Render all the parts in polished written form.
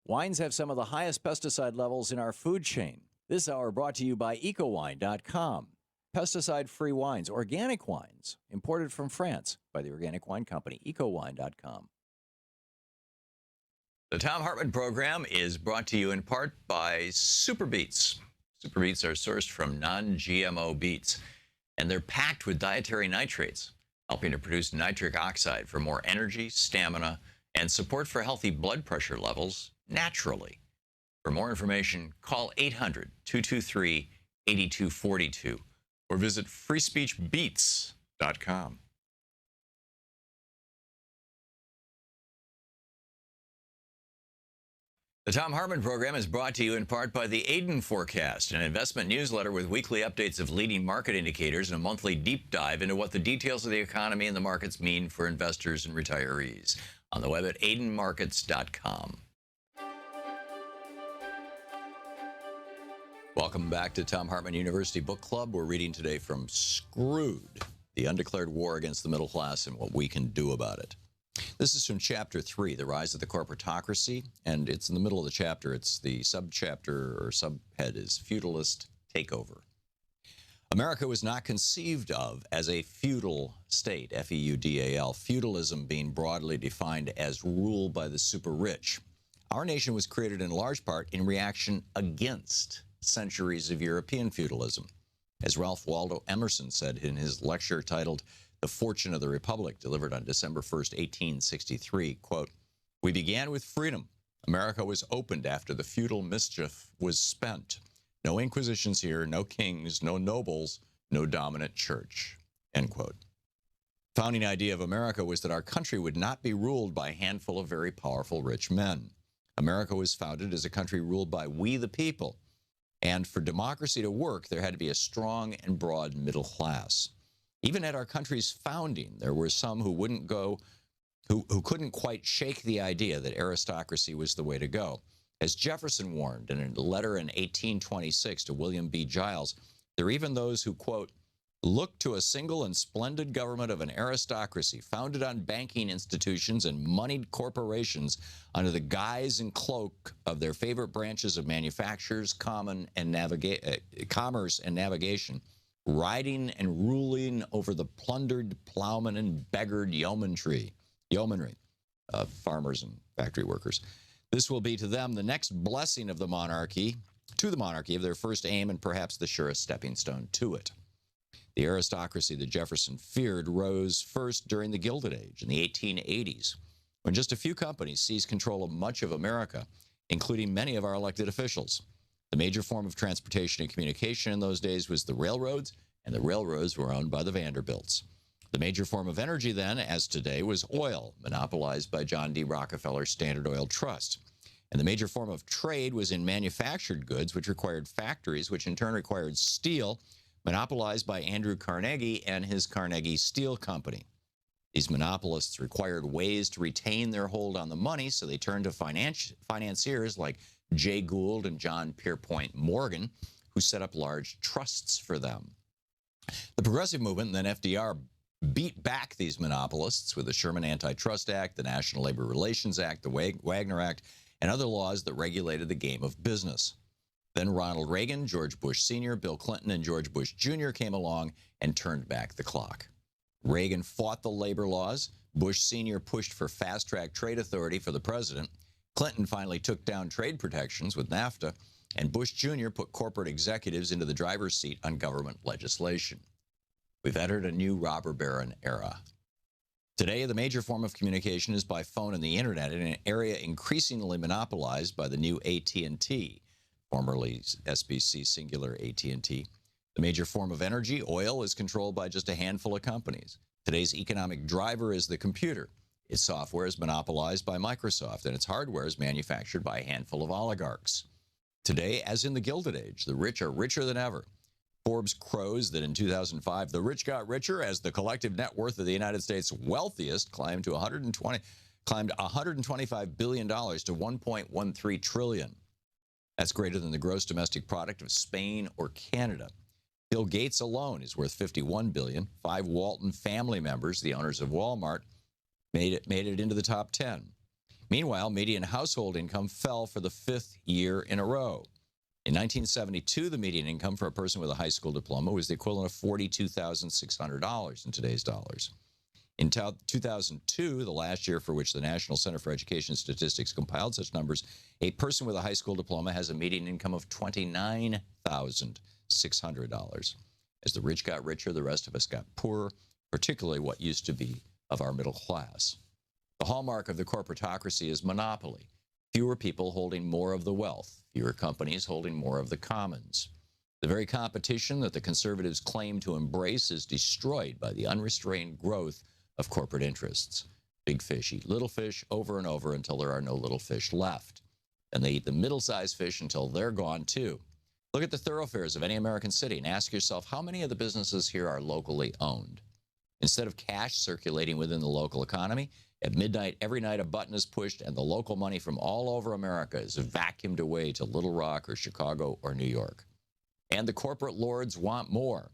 Wines have some of the highest pesticide levels in our food chain. This hour brought to you by ecowine.com. Pesticide-free wines, organic wines, imported from France by the organic wine company, ecowine.com. The Thom Hartmann Program is brought to you in part by Super Beets. Super Beets are sourced from non-GMO beets, and they're packed with dietary nitrates, helping to produce nitric oxide for more energy, stamina, and support for healthy blood pressure levels naturally. For more information, call 800-223-8242 or visit freespeechbeats.com. The Thom Hartmann Program is brought to you in part by the Aiden Forecast, an investment newsletter with weekly updates of leading market indicators and a monthly deep dive into what the details of the economy and the markets mean for investors and retirees. On the web at aidenmarkets.com. Welcome back to Thom Hartmann University Book Club. We're reading today from Screwed, The Undeclared War Against the Middle Class and What We Can Do About It. This is from Chapter 3, The Rise of the Corporatocracy, and it's in the middle of the chapter. It's the subchapter or subhead is Feudalist Takeover. America was not conceived of as a feudal state, F-E-U-D-A-L, feudalism being broadly defined as rule by the super rich. Our nation was created in large part in reaction against centuries of European feudalism. As Ralph Waldo Emerson said in his lecture titled The Fortune of the Republic, delivered on December 1st, 1863, quote, "We began with freedom. America was opened after the feudal mischief was spent. No inquisitions here, no kings, no nobles, no dominant church," end quote. Founding idea of America was that our country would not be ruled by a handful of very powerful rich men. America was founded as a country ruled by we the people. And for democracy to work, there had to be a strong and broad middle class. Even at our country's founding, there were some who who couldn't quite shake the idea that aristocracy was the way to go. As Jefferson warned in a letter in 1826 to William B. Giles, there are even those who, quote, "look to a single and splendid government of an aristocracy founded on banking institutions and moneyed corporations under the guise and cloak of their favorite branches of manufactures, commerce and navigation, riding and ruling over the plundered plowmen and beggared yeomanry, farmers and factory workers. This will be to them the next blessing of the monarchy, of their first aim and perhaps the surest stepping stone to it." The aristocracy that Jefferson feared rose first during the Gilded Age in the 1880s, when just a few companies seized control of much of America, including many of our elected officials. The major form of transportation and communication in those days was the railroads, and the railroads were owned by the Vanderbilts. The major form of energy then, as today, was oil, monopolized by John D. Rockefeller's Standard Oil Trust. And the major form of trade was in manufactured goods, which required factories, which in turn required steel, monopolized by Andrew Carnegie and his Carnegie Steel Company. These monopolists required ways to retain their hold on the money, so they turned to financiers like Jay Gould and John Pierpont Morgan, who set up large trusts for them. The Progressive Movement and then FDR beat back these monopolists with the Sherman Antitrust Act, the National Labor Relations Act, the Wagner Act, and other laws that regulated the game of business. Then Ronald Reagan, George Bush Sr., Bill Clinton, and George Bush Jr. came along and turned back the clock. Reagan fought the labor laws. Bush Sr. pushed for fast-track trade authority for the president. Clinton finally took down trade protections with NAFTA. And Bush Jr. put corporate executives into the driver's seat on government legislation. We've entered a new robber baron era. Today, the major form of communication is by phone and the internet in an area increasingly monopolized by the new AT&T, formerly SBC singular AT&T. The major form of energy, oil, is controlled by just a handful of companies. Today's economic driver is the computer. Its software is monopolized by Microsoft, and its hardware is manufactured by a handful of oligarchs. Today, as in the Gilded Age, the rich are richer than ever. Forbes crows that in 2005, the rich got richer as the collective net worth of the United States wealthiest climbed $125 billion to $1.13 trillion. That's greater than the gross domestic product of Spain or Canada. Bill Gates alone is worth $51 billion. 5 Walton family members, the owners of Walmart, made it into the top 10. Meanwhile, median household income fell for the 5th year in a row. In 1972, the median income for a person with a high school diploma was the equivalent of $42,600 in today's dollars. In 2002, the last year for which the National Center for Education Statistics compiled such numbers, a person with a high school diploma has a median income of $29,600. As the rich got richer, the rest of us got poorer, particularly what used to be of our middle class. The hallmark of the corporatocracy is monopoly. Fewer people holding more of the wealth, fewer companies holding more of the commons. The very competition that the conservatives claim to embrace is destroyed by the unrestrained growth of corporate interests. Big fish eat little fish over and over until there are no little fish left. And they eat the middle-sized fish until they're gone too. Look at the thoroughfares of any American city and ask yourself how many of the businesses here are locally owned. Instead of cash circulating within the local economy, at midnight, every night a button is pushed and the local money from all over America is vacuumed away to Little Rock or Chicago or New York. And the corporate lords want more.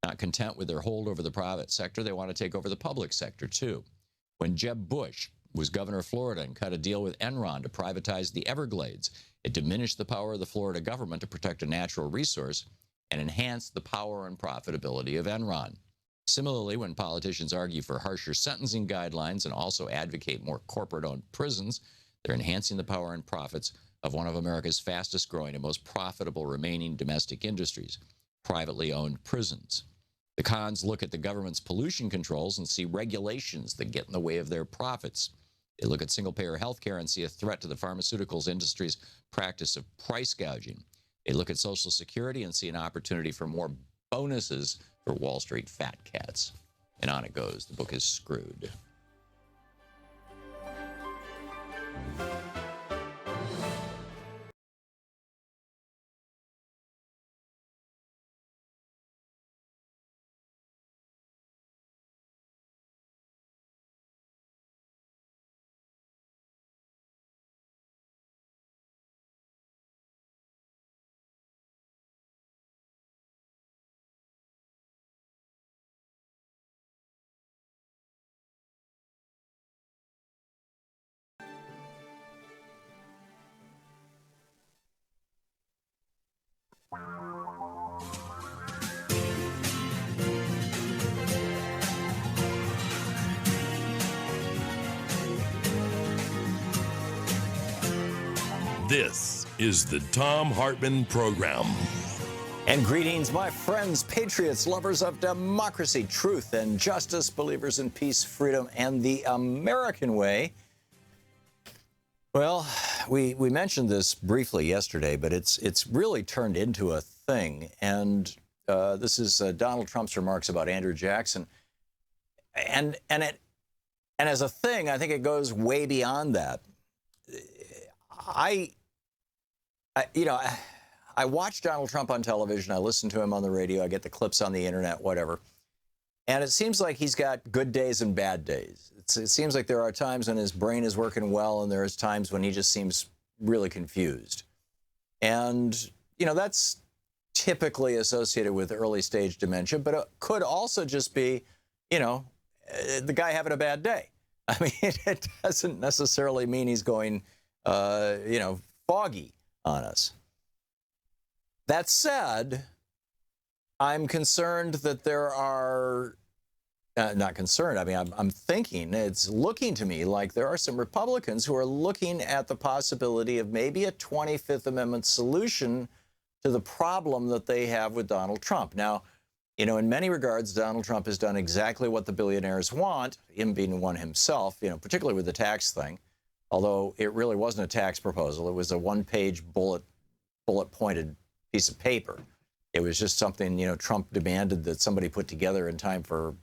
Not content with their hold over the private sector, they want to take over the public sector too. When Jeb Bush was governor of Florida and cut a deal with Enron to privatize the Everglades, it diminished the power of the Florida government to protect a natural resource and enhanced the power and profitability of Enron. Similarly, when politicians argue for harsher sentencing guidelines and also advocate more corporate-owned prisons, they're enhancing the power and profits of one of America's fastest-growing and most profitable remaining domestic industries, privately owned prisons. The cons look at the government's pollution controls and see regulations that get in the way of their profits. They look at single-payer health care and see a threat to the pharmaceuticals industry's practice of price gouging. They look at Social Security and see an opportunity for more bonuses for Wall Street fat cats. And on it goes. The book is Screwed. This is the Thom Hartmann Program. And greetings, my friends, patriots, lovers of democracy, truth, and justice, believers in peace, freedom, and the American way. Well, we mentioned this briefly yesterday, but it's really turned into a thing. And this is Donald Trump's remarks about Andrew Jackson. And as a thing, I think it goes way beyond that. I watch Donald Trump on television. I listen to him on the radio. I get the clips on the internet, whatever. And it seems like he's got good days and bad days. It seems like there are times when his brain is working well, and there's times when he just seems really confused. And, that's typically associated with early stage dementia, but it could also just be, the guy having a bad day. I mean, it doesn't necessarily mean he's going, foggy on us. That said, I'm concerned that there are, not concerned, I mean, I'm thinking, it's looking to me like there are some Republicans who are looking at the possibility of maybe a 25th Amendment solution to the problem that they have with Donald Trump. Now, in many regards, Donald Trump has done exactly what the billionaires want, him being one himself, particularly with the tax thing, although it really wasn't a tax proposal. It was a one-page bullet-pointed piece of paper. It was just something, Trump demanded that somebody put together in time for,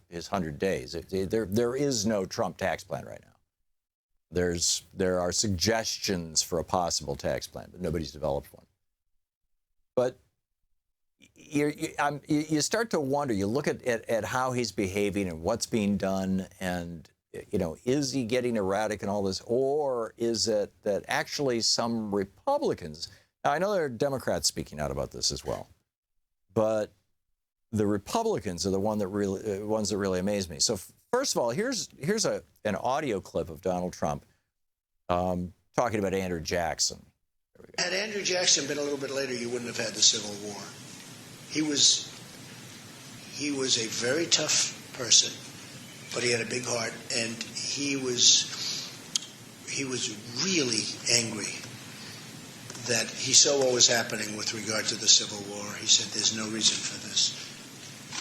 his 100 days. There is no Trump tax plan right now. There are suggestions for a possible tax plan, but nobody's developed one. But you start to wonder, you look at how he's behaving and what's being done, and, is he getting erratic and all this, or is it that actually some Republicans, now I know there are Democrats speaking out about this as well, but the Republicans are the ones that really amaze me. So first of all, here's an audio clip of Donald Trump talking about Andrew Jackson. Had Andrew Jackson been a little bit later, you wouldn't have had the Civil War. He was a very tough person, but he had a big heart, and he was really angry that he saw what was happening with regard to the Civil War. He said, "There's no reason for this."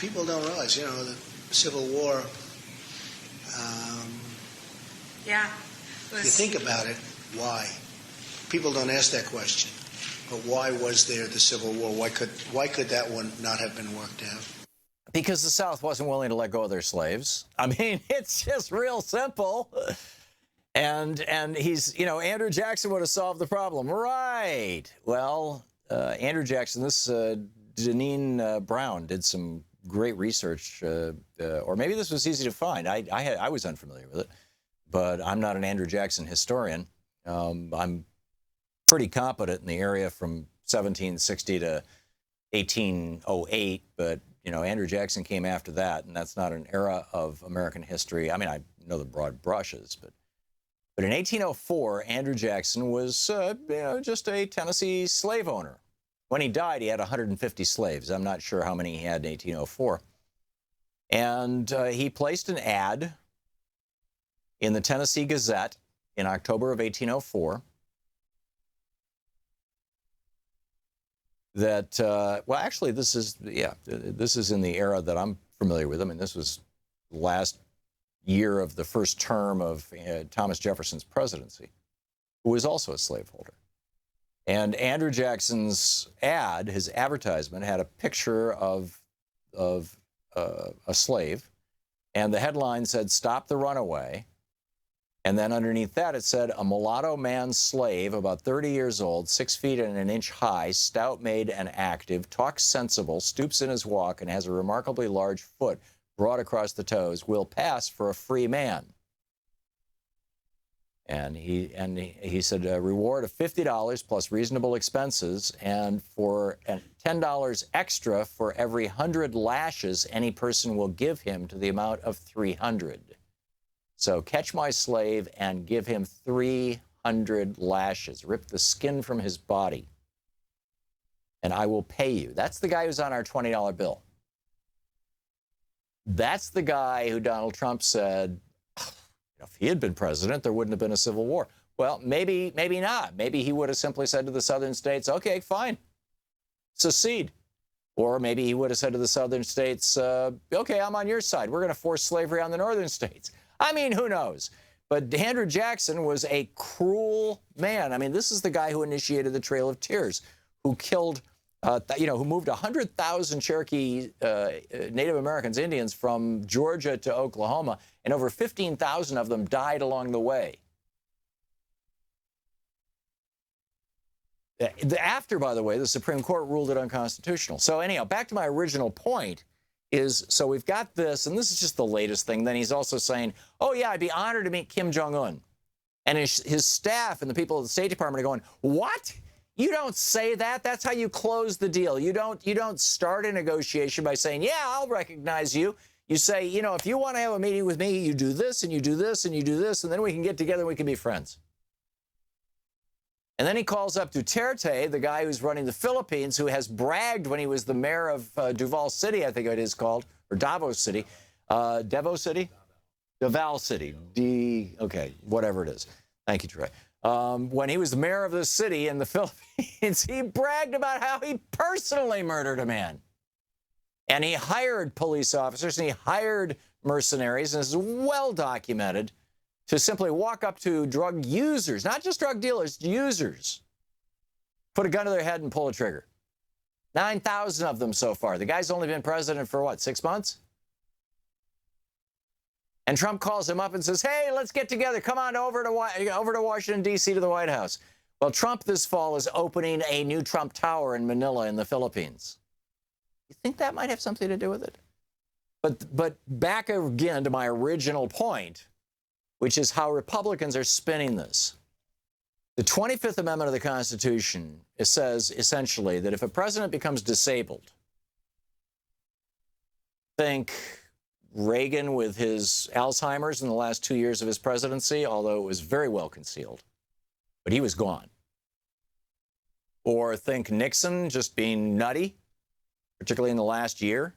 People don't realize, the Civil War. You think about it, why? People don't ask that question. But why was there the Civil War? Why could that one not have been worked out? Because the South wasn't willing to let go of their slaves. I mean, it's just real simple. And he's, Andrew Jackson would have solved the problem. Right. Well, Andrew Jackson, this Deneen Brown did some great research, or maybe this was easy to find. I was unfamiliar with it, but I'm not an Andrew Jackson historian. I'm pretty competent in the area from 1760 to 1808, but Andrew Jackson came after that, and that's not an era of American history. I mean, I know the broad brushes, but in 1804, Andrew Jackson was just a Tennessee slave owner. When he died, he had 150 slaves. I'm not sure how many he had in 1804. And he placed an ad in the Tennessee Gazette in October of 1804 that, well, actually, this is in the era that I'm familiar with. I mean, this was the last year of the first term of Thomas Jefferson's presidency, who was also a slaveholder. And Andrew Jackson's ad, his advertisement, had a picture of a slave, and the headline said, "Stop the runaway." And then underneath that, it said, "A mulatto man slave, about 30 years old, 6 feet and an inch high, stout-made and active, talks sensible, stoops in his walk, and has a remarkably large foot broad across the toes, will pass for a free man." And he said a reward of $50 plus reasonable expenses, and for $10 extra for every 100 lashes any person will give him, to the amount of 300. So catch my slave and give him 300 lashes. Rip the skin from his body, and I will pay you. That's the guy who's on our $20 bill. That's the guy who Donald Trump said, if he had been president, there wouldn't have been a civil war. Well, maybe not. Maybe he would have simply said to the southern states, okay, fine, secede. Or maybe he would have said to the southern states, okay, I'm on your side. We're going to force slavery on the northern states. I mean, who knows? But Andrew Jackson was a cruel man. I mean, this is the guy who initiated the Trail of Tears, who killed, who moved 100,000 Cherokee Native Americans, Indians, from Georgia to Oklahoma, and over 15,000 of them died along the way. After, by the way, the Supreme Court ruled it unconstitutional. So anyhow, back to my original point is, so we've got this, and this is just the latest thing. Then he's also saying, oh, yeah, I'd be honored to meet Kim Jong-un. And his staff and the people at the State Department are going, what? You don't say that. That's how you close the deal. You don't start a negotiation by saying, yeah, I'll recognize you. You say, if you want to have a meeting with me, you do this, and you do this, and you do this, and then we can get together and we can be friends. And then he calls up Duterte, the guy who's running the Philippines, who has bragged when he was the mayor of Duval City, I think it is called, or Davao City. Davao City? Davao City. Okay, whatever it is. Thank you, Troy. When he was the mayor of the city in the Philippines, he bragged about how he personally murdered a man. And he hired police officers, and he hired mercenaries, and this is well documented, to simply walk up to drug users, not just drug dealers, users, put a gun to their head and pull a trigger. 9,000 of them so far. The guy's only been president for what, 6 months? And Trump calls him up and says, hey, let's get together. Come on over to Washington, D.C. to the White House. Well, Trump this fall is opening a new Trump Tower in Manila in the Philippines. You think that might have something to do with it? But back again to my original point, which is how Republicans are spinning this. The 25th Amendment of the Constitution, it says essentially that if a president becomes disabled, think Reagan with his Alzheimer's in the last 2 years of his presidency, although it was very well concealed. but he was gone. Or think Nixon just being nutty, particularly in the last year.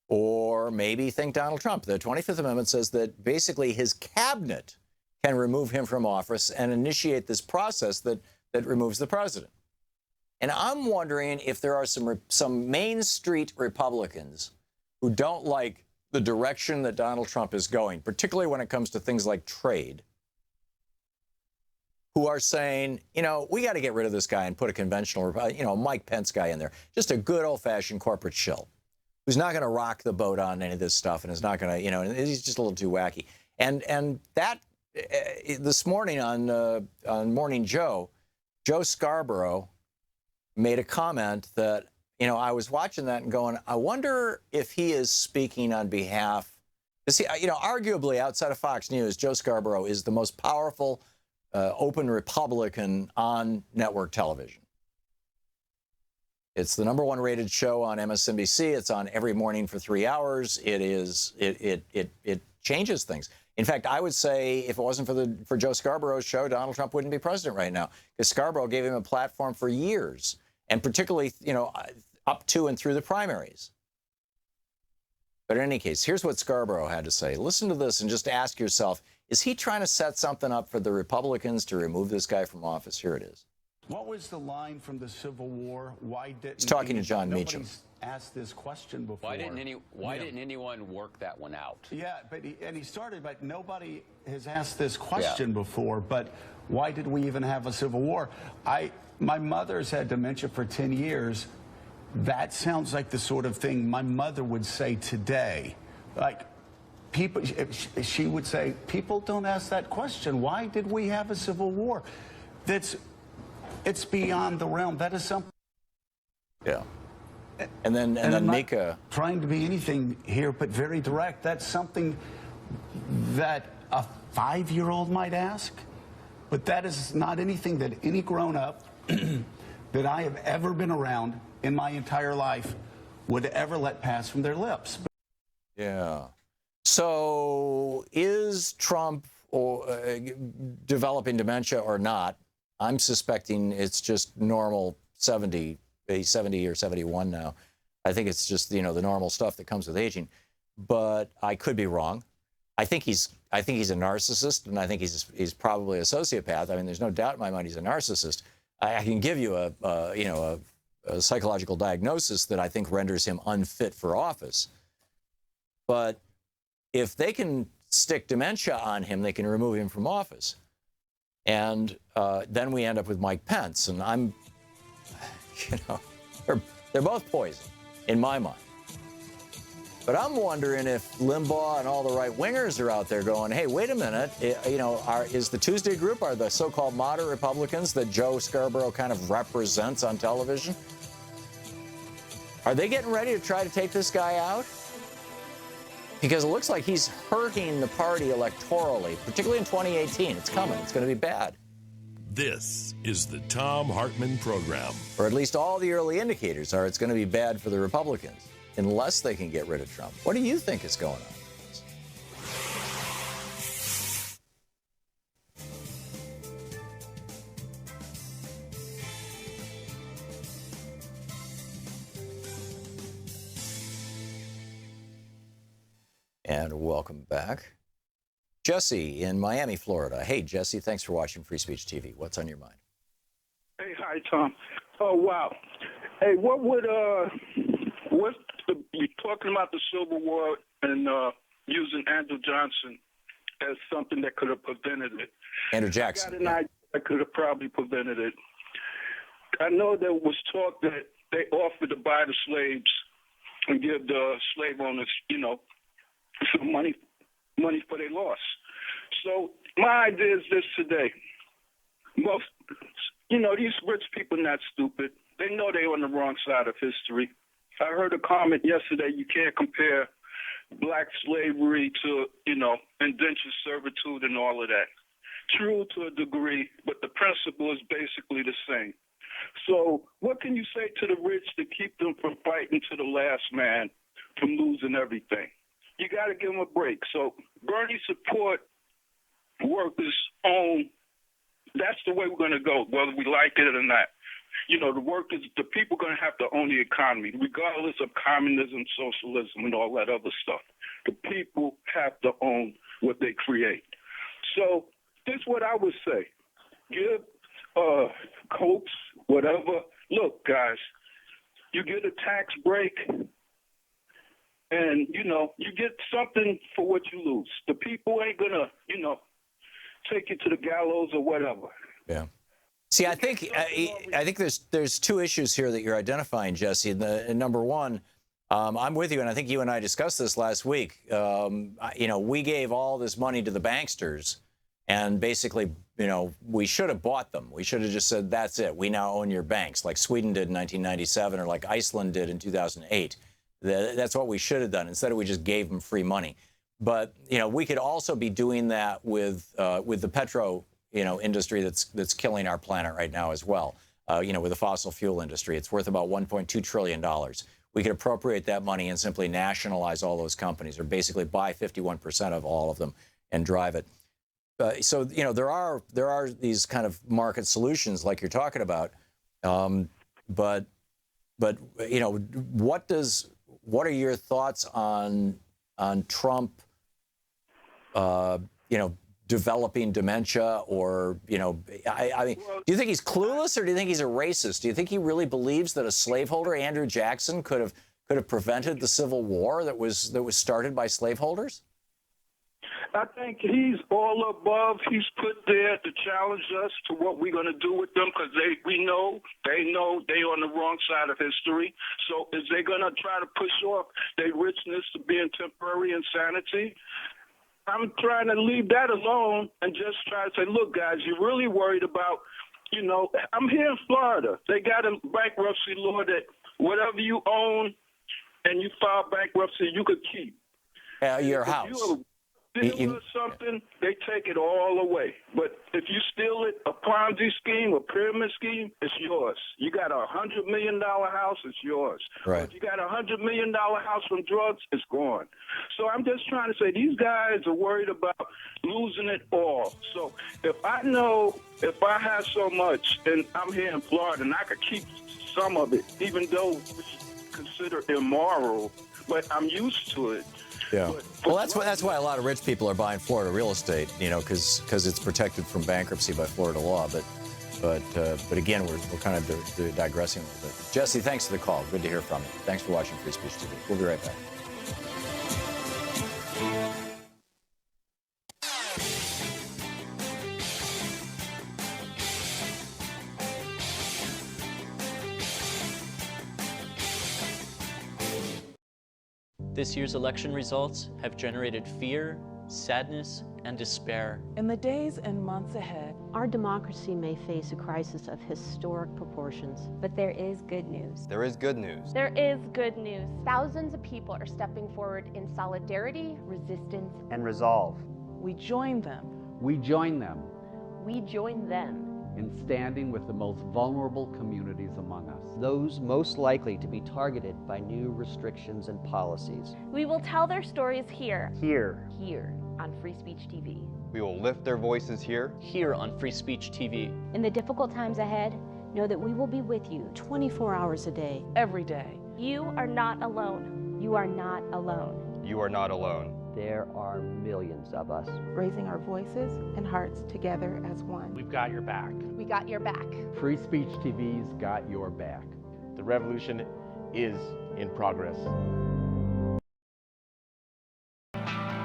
Or maybe think Donald Trump. The 25th Amendment says that basically his cabinet can remove him from office and initiate this process that removes the president. And I'm wondering if there are some Main Street Republicans who don't like the direction that Donald Trump is going, particularly when it comes to things like trade, who are saying, we got to get rid of this guy and put a conventional, Mike Pence guy in there. Just a good old-fashioned corporate shill who's not going to rock the boat on any of this stuff and is not going to, he's just a little too wacky. And that, this morning on Morning Joe Scarborough made a comment that, I was watching that and going, I wonder if he is speaking on behalf, arguably outside of Fox News, Joe Scarborough is the most powerful open Republican on network television. It's the #1 rated show on MSNBC. It's on every morning for 3 hours. It changes things. In fact, I would say if it wasn't for Joe Scarborough's show, Donald Trump wouldn't be president right now, because Scarborough gave him a platform for years, and particularly, up to and through the primaries. But in any case, here's what Scarborough had to say. Listen to this and just ask yourself, is he trying to set something up for the Republicans to remove this guy from office? Here it is. What was the line from the Civil War? Why didn't he's talking to John Meacham? Asked this question before. Why didn't anyone work that one out? Yeah, but he started, but nobody has asked this question before. But why did we even have a Civil War? My mother's had dementia for 10 years. That sounds like the sort of thing my mother would say today. Like, people, she would say, people don't ask that question. Why did we have a Civil War? It's beyond the realm. That is something. Yeah. And then Mika. Trying to be anything here, but very direct. That's something that a 5-year-old might ask, but that is not anything that any grown-up that I have ever been around in my entire life would ever let pass from their lips. Yeah. So is Trump developing dementia or not? I'm suspecting it's just normal 70. He's 70 or 71 now. I think it's just, the normal stuff that comes with aging. But I could be wrong. I think he's a narcissist, and I think he's probably a sociopath. I mean, there's no doubt in my mind he's a narcissist. I can give you a psychological diagnosis that I think renders him unfit for office. But if they can stick dementia on him, they can remove him from office. And then we end up with Mike Pence. And I'm, they're both poison in my mind. But I'm wondering if Limbaugh and all the right-wingers are out there going, hey, wait a minute, is the Tuesday Group, are the so-called moderate Republicans that Joe Scarborough kind of represents on television, are they getting ready to try to take this guy out? Because it looks like he's hurting the party electorally, particularly in 2018. It's coming. It's going to be bad. This is the Thom Hartmann Program. Or at least all the early indicators are it's going to be bad for the Republicans, unless they can get rid of Trump. What do you think is going on? And welcome back. Jesse in Miami, Florida. Hey, Jesse, thanks for watching Free Speech TV. What's on your mind? Hey, hi, Tom. Oh, wow. Hey, you're talking about the Civil War and using Andrew Johnson as something that could have prevented it. Andrew Jackson. I got an idea that could have probably prevented it. I know there was talk that they offered to buy the slaves and give the slave owners, some money for their loss. So my idea is this today. Most, these rich people are not stupid. They know they're on the wrong side of history. I heard a comment yesterday, you can't compare black slavery to, indentured servitude and all of that. True to a degree, but the principle is basically the same. So what can you say to the rich to keep them from fighting to the last man, from losing everything? You got to give them a break. So Bernie support workers own that's the way we're going to go, whether we like it or not. You know, the people are going to have to own the economy, regardless of communism, socialism, and all that other stuff. The people have to own what they create. So this is what I would say. Give Cokes, whatever. Look, guys, you get a tax break, and, you know, you get something for what you lose. The people ain't going to, you know, take you to the gallows or whatever. Yeah. See, I think there's two issues here that you're identifying, Jesse. And number one, I'm with you, and I think you and I discussed this last week. You know, we gave all this money to the banksters, and basically, you know, we should have bought them. We should have just said, that's it. We now own your banks, like Sweden did in 1997 or like Iceland did in 2008. That's what we should have done. Instead, we just gave them free money. But, you know, we could also be doing that with the petro, you know, industry that's killing our planet right now as well. You know, with the fossil fuel industry, it's worth about $1.2 trillion. We could appropriate that money and simply nationalize all those companies, or basically buy 51% of all of them and drive it. So, you know, there are these kind of market solutions like you're talking about. But you know, what are your thoughts on Trump? You know, developing dementia, or, you know, I mean, do you think he's clueless, or do you think he's a racist? Do you think he really believes that a slaveholder, Andrew Jackson, could have prevented the Civil War that was started by slaveholders? I think he's all above. He's put there to challenge us to what we're going to do with them, because they know they're on the wrong side of history. So is they going to try to push off their richness to being temporary insanity? I'm trying to leave that alone and just try to say, look, guys, you're really worried about, you know, I'm here in Florida. They got a bankruptcy law that whatever you own and you file bankruptcy, you could keep. Your If house. you steal something, they take it all away. But if you steal it, a Ponzi scheme, a pyramid scheme, it's yours. You got a $100 million house, it's yours. Right. If you got a $100 million house from drugs, it's gone. So I'm just trying to say these guys are worried about losing it all. So if I have so much, and I'm here in Florida, and I could keep some of it, even though we consider immoral, but I'm used to it. Yeah. Well, that's why a lot of rich people are buying Florida real estate, you know, because it's protected from bankruptcy by Florida law. But again, we're kind of digressing a little bit. Jesse, thanks for the call. Good to hear from you. Thanks for watching Free Speech TV. We'll be right back. This year's election results have generated fear, sadness, and despair. In the days and months ahead, our democracy may face a crisis of historic proportions. But there is good news. There is good news. There is good news. Thousands of people are stepping forward in solidarity, resistance, and resolve. We join them. We join them. We join them in standing with the most vulnerable communities among us. Those most likely to be targeted by new restrictions and policies. We will tell their stories here. Here on Free Speech TV. We will lift their voices here on Free Speech TV. In the difficult times ahead, know that we will be with you 24 hours a day, every day. You are not alone. You are not alone. You are not alone. There are millions of us raising our voices and hearts together as one. We've got your back. We got your back. Free Speech TV's got your back. The revolution is in progress.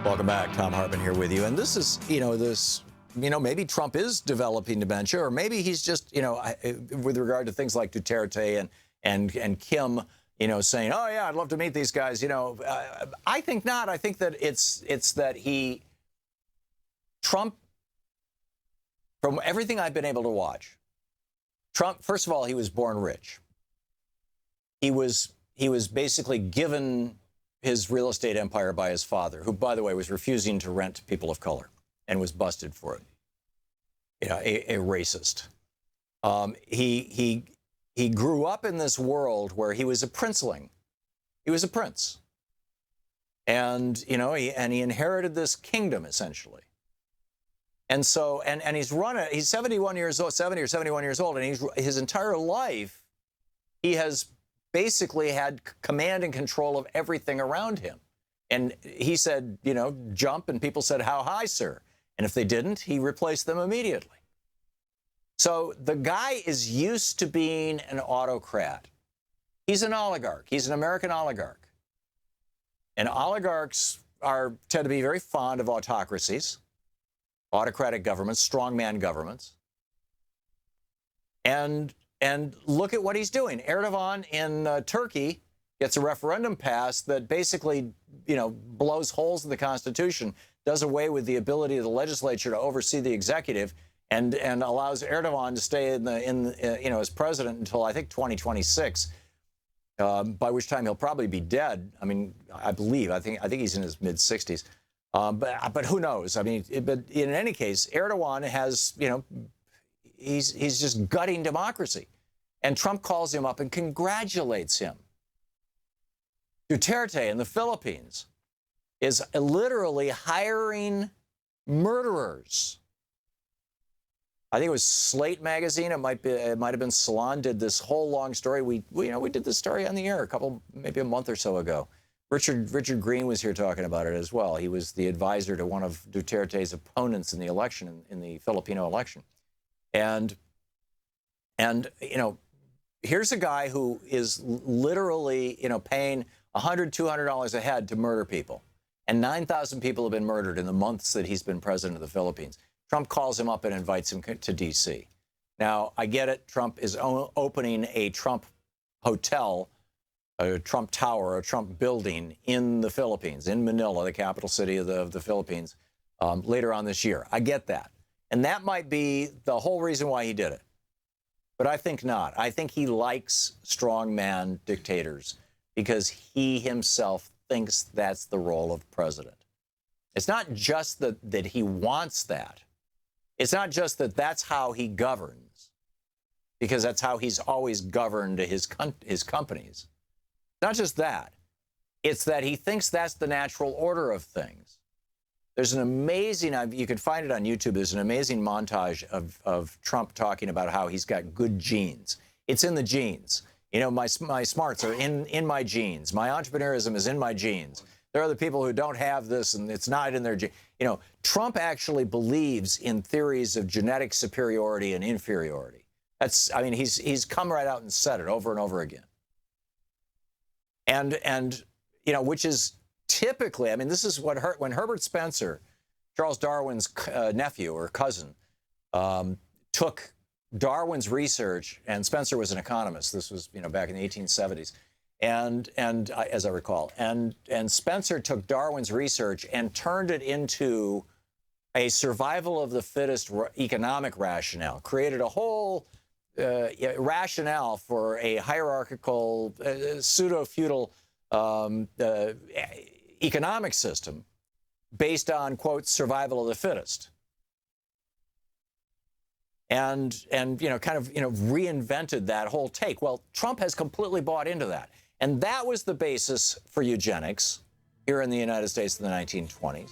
Welcome back. Thom Hartmann here with you. And this is, maybe Trump is developing dementia, or maybe he's just, with regard to things like Duterte and Kim, saying, oh, yeah, I'd love to meet these guys. I think not. I think that it's that Trump, from everything I've been able to watch, Trump, first of all, he was born rich. He was basically given his real estate empire by his father, who, by the way, was refusing to rent to people of color and was busted for it. A racist. He grew up in this world where he was a princeling. He was a prince. And, he inherited this kingdom, essentially. And so, and he's he's 71 years old, 70 or 71 years old, and his entire life, he has basically had command and control of everything around him. And he said, you know, jump, and people said, how high, sir? And if they didn't, he replaced them immediately. So the guy is used to being an autocrat. He's an oligarch. He's an American oligarch. And oligarchs tend to be very fond of autocracies, autocratic governments, strongman governments. And look at what he's doing. Erdogan in Turkey gets a referendum passed that basically, you know, blows holes in the Constitution, does away with the ability of the legislature to oversee the executive, and allows Erdogan to stay you know, as president until I think 2026, by which time he'll probably be dead. I mean, I think he's in his mid-60s, but who knows? I mean, but in any case, Erdogan has, you know, he's just gutting democracy, and Trump calls him up and congratulates him. Duterte in the Philippines is literally hiring murderers. I think it was Slate magazine. It might have been Salon did this whole long story. We did this story on the air maybe a month or so ago. Richard Green was here talking about it as well. He was the advisor to one of Duterte's opponents in the election, in the Filipino election. And you know, here's a guy who is literally, you know, paying $100, $200 a head to murder people. And 9,000 people have been murdered in the months that he's been president of the Philippines. Trump calls him up and invites him to D.C. Now, I get it. Trump is opening a Trump hotel, a Trump tower, a Trump building in the Philippines, in Manila, the capital city of the Philippines, later on this year. I get that. And that might be the whole reason why he did it. But I think not. I think he likes strongman dictators because he himself thinks that's the role of president. It's not just that he wants that. It's not just that that's how he governs, because that's how he's always governed his companies. Not just that. It's that he thinks that's the natural order of things. There's an amazing, you can find it on YouTube, there's an amazing montage of Trump talking about how he's got good genes. It's in the genes. You know, my smarts are in my genes. My entrepreneurism is in my genes. There are other people who don't have this, and it's not in their genes. You know, Trump actually believes in theories of genetic superiority and inferiority. I mean, he's come right out and said it over and over again. And you know, which is typically, I mean, this is what when Herbert Spencer, Charles Darwin's nephew or cousin, took Darwin's research, and Spencer was an economist. This was, you know, back in the 1870s. And as I recall, and Spencer took Darwin's research and turned it into a survival of the fittest economic rationale, created a whole rationale for a hierarchical, pseudo-feudal economic system based on, quote, survival of the fittest. And you know, kind of, you know, reinvented that whole take. Well, Trump has completely bought into that. And that was the basis for eugenics here in the United States in the 1920s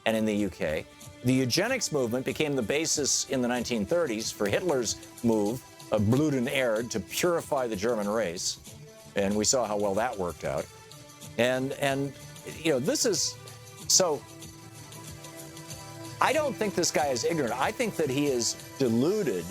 and in the UK. The eugenics movement became the basis in the 1930s for Hitler's move of Blut und Erde to purify the German race. And we saw how well that worked out. And you know, this is, so I don't think this guy is ignorant. I think that he is deluded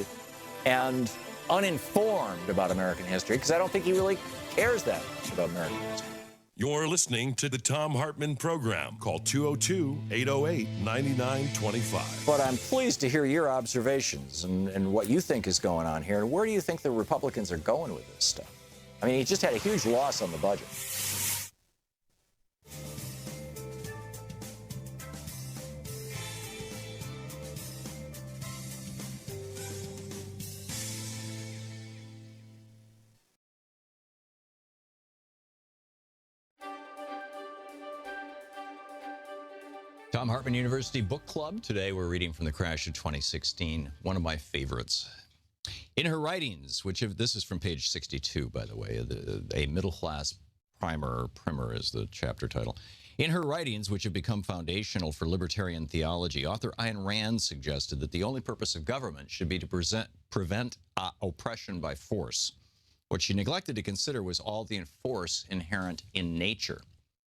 and uninformed about American history, because I don't think he really cares that much about American history. You're listening to the Thom Hartmann Program. Call 202-808-9925. But I'm pleased to hear your observations and what you think is going on here. And where do you think the Republicans are going with this stuff? I mean, he just had a huge loss on the budget. Thom Hartmann University Book Club. Today we're reading from The Crash of 2016, one of my favorites. In her writings, this is from page 62, by the way, a middle-class primer is the chapter title. In her writings, which have become foundational for libertarian theology, author Ayn Rand suggested that the only purpose of government should be to prevent oppression by force. What she neglected to consider was all the force inherent in nature.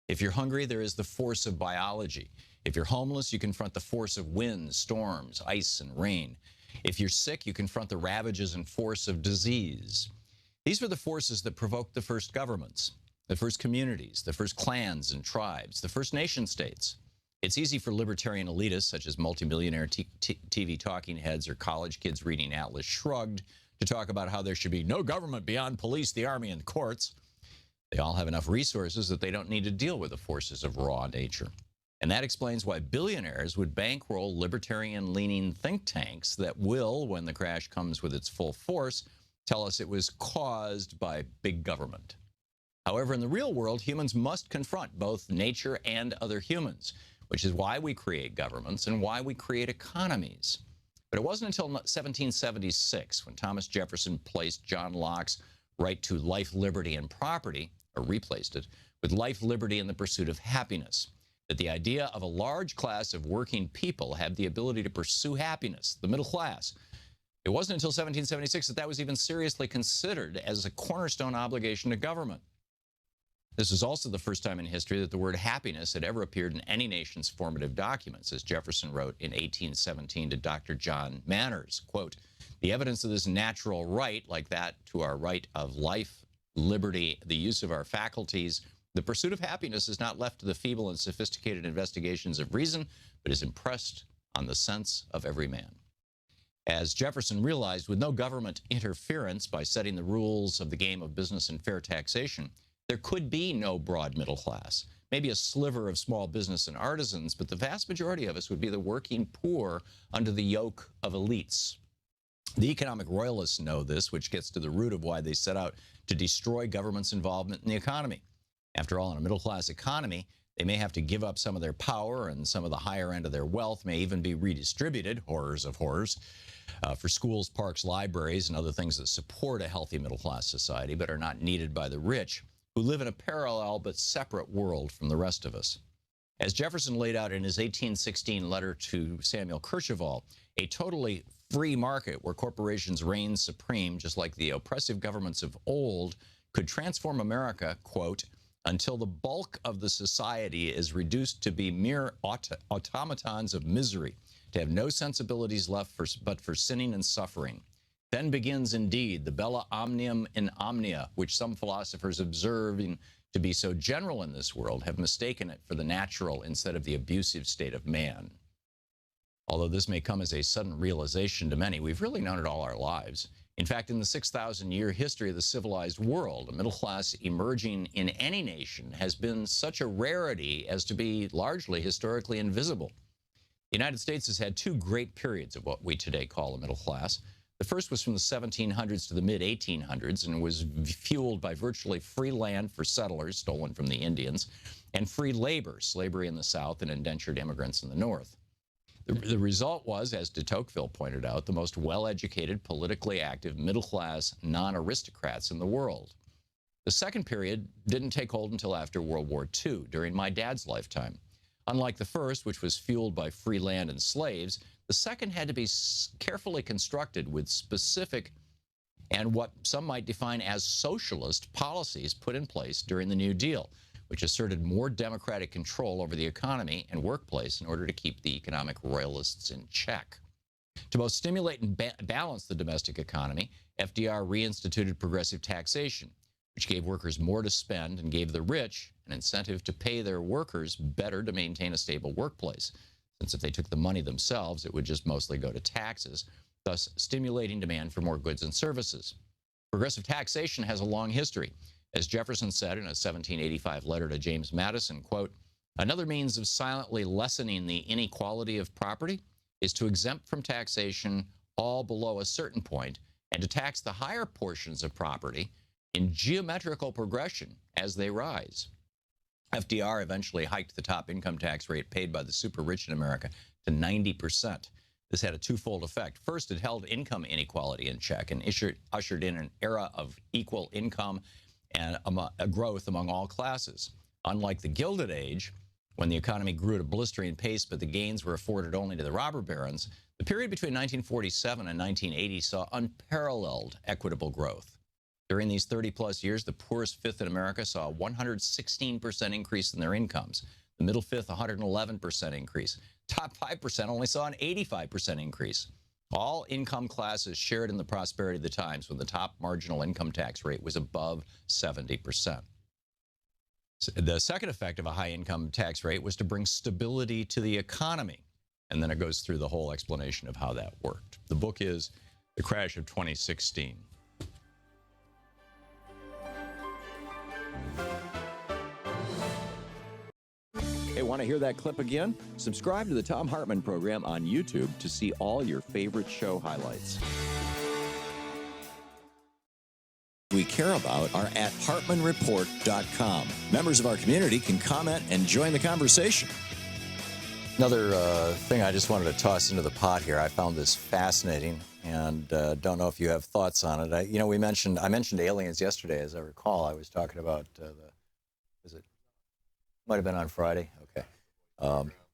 If you're hungry, there is the force of biology. If you're homeless, you confront the force of winds, storms, ice, and rain. If you're sick, you confront the ravages and force of disease. These were the forces that provoked the first governments, the first communities, the first clans and tribes, the first nation states. It's easy for libertarian elitists, such as multimillionaire TV talking heads or college kids reading Atlas Shrugged, to talk about how there should be no government beyond police, the army, and the courts. They all have enough resources that they don't need to deal with the forces of raw nature. And that explains why billionaires would bankroll libertarian-leaning think tanks that will, when the crash comes with its full force, tell us it was caused by big government. However, in the real world, humans must confront both nature and other humans, which is why we create governments and why we create economies. But it wasn't until 1776 when Thomas Jefferson placed John Locke's right to life, liberty, and property, or replaced it, with life, liberty, and the pursuit of happiness, that the idea of a large class of working people had the ability to pursue happiness, the middle class. It wasn't until 1776 that that was even seriously considered as a cornerstone obligation to government. This is also the first time in history that the word happiness had ever appeared in any nation's formative documents, as Jefferson wrote in 1817 to Dr. John Manners, quote, "The evidence of this natural right, like that to our right of life, liberty, the use of our faculties, the pursuit of happiness is not left to the feeble and sophisticated investigations of reason, but is impressed on the sense of every man." As Jefferson realized, with no government interference by setting the rules of the game of business and fair taxation, there could be no broad middle class, maybe a sliver of small business and artisans, but the vast majority of us would be the working poor under the yoke of elites. The economic royalists know this, which gets to the root of why they set out to destroy government's involvement in the economy. After all, in a middle-class economy, they may have to give up some of their power, and some of the higher end of their wealth may even be redistributed, horrors of horrors, for schools, parks, libraries, and other things that support a healthy middle-class society but are not needed by the rich, who live in a parallel but separate world from the rest of us. As Jefferson laid out in his 1816 letter to Samuel Kercheval, a totally free market where corporations reign supreme, just like the oppressive governments of old, could transform America, quote, until the bulk of the society is reduced to be mere automatons of misery, to have no sensibilities left but for sinning and suffering. Then begins indeed the bella omnium in omnia, which some philosophers observing to be so general in this world have mistaken it for the natural instead of the abusive state of man. Although this may come as a sudden realization to many, we've really known it all our lives. In fact, in the 6,000-year history of the civilized world, a middle class emerging in any nation has been such a rarity as to be largely historically invisible. The United States has had two great periods of what we today call a middle class. The first was from the 1700s to the mid-1800s and was fueled by virtually free land for settlers, stolen from the Indians, and free labor, slavery in the South and indentured immigrants in the North. The result was, as de Tocqueville pointed out, the most well-educated, politically active, middle-class, non-aristocrats in the world. The second period didn't take hold until after World War II, during my dad's lifetime. Unlike the first, which was fueled by free land and slaves, the second had to be carefully constructed with specific and what some might define as socialist policies put in place during the New Deal, which asserted more democratic control over the economy and workplace in order to keep the economic royalists in check. To both stimulate and balance the domestic economy, FDR reinstituted progressive taxation, which gave workers more to spend and gave the rich an incentive to pay their workers better to maintain a stable workplace, since if they took the money themselves, it would just mostly go to taxes, thus stimulating demand for more goods and services. Progressive taxation has a long history. As Jefferson said in a 1785 letter to James Madison, quote, "Another means of silently lessening the inequality of property is to exempt from taxation all below a certain point and to tax the higher portions of property in geometrical progression as they rise." FDR eventually hiked the top income tax rate paid by the super rich in America to 90%. This had a twofold effect. First, it held income inequality in check and ushered in an era of equal income and a growth among all classes. Unlike the Gilded Age, When the economy grew at a blistering pace, but the gains were afforded only to the robber barons, the period between 1947 and 1980 saw unparalleled equitable growth. During these 30-plus years, the poorest fifth in America saw a 116% increase in their incomes. The middle fifth, 111% increase. Top 5% only saw an 85% increase. All income classes shared in the prosperity of the times when the top marginal income tax rate was above 70%. The second effect of a high income tax rate was to bring stability to the economy. And then it goes through the whole explanation of how that worked. The book is The Crash of 2016. Hey, want to hear that clip again? Subscribe to the Thom Hartmann Program on YouTube to see all your favorite show highlights. We care about are at hartmanreport.com. Members of our community can comment and join the conversation. Another thing I just wanted to toss into the pot here. I found this fascinating, and don't know if you have thoughts on it. I mentioned aliens yesterday, as I recall. I was talking about might have been on Friday. Okay.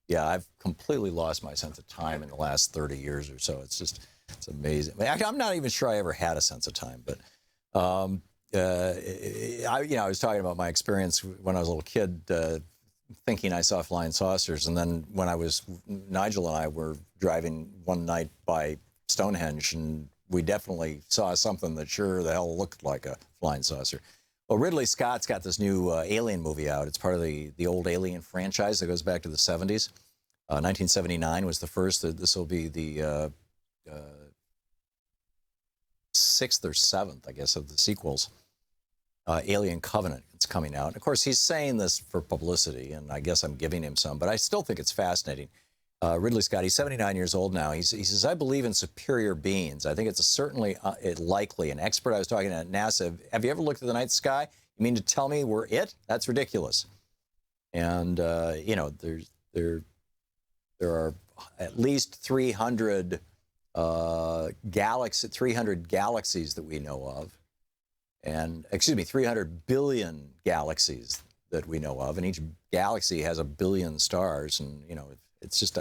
Yeah, I've completely lost my sense of time in the last 30 years or so. It's amazing. I'm not even sure I ever had a sense of time, but I was talking about my experience when I was a little kid, thinking I saw flying saucers, and then when Nigel and I were driving one night by Stonehenge, and we definitely saw something that sure the hell looked like a flying saucer. Well, Ridley Scott's got this new Alien movie out. It's part of the old Alien franchise that goes back to the 70s. 1979 was the first. This will be the sixth or seventh, I guess, of the sequels. Alien Covenant, it's coming out. And of course, he's saying this for publicity, and I guess I'm giving him some, but I still think it's fascinating. Ridley Scott, he's 79 years old now. He says, I believe in superior beings. I think it's certainly likely. An expert I was talking to at NASA, have you ever looked at the night sky? You mean to tell me we're it? That's ridiculous. And, there are at least 300 galaxies that we know of. And, 300 billion galaxies that we know of. And each galaxy has a billion stars. And, it's just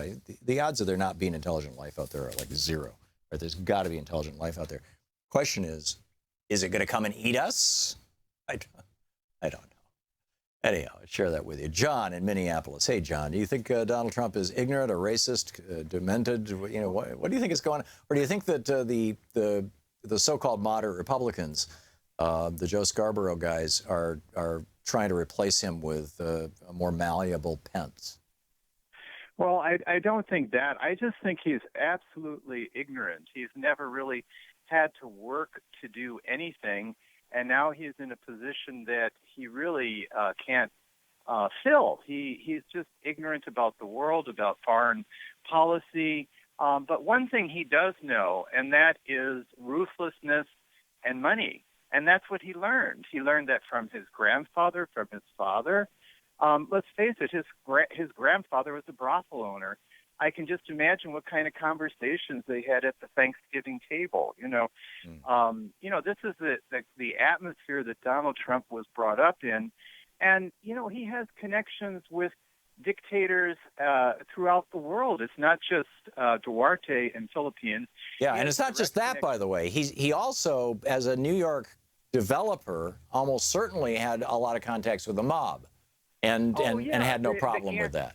the odds of there not being intelligent life out there are like zero. Right? There's got to be intelligent life out there. Question is it going to come and eat us? I don't know. Anyhow, I'll share that with you. John in Minneapolis. Hey, John, do you think Donald Trump is ignorant or racist, demented? What do you think is going on? Or do you think that the so-called moderate Republicans, the Joe Scarborough guys, are trying to replace him with a more malleable Pence? Well, I don't think that. I just think he's absolutely ignorant. He's never really had to work to do anything, and now he's in a position that he really can't fill. He's just ignorant about the world, about foreign policy. But one thing he does know, and that is ruthlessness and money. And that's what he learned. He learned that from his grandfather, from his father. Let's face it, his grandfather was a brothel owner. I can just imagine what kind of conversations they had at the Thanksgiving table. This is the atmosphere that Donald Trump was brought up in. And, he has connections with dictators throughout the world. It's not just Duarte in Philippines. Yeah, and it's not just that, by the way. He also, as a New York developer, almost certainly had a lot of contacts with the mob. And had no problem with that.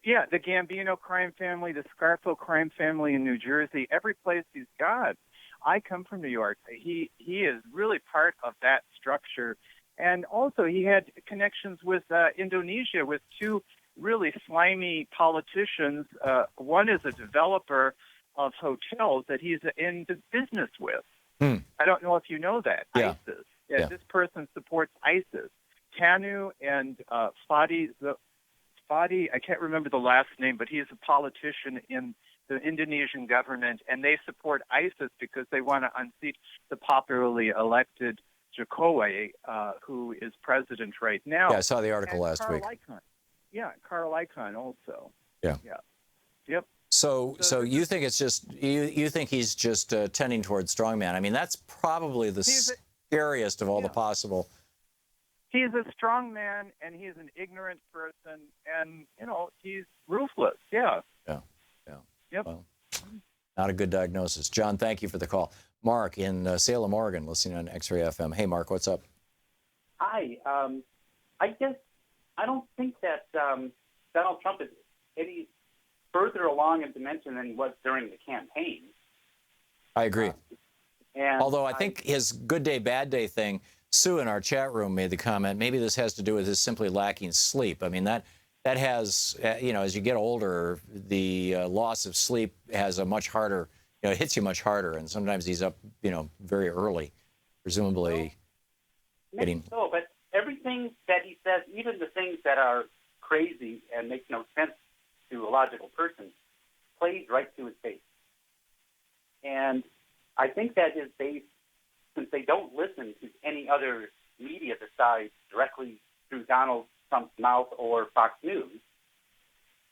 Yeah, the Gambino crime family, the Scarfo crime family in New Jersey, every place he's got. I come from New York. He is really part of that structure. And also he had connections with Indonesia, with two really slimy politicians. One is a developer of hotels that he's in business with. I don't know if you know that. Yeah. ISIS. Yeah. This person supports ISIS. Tanu and Fadi, I can't remember the last name, but he is a politician in the Indonesian government, and they support ISIS because they want to unseat the popularly elected Jokowi, who is president right now. Yeah, I saw the article last week. Yeah, Carl Icahn also. Yeah. Yep. So you think it's just you think he's just tending towards strongman? I mean, that's probably the scariest of all the possible he's a strong man, and he's an ignorant person, and, he's ruthless. Yeah. Yeah. Yep. Well, not a good diagnosis. John, thank you for the call. Mark in Salem, Oregon, listening on X-Ray FM. Hey, Mark, what's up? Hi. I guess I don't think that Donald Trump is any further along in dementia than he was during the campaign. I agree. And although I think his good day, bad day thing, Sue in our chat room made the comment, maybe this has to do with his simply lacking sleep. I mean, that has, as you get older, the loss of sleep has a much harder, it hits you much harder. And sometimes he's up, very early, presumably getting. So, but everything that he says, even the things that are crazy and make no sense to a logical person, plays right to his base. And I think that his base, since they don't listen to any other media besides directly through Donald Trump's mouth or Fox News,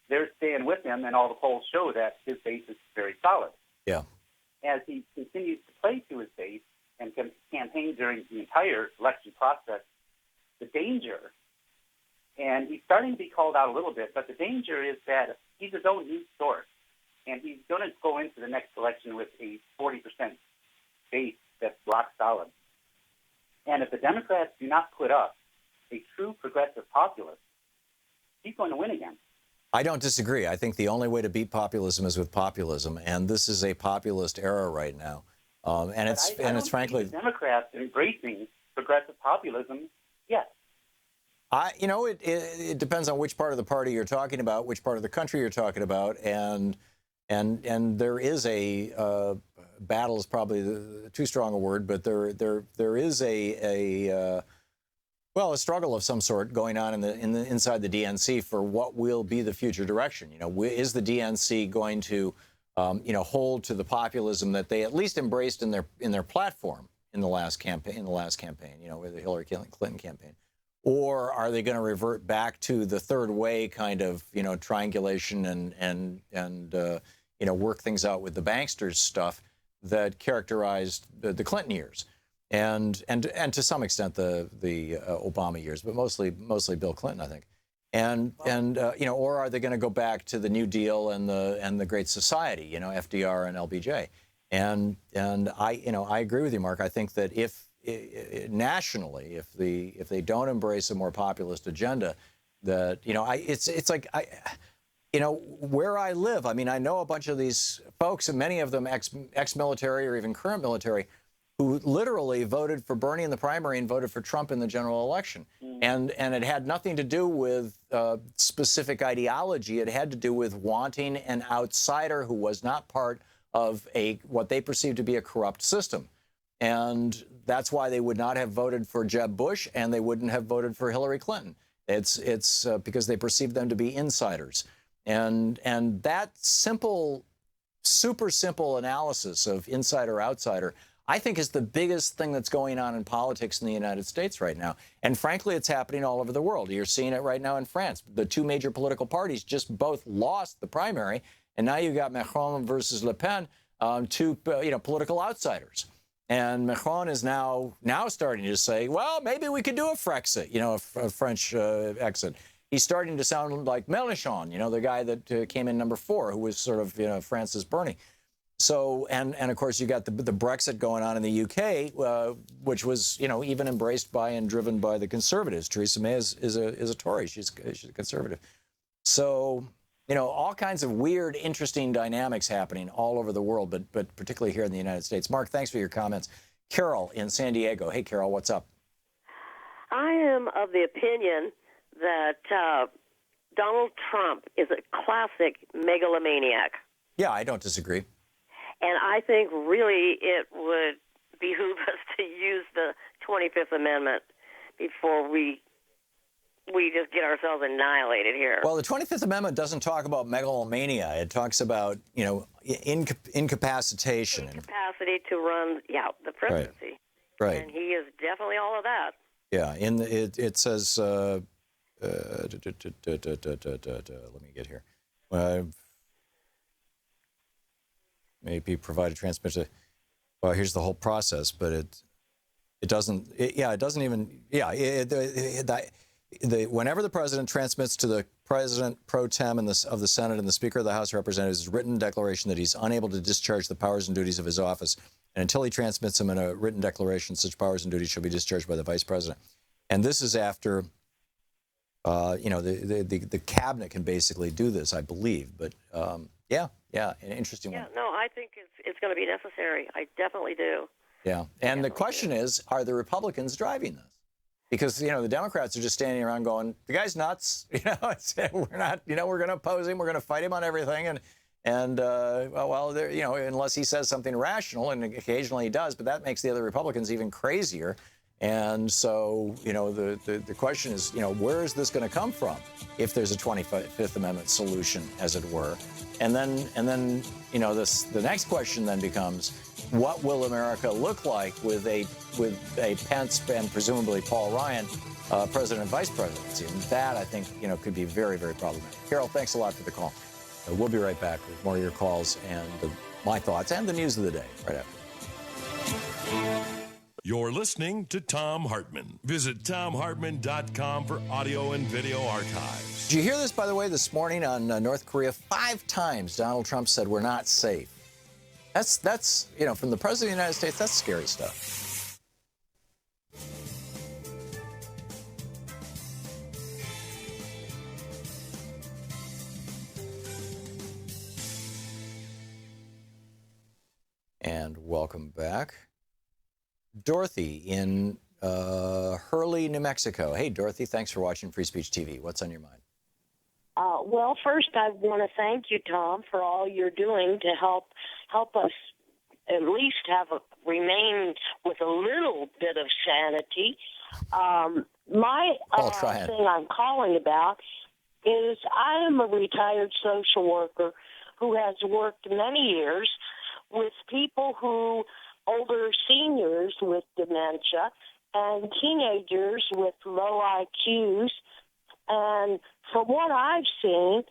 they're staying with him, and all the polls show that his base is very solid. Yeah. As he continues to play to his base and campaign during the entire election process, the danger, and he's starting to be called out a little bit, but the danger is that he's his own news source, and he's going to go into the next election with a 40% base that's rock solid. And if the Democrats do not put up a true progressive populist, he's going to win again. I don't disagree. I think the only way to beat populism is with populism, and this is a populist era right now. And it's frankly the Democrats embracing progressive populism yet. It depends on which part of the party you're talking about, which part of the country you're talking about, and there is a battle is probably too strong a word, but there is a struggle of some sort going on inside the DNC for what will be the future direction. Is the DNC going to hold to the populism that they at least embraced in their platform in the last campaign, with the Hillary Clinton campaign? Or are they going to revert back to the third way kind of, triangulation and work things out with the banksters stuff that characterized the Clinton years, and to some extent the Obama years, but mostly Bill Clinton, I think. Or are they going to go back to the New Deal and the Great Society, FDR and LBJ? And I agree with you, Mark. I think that if nationally, if they don't embrace a more populist agenda, that it's like where I live. I mean, I know a bunch of these folks, and many of them ex-military or even current military, who literally voted for Bernie in the primary and voted for Trump in the general election. And it had nothing to do with specific ideology. It had to do with wanting an outsider who was not part of what they perceived to be a corrupt system. And that's why they would not have voted for Jeb Bush, and they wouldn't have voted for Hillary Clinton. It's because they perceived them to be insiders. And that super simple analysis of insider outsider, I think, is the biggest thing that's going on in politics in the United States right now. And frankly, it's happening all over the world. You're seeing it right now in France. The two major political parties just both lost the primary, and now you've got Macron versus Le Pen, two political outsiders. And Macron is now starting to say, well, maybe we could do a Frexit, a French exit. He's starting to sound like Mélenchon, the guy that came in number 4, who was sort of, France's Bernie. So, and of course, you got the Brexit going on in the UK, which was, even embraced by and driven by the Conservatives. Theresa May is a Tory. She's a Conservative. So, all kinds of weird, interesting dynamics happening all over the world, but particularly here in the United States. Mark, thanks for your comments. Carol in San Diego. Hey, Carol, what's up? I am of the opinion that Donald Trump is a classic megalomaniac. Yeah, I don't disagree. And I think really it would behoove us to use the 25th Amendment before we just get ourselves annihilated here. Well, the 25th Amendment doesn't talk about megalomania. It talks about, incapacitation. Incapacity to run, the presidency. Right. And he is definitely all of that. Yeah, it says, let me get here. Maybe provide a transmission. Well, here's the whole process, but it It doesn't. It doesn't even. Yeah. Whenever the president transmits to the president pro tem of the Senate and the Speaker of the House of Representatives a written declaration that he's unable to discharge the powers and duties of his office, and until he transmits them in a written declaration, such powers and duties shall be discharged by the vice president. And this is after, the cabinet can basically do this, I believe. But an interesting one. Yeah, no, I think it's going to be necessary. I definitely do. Yeah, and the question is, are the Republicans driving this? Because, the Democrats are just standing around going, the guy's nuts. We're not, we're going to oppose him. We're going to fight him on everything. Unless he says something rational, and occasionally he does, but that makes the other Republicans even crazier. And so, the question is, where is this going to come from if there's a 25th Amendment solution, as it were? And then, the next question then becomes, what will America look like with a Pence and presumably Paul Ryan president and vice presidency? And that, I think, could be very, very problematic. Carol, thanks a lot for the call. We'll be right back with more of your calls and my thoughts and the news of the day right after. You're listening to Thom Hartmann. Visit thomhartmann.com for audio and video archives. Did you hear this, by the way, this morning on North Korea? 5 times Donald Trump said we're not safe. That's from the President of the United States, that's scary stuff. And welcome back. Dorothy in Hurley, New Mexico. Hey, Dorothy, thanks for watching Free Speech TV. What's on your mind? Well, first, I want to thank you, Tom, for all you're doing to help us at least remain with a little bit of sanity. My thing I'm calling about is I am a retired social worker who has worked many years with older seniors with dementia and teenagers with low IQs. And from what I've seen,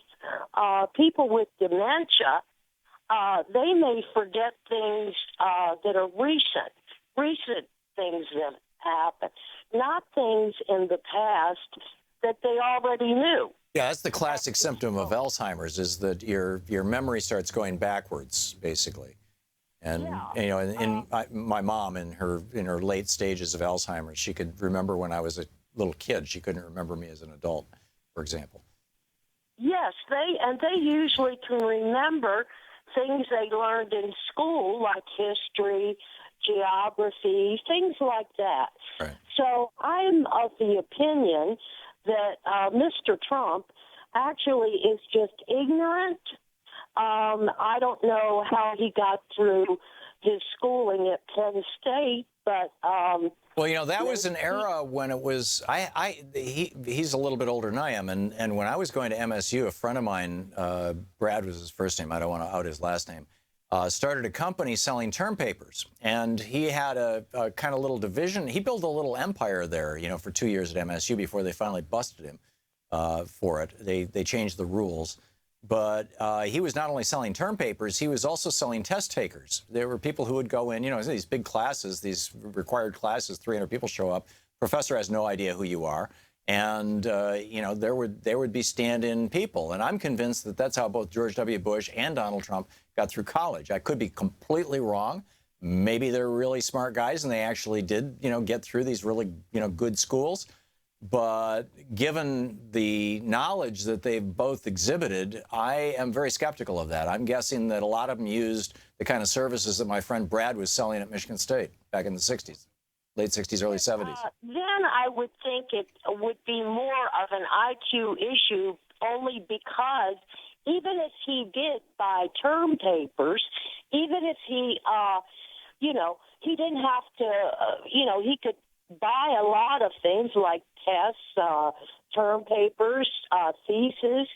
people with dementia, they may forget things that are recent things that happen, not things in the past that they already knew. Yeah, that's the classic symptom of Alzheimer's, is that your memory starts going backwards, basically. And my mom in her late stages of Alzheimer's, she could remember when I was a little kid. She couldn't remember me as an adult, for example. Yes, they usually can remember things they learned in school, like history, geography, things like that. Right. So I'm of the opinion that Mr. Trump actually is just ignorant. I don't know how he got through his schooling at Penn State, but well, that was an era when it was. He's a little bit older than I am, and when I was going to MSU, a friend of mine, Brad was his first name. I don't want to out his last name. Started a company selling term papers, and he had a kind of little division. He built a little empire there, for 2 years at MSU before they finally busted him for it. They changed the rules. But he was not only selling term papers, he was also selling test takers. There were people who would go in, these big classes, these required classes, 300 people show up. Professor has no idea who you are. And, there would be stand-in people. And I'm convinced that that's how both George W. Bush and Donald Trump got through college. I could be completely wrong. Maybe they're really smart guys and they actually did, get through these really, good schools. But given the knowledge that they've both exhibited, I am very skeptical of that. I'm guessing that a lot of them used the kind of services that my friend Brad was selling at Michigan State back in the 60s, late 60s, early 70s. Then I would think it would be more of an IQ issue only because even if he did buy term papers, even if he, he didn't have to, he could buy a lot of things like tests, term papers, theses,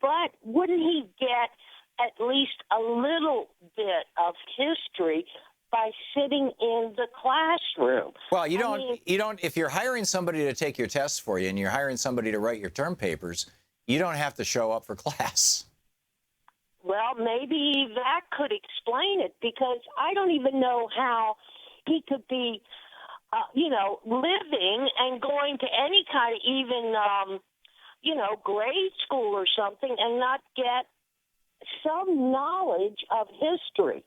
but wouldn't he get at least a little bit of history by sitting in the classroom? Well, you don't, if you're hiring somebody to take your tests for you and you're hiring somebody to write your term papers, you don't have to show up for class. Well, maybe that could explain it, because I don't even know how he could be living and going to any kind of even, grade school or something and not get some knowledge of history.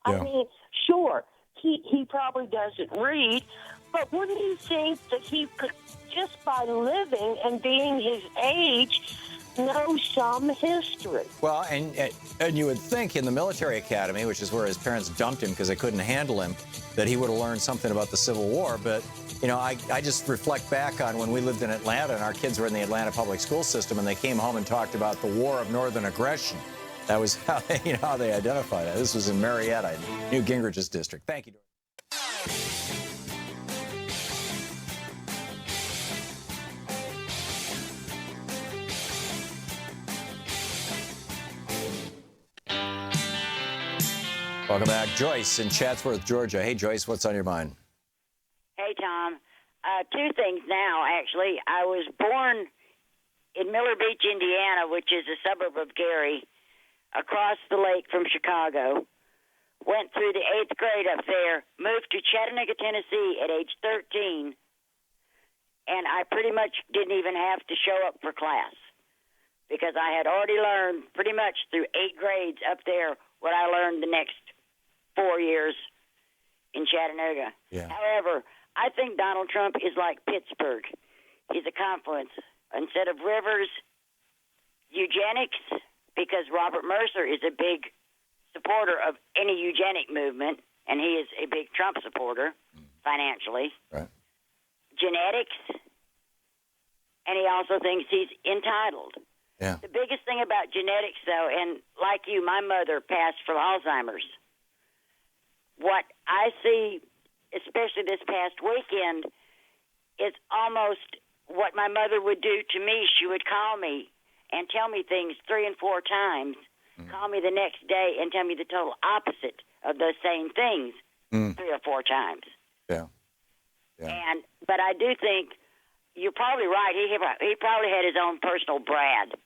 Yeah. I mean, sure, he probably doesn't read, but wouldn't you think that he could, just by living and being his age, know some history? Well, and you would think in the military academy, which is where his parents dumped him because they couldn't handle him, that he would have learned something about the Civil War. But, I just reflect back on when we lived in Atlanta and our kids were in the Atlanta public school system and they came home and talked about the War of Northern Aggression. That was how they identified it. This was in Marietta, Newt Gingrich's district. Thank you, Welcome back. Joyce in Chatsworth, Georgia. Hey, Joyce, what's on your mind? Hey, Tom. Two things now, actually. I was born in Miller Beach, Indiana, which is a suburb of Gary, across the lake from Chicago. Went through the 8th grade up there, moved to Chattanooga, Tennessee at age 13, and I pretty much didn't even have to show up for class because I had already learned pretty much through 8 grades up there what I learned the next 4 years in Chattanooga. Yeah. However, I think Donald Trump is like Pittsburgh. He's a confluence. Instead of rivers, eugenics, because Robert Mercer is a big supporter of any eugenic movement, and he is a big Trump supporter financially. Right. Genetics, and he also thinks he's entitled. Yeah. The biggest thing about genetics, though, and like you, my mother passed from Alzheimer's. What I see, especially this past weekend, is almost what my mother would do to me. She would call me and tell me things 3 and 4 times, call me the next day and tell me the total opposite of those same things 3 or 4 times. Yeah. But I do think you're probably right. He probably had his own personal Brad.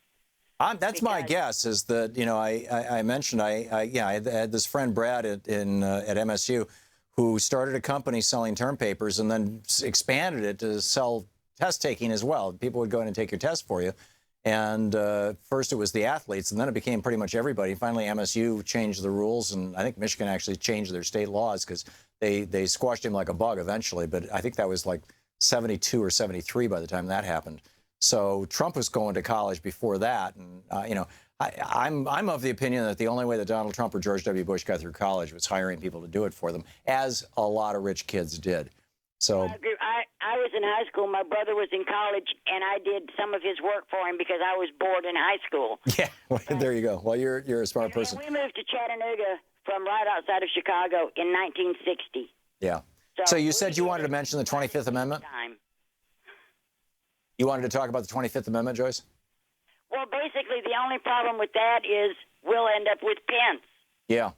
That's my guess. Is that I mentioned I had this friend Brad at MSU who started a company selling term papers and then expanded it to sell test taking as well. People would go in and take your test for you. And first it was the athletes, and then it became pretty much everybody. Finally, MSU changed the rules, and I think Michigan actually changed their state laws because they squashed him like a bug eventually. But I think that was like 72 or 73 by the time that happened. So Trump was going to college before that, and I'm of the opinion that the only way that Donald Trump or George W. Bush got through college was hiring people to do it for them, as a lot of rich kids did. So I was in high school. My brother was in college, and I did some of his work for him because I was bored in high school. Yeah, well, there you go. Well, you're a smart person. And we moved to Chattanooga from right outside of Chicago in 1960. Yeah. So you said you wanted to mention the 25th Amendment? You wanted to talk about the 25th Amendment, Joyce? Well, basically, the only problem with that is we'll end up with Pence. Yeah.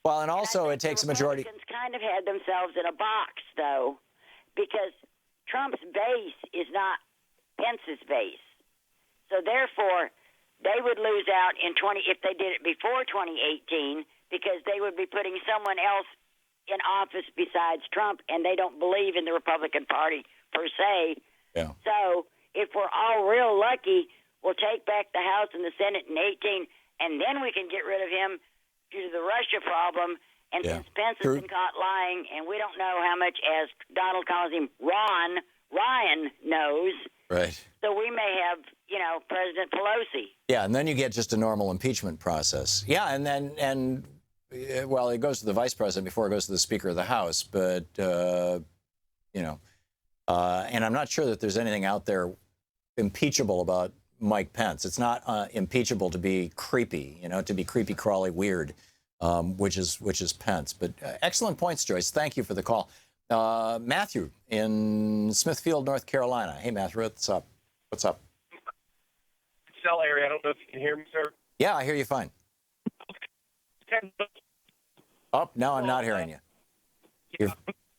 Well, and also it takes a majority. Republicans kind of had themselves in a box, though, because Trump's base is not Pence's base. So therefore, they would lose out if they did it before 2018, because they would be putting someone else in office besides Trump, and they don't believe in the Republican Party per se. Yeah. So if we're all real lucky, we'll take back the House and the Senate in 18, and then we can get rid of him due to the Russia problem. And since Pence has been caught lying, and we don't know how much, as Donald calls him, Ryan knows. Right. So we may have, President Pelosi. Yeah, and then you get just a normal impeachment process. Yeah, and it goes to the vice president before it goes to the Speaker of the House. But, and I'm not sure that there's anything out there impeachable about Mike Pence. It's not impeachable to be creepy, to be creepy, crawly, weird, which is Pence. But excellent points, Joyce. Thank you for the call. Matthew in Smithfield, North Carolina. Hey, Matthew, what's up? What's up? Cell area. I don't know if you can hear me, sir. Yeah, I hear you fine. Oh, no, I'm not hearing you.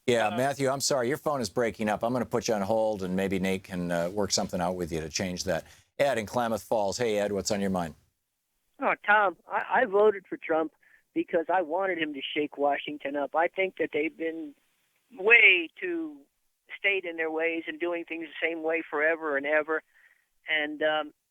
Yeah, Matthew, I'm sorry. Your phone is breaking up. I'm going to put you on hold, and maybe Nate can work something out with you to change that. Ed in Klamath Falls. Hey, Ed, what's on your mind? Oh, Tom, I voted for Trump because I wanted him to shake Washington up. I think that they've been way too stayed in their ways and doing things the same way forever and ever. And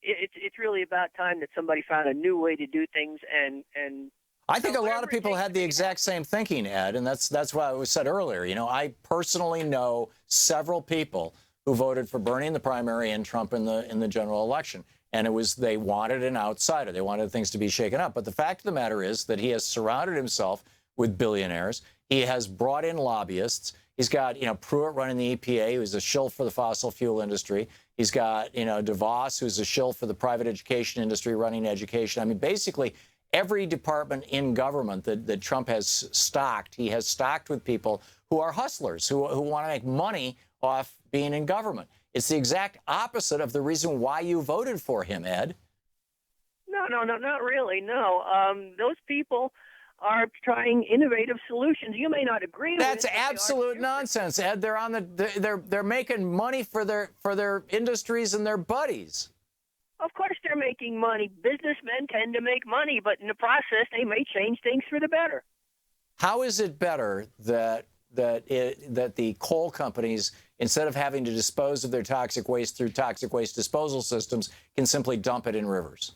it's really about time that somebody found a new way to do things. And I think a lot of people had the exact same thinking, Ed, and that's why it was said earlier. You know, I personally know several people who voted for Bernie in the primary and Trump in the general election. And it was, they wanted an outsider. They wanted things to be shaken up. But the fact of the matter is that he has surrounded himself with billionaires. He has brought in lobbyists. He's got, you know, Pruitt running the EPA, who's a shill for the fossil fuel industry. He's got, you know, DeVos, who's a shill for the private education industry running education. I mean, basically, every department in government that Trump has stocked, he has stocked with people who are hustlers, who want to make money off being in government. It's the exact opposite of the reason why you voted for him, Ed. No, not really. No, those people are trying innovative solutions. You may not agree with it. That's absolute nonsense, Ed. They're on they're making money for their industries and their buddies. Of course they're making money. Businessmen tend to make money, but in the process they may change things for the better. How is it better that the coal companies, instead of having to dispose of their toxic waste through toxic waste disposal systems, can simply dump it in rivers?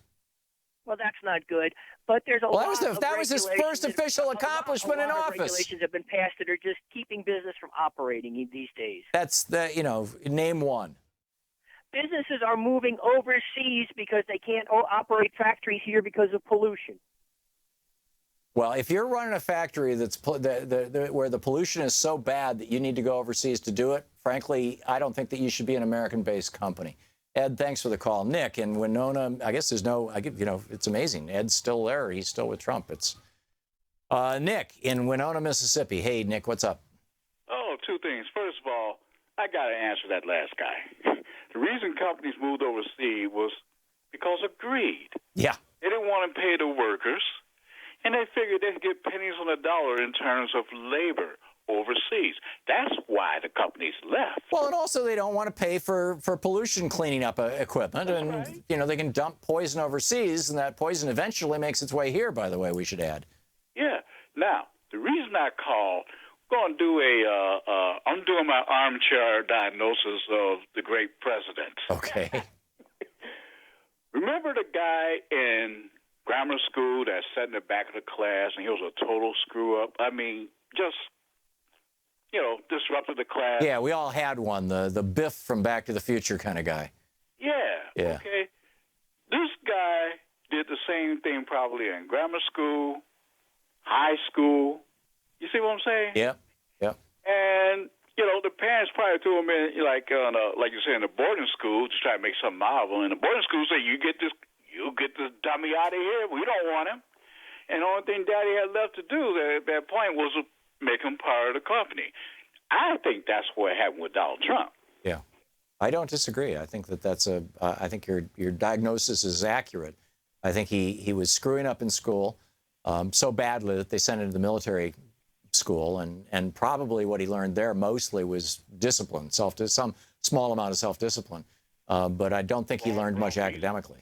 Well, that's not good. But there's a lot of that was his first official accomplishment in office. Regulations have been passed that are just keeping business from operating these days. That's you know, name one. Businesses are moving overseas because they can't operate factories here because of pollution. Well, if you're running a factory that's where the pollution is so bad that you need to go overseas to do it, frankly, I don't think that you should be an American-based company. Ed, thanks for the call. Nick in Winona, I guess there's no, you know, it's amazing. Ed's still there. He's still with Trump. It's Nick in Winona, Mississippi. Hey, Nick, what's up? Oh, two things. First of all, I got to answer that last guy. The reason companies moved overseas was because of greed. Yeah. They didn't want to pay the workers, and they figured they could get pennies on the dollar in terms of labor overseas. That's why the companies left. Well, and also they don't want to pay for pollution cleaning up equipment. That's and, right. You know, they can dump poison overseas, and that poison eventually makes its way here, by the way, we should add. Yeah. Now, the reason I called, I'm doing my armchair diagnosis of the great president. Okay. Remember the guy in grammar school that sat in the back of the class and he was a total screw up? I mean, just, you know, disrupted the class. Yeah, we all had one, the Biff from Back to the Future kind of guy. Yeah. Yeah. Okay. This guy did the same thing probably in grammar school, high school. You see what I'm saying? Yep. Yep. And, you know, the parents probably threw him in, like you say, in a boarding school to try to make something out of him. And the boarding school say, you get this dummy out of here. We don't want him. And the only thing Daddy had left to do at that point was to make him part of the company. I think that's what happened with Donald Trump. Yeah. I don't disagree. I think that's I think your diagnosis is accurate. I think he was screwing up in school so badly that they sent him to the military school, and probably what he learned there mostly was discipline, some small amount of self-discipline. But I don't think he learned much academically.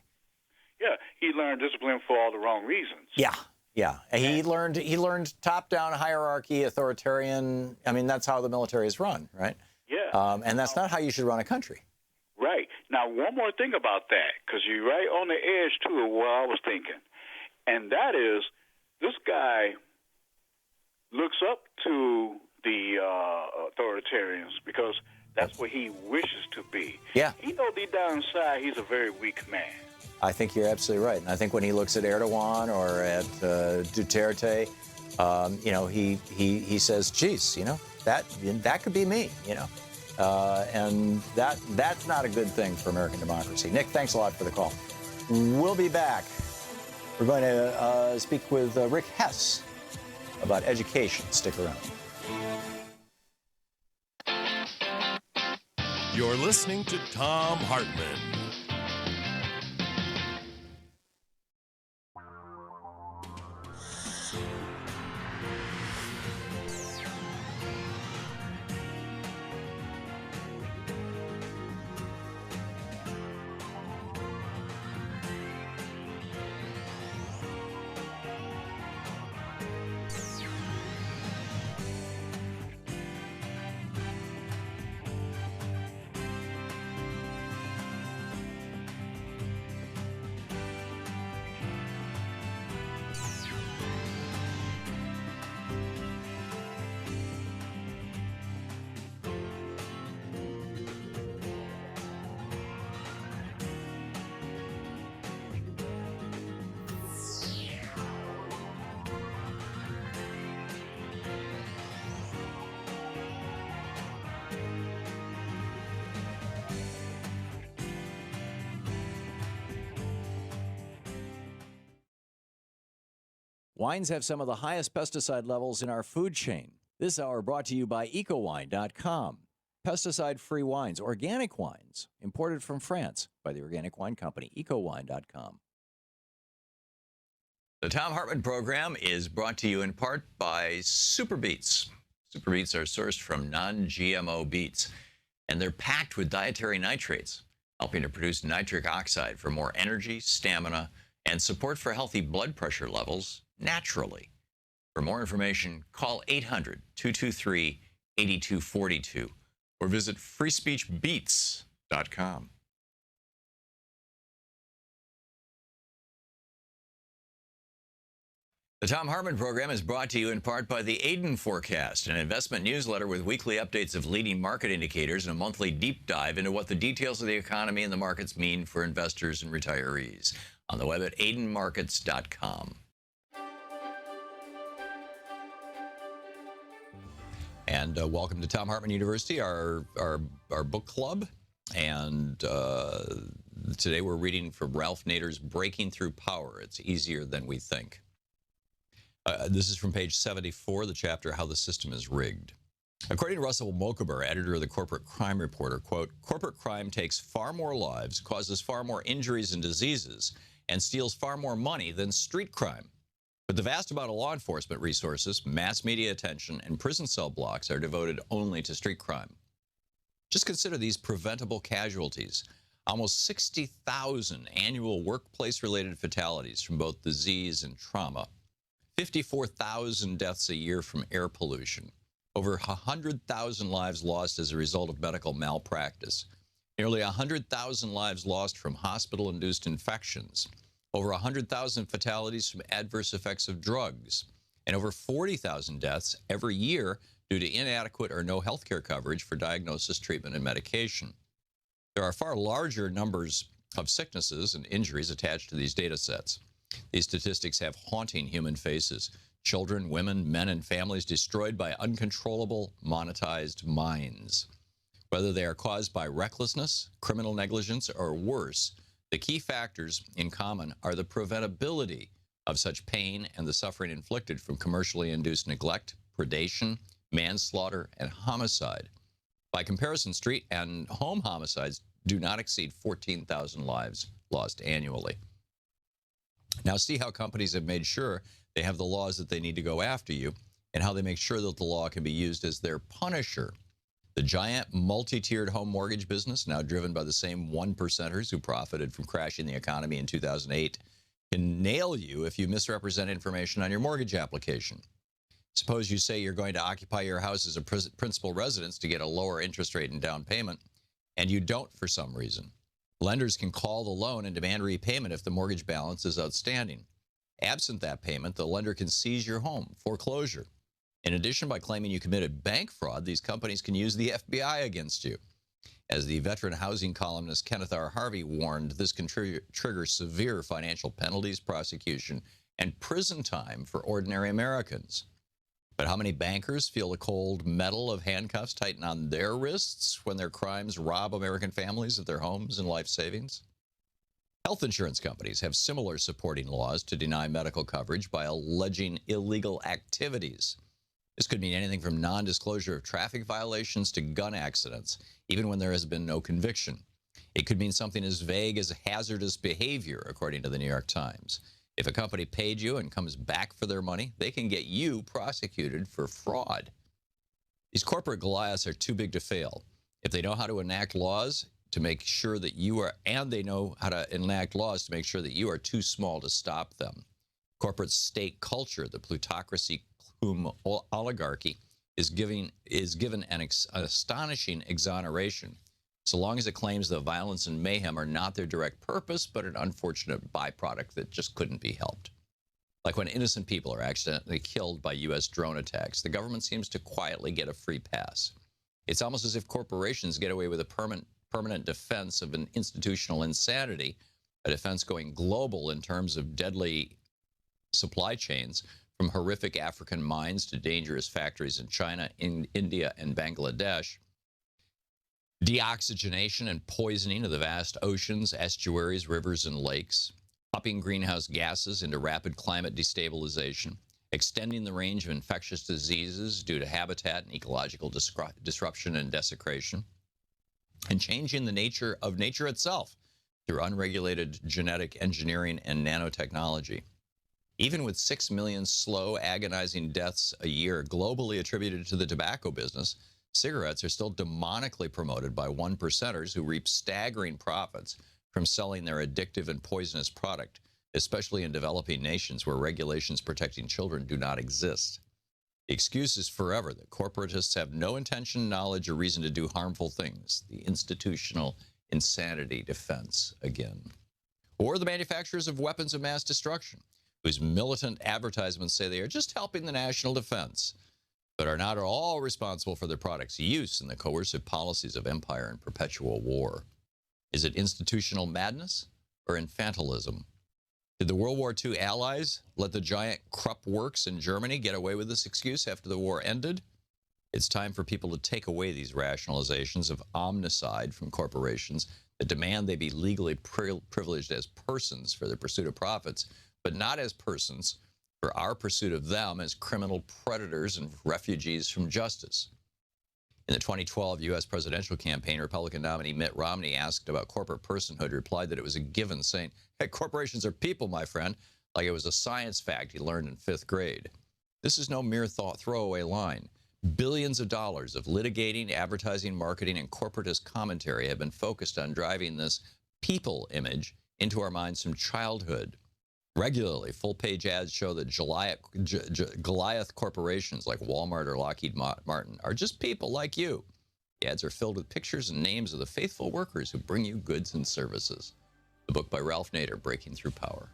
Yeah, he learned discipline for all the wrong reasons. Yeah, yeah. He learned top-down hierarchy, authoritarian. I mean, that's how the military is run, right? Yeah. And that's not how you should run a country. Right. Now, one more thing about that, because you're right on the edge, too, of what I was thinking. And that is, this guy looks up to the authoritarians because that's what he wishes to be. Yeah. He knows deep down inside he's a very weak man. I think you're absolutely right. And I think when he looks at Erdogan or at Duterte, you know, he says, geez, you know, that could be me, you know. And that's not a good thing for American democracy. Nick, thanks a lot for the call. We'll be back. We're going to speak with Rick Hess about education. Stick around. You're listening to Thom Hartmann. Wines have some of the highest pesticide levels in our food chain. This hour brought to you by EcoWine.com. Pesticide-free wines, organic wines, imported from France by the organic wine company, EcoWine.com. The Thom Hartmann Program is brought to you in part by Super Beets. Super Beets are sourced from non-GMO beets, and they're packed with dietary nitrates, helping to produce nitric oxide for more energy, stamina, and support for healthy blood pressure levels naturally. For more information, call 800-223-8242 or visit freespeechbeets.com. The Thom Hartmann Program is brought to you in part by the Aiden Forecast, an investment newsletter with weekly updates of leading market indicators and a monthly deep dive into what the details of the economy and the markets mean for investors and retirees. On the web at aidenmarkets.com. And welcome to Thom Hartmann University, our book club. And today we're reading from Ralph Nader's Breaking Through Power. It's easier than we think. This is from page 74, the chapter How the System is Rigged. According to Russell Mokaber, editor of the Corporate Crime Reporter, quote, corporate crime takes far more lives, causes far more injuries and diseases, and steals far more money than street crime. But the vast amount of law enforcement resources, mass media attention, and prison cell blocks are devoted only to street crime. Just consider these preventable casualties. Almost 60,000 annual workplace-related fatalities from both disease and trauma. 54,000 deaths a year from air pollution. Over 100,000 lives lost as a result of medical malpractice. Nearly 100,000 lives lost from hospital-induced infections. Over 100,000 fatalities from adverse effects of drugs. And over 40,000 deaths every year due to inadequate or no health care coverage for diagnosis, treatment, and medication. There are far larger numbers of sicknesses and injuries attached to these data sets. These statistics have haunting human faces. Children, women, men, and families destroyed by uncontrollable, monetized minds. Whether they are caused by recklessness, criminal negligence, or worse, the key factors in common are the preventability of such pain and the suffering inflicted from commercially induced neglect, predation, manslaughter, and homicide. By comparison, street and home homicides do not exceed 14,000 lives lost annually. Now see how companies have made sure they have the laws that they need to go after you, and how they make sure that the law can be used as their punisher. The giant multi-tiered home mortgage business, now driven by the same one-percenters who profited from crashing the economy in 2008, can nail you if you misrepresent information on your mortgage application. Suppose you say you're going to occupy your house as a principal residence to get a lower interest rate and down payment, and you don't for some reason. Lenders can call the loan and demand repayment if the mortgage balance is outstanding. Absent that payment, the lender can seize your home, foreclosure. In addition, by claiming you committed bank fraud, these companies can use the FBI against you. As the veteran housing columnist Kenneth R. Harvey warned, this can trigger severe financial penalties, prosecution, and prison time for ordinary Americans. But how many bankers feel the cold metal of handcuffs tighten on their wrists when their crimes rob American families of their homes and life savings? Health insurance companies have similar supporting laws to deny medical coverage by alleging illegal activities. This could mean anything from non-disclosure of traffic violations to gun accidents, even when there has been no conviction. It could mean something as vague as hazardous behavior, according to the New York Times. If a company paid you and comes back for their money, they can get you prosecuted for fraud. These corporate Goliaths are too big to fail. If they know how to enact laws to make sure that you are, and they know how to enact laws to make sure that you are too small to stop them. Corporate state culture, the plutocracy whom oligarchy is given an astonishing exoneration, so long as it claims that violence and mayhem are not their direct purpose, but an unfortunate byproduct that just couldn't be helped. Like when innocent people are accidentally killed by U.S. drone attacks, the government seems to quietly get a free pass. It's almost as if corporations get away with a permanent defense of an institutional insanity, a defense going global in terms of deadly supply chains, from horrific African mines to dangerous factories in China, in India, and Bangladesh. Deoxygenation and poisoning of the vast oceans, estuaries, rivers, and lakes. upping greenhouse gases into rapid climate destabilization, extending the range of infectious diseases due to habitat and ecological disruption and desecration, and changing the nature of nature itself through unregulated genetic engineering and nanotechnology. Even with 6 million slow, agonizing deaths a year globally attributed to the tobacco business, cigarettes are still demonically promoted by one-percenters who reap staggering profits from selling their addictive and poisonous product, especially in developing nations where regulations protecting children do not exist. The excuse is forever that corporatists have no intention, knowledge, or reason to do harmful things. The institutional insanity defense again. Or the manufacturers of weapons of mass destruction, whose militant advertisements say they are just helping the national defense, but are not at all responsible for their products' use in the coercive policies of empire and perpetual war. Is it institutional madness or infantilism? Did the World War II allies let the giant Krupp works in Germany get away with this excuse after the war ended? It's time for people to take away these rationalizations of omnicide from corporations that demand they be legally privileged as persons for their pursuit of profits, but not as persons for our pursuit of them as criminal predators and refugees from justice. In the 2012 U.S. presidential campaign, Republican nominee Mitt Romney, asked about corporate personhood, replied that it was a given, saying, "Hey, corporations are people, my friend," like it was a science fact he learned in 5th grade. This is no mere throwaway line. Billions of dollars of litigating, advertising, marketing, and corporatist commentary have been focused on driving this people image into our minds from childhood. Regularly, full-page ads show that Goliath corporations like Walmart or Lockheed Martin are just people like you. The ads are filled with pictures and names of the faithful workers who bring you goods and services. The book by Ralph Nader, Breaking Through Power.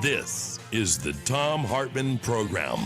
This is the Thom Hartmann Program.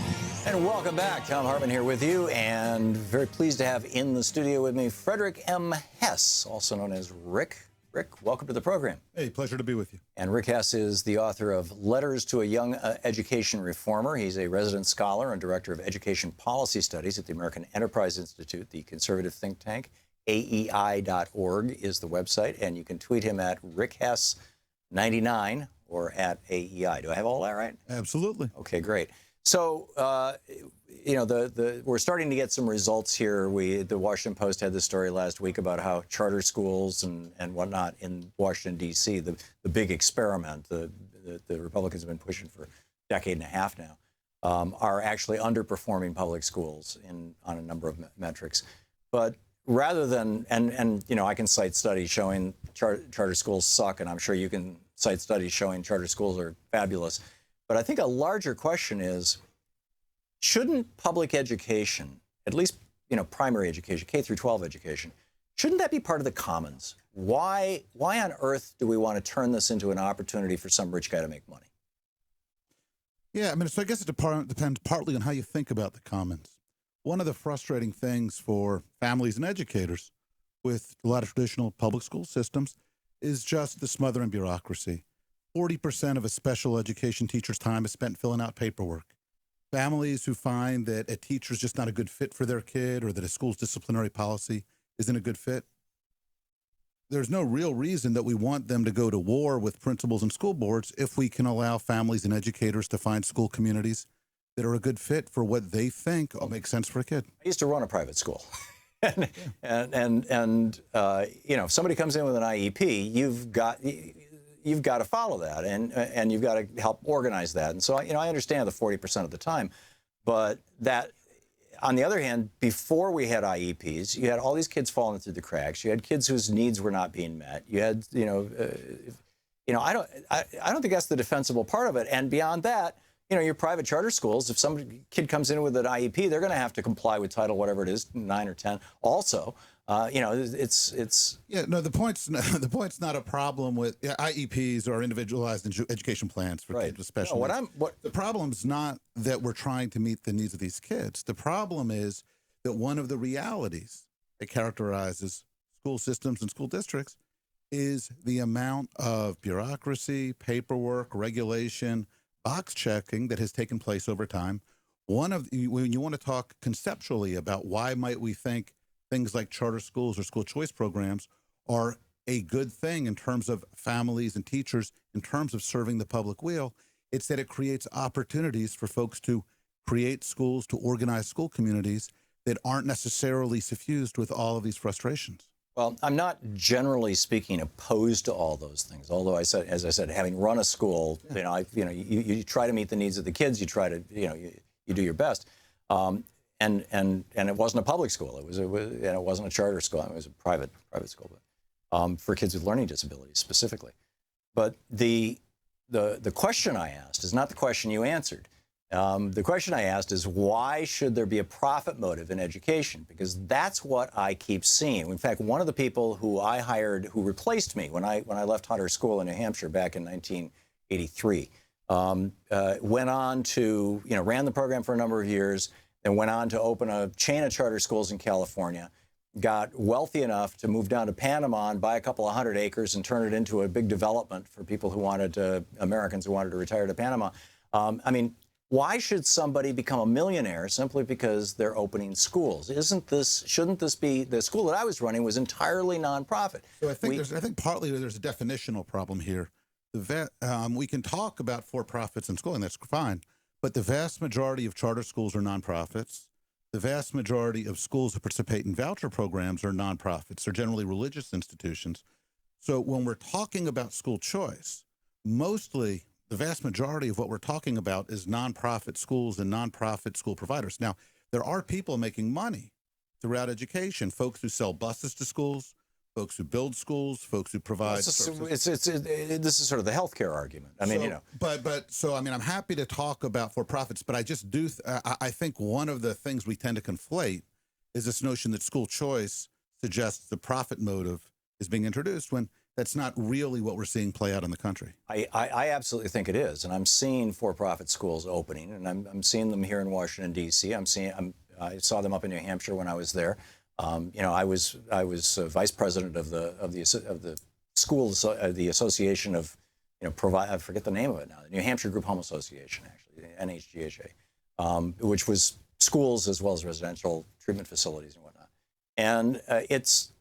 And welcome back. Thom Hartmann here with you, and very pleased to have in the studio with me Frederick M. Hess, also known as Rick. Rick, welcome to the program. Hey, pleasure to be with you. And Rick Hess is the author of Letters to a Young Education Reformer. He's a resident scholar and director of education policy studies at the American Enterprise Institute, the conservative think tank. AEI.org is the website, and you can tweet him at RickHess99 or at AEI. Do I have all that right? Absolutely. Okay, great. So, we're starting to get some results here. The Washington Post had this story last week about how charter schools and whatnot in Washington, D.C., the big experiment the Republicans have been pushing for a decade and a half now, are actually underperforming public schools on a number of metrics. But rather than, I can cite studies showing charter schools suck, and I'm sure you can cite studies showing charter schools are fabulous. But I think a larger question is, shouldn't public education, at least, primary education, K through 12 education, shouldn't that be part of the commons? Why on earth do we want to turn this into an opportunity for some rich guy to make money? Yeah, so I guess it depends partly on how you think about the commons. One of the frustrating things for families and educators with a lot of traditional public school systems is just the smothering bureaucracy. 40% of a special education teacher's time is spent filling out paperwork. Families who find that a teacher is just not a good fit for their kid, or that a school's disciplinary policy isn't a good fit, there's no real reason that we want them to go to war with principals and school boards if we can allow families and educators to find school communities that are a good fit for what they think makes sense for a kid. I used to run a private school. And if somebody comes in with an IEP, you've got to follow that, and you've got to help organize that. And so, I understand the 40% of the time, but that, on the other hand, before we had IEPs, you had all these kids falling through the cracks. You had kids whose needs were not being met. You had, I don't think that's the defensible part of it. And beyond that, your private charter schools, if some kid comes in with an IEP, they're going to have to comply with Title whatever it is, 9 or 10 also. It's yeah. No, the point's not a problem with IEPs or individualized education plans for kids with special needs. The problem's not that we're trying to meet the needs of these kids. The problem is that one of the realities that characterizes school systems and school districts is the amount of bureaucracy, paperwork, regulation, box checking that has taken place over time. When you want to talk conceptually about why might we think things like charter schools or school choice programs are a good thing in terms of families and teachers, in terms of serving the public weal, it's that it creates opportunities for folks to create schools, to organize school communities that aren't necessarily suffused with all of these frustrations. Well, I'm not generally speaking opposed to all those things. Although as I said, having run a school, you try to meet the needs of the kids. You try to, you do your best. And it wasn't a public school. It wasn't a charter school. It was a private school, but, for kids with learning disabilities specifically. But the question I asked is not the question you answered. The question I asked is, why should there be a profit motive in education? Because that's what I keep seeing. In fact, one of the people who I hired, who replaced me when I left Hunter School in New Hampshire back in 1983, went on to, ran the program for a number of years, and went on to open a chain of charter schools in California, got wealthy enough to move down to Panama and buy a couple of 100 acres and turn it into a big development for people who wanted to, Americans who wanted to retire to Panama. Why should somebody become a millionaire simply because they're opening schools? Shouldn't this be, the school that I was running was entirely nonprofit. So I think partly there's a definitional problem here. We can talk about for-profits in schooling, that's fine, but the vast majority of charter schools are nonprofits. The vast majority of schools that participate in voucher programs are nonprofits. They're generally religious institutions. So when we're talking about school choice, mostly the vast majority of what we're talking about is nonprofit schools and nonprofit school providers. Now, there are people making money throughout education, folks who sell buses to schools, folks who build schools, folks who provide services. This is sort of the healthcare argument. I'm happy to talk about for-profits, but I just do, I think one of the things we tend to conflate is this notion that school choice suggests the profit motive is being introduced when that's not really what we're seeing play out in the country. I absolutely think it is, and I'm seeing for-profit schools opening, and I'm seeing them here in Washington D.C. I saw them up in New Hampshire when I was there. I was vice president of the schools, the association of, I forget the name of it now, the New Hampshire Group Home Association, actually, the NHGHA, which was schools as well as residential treatment facilities and whatnot. And it's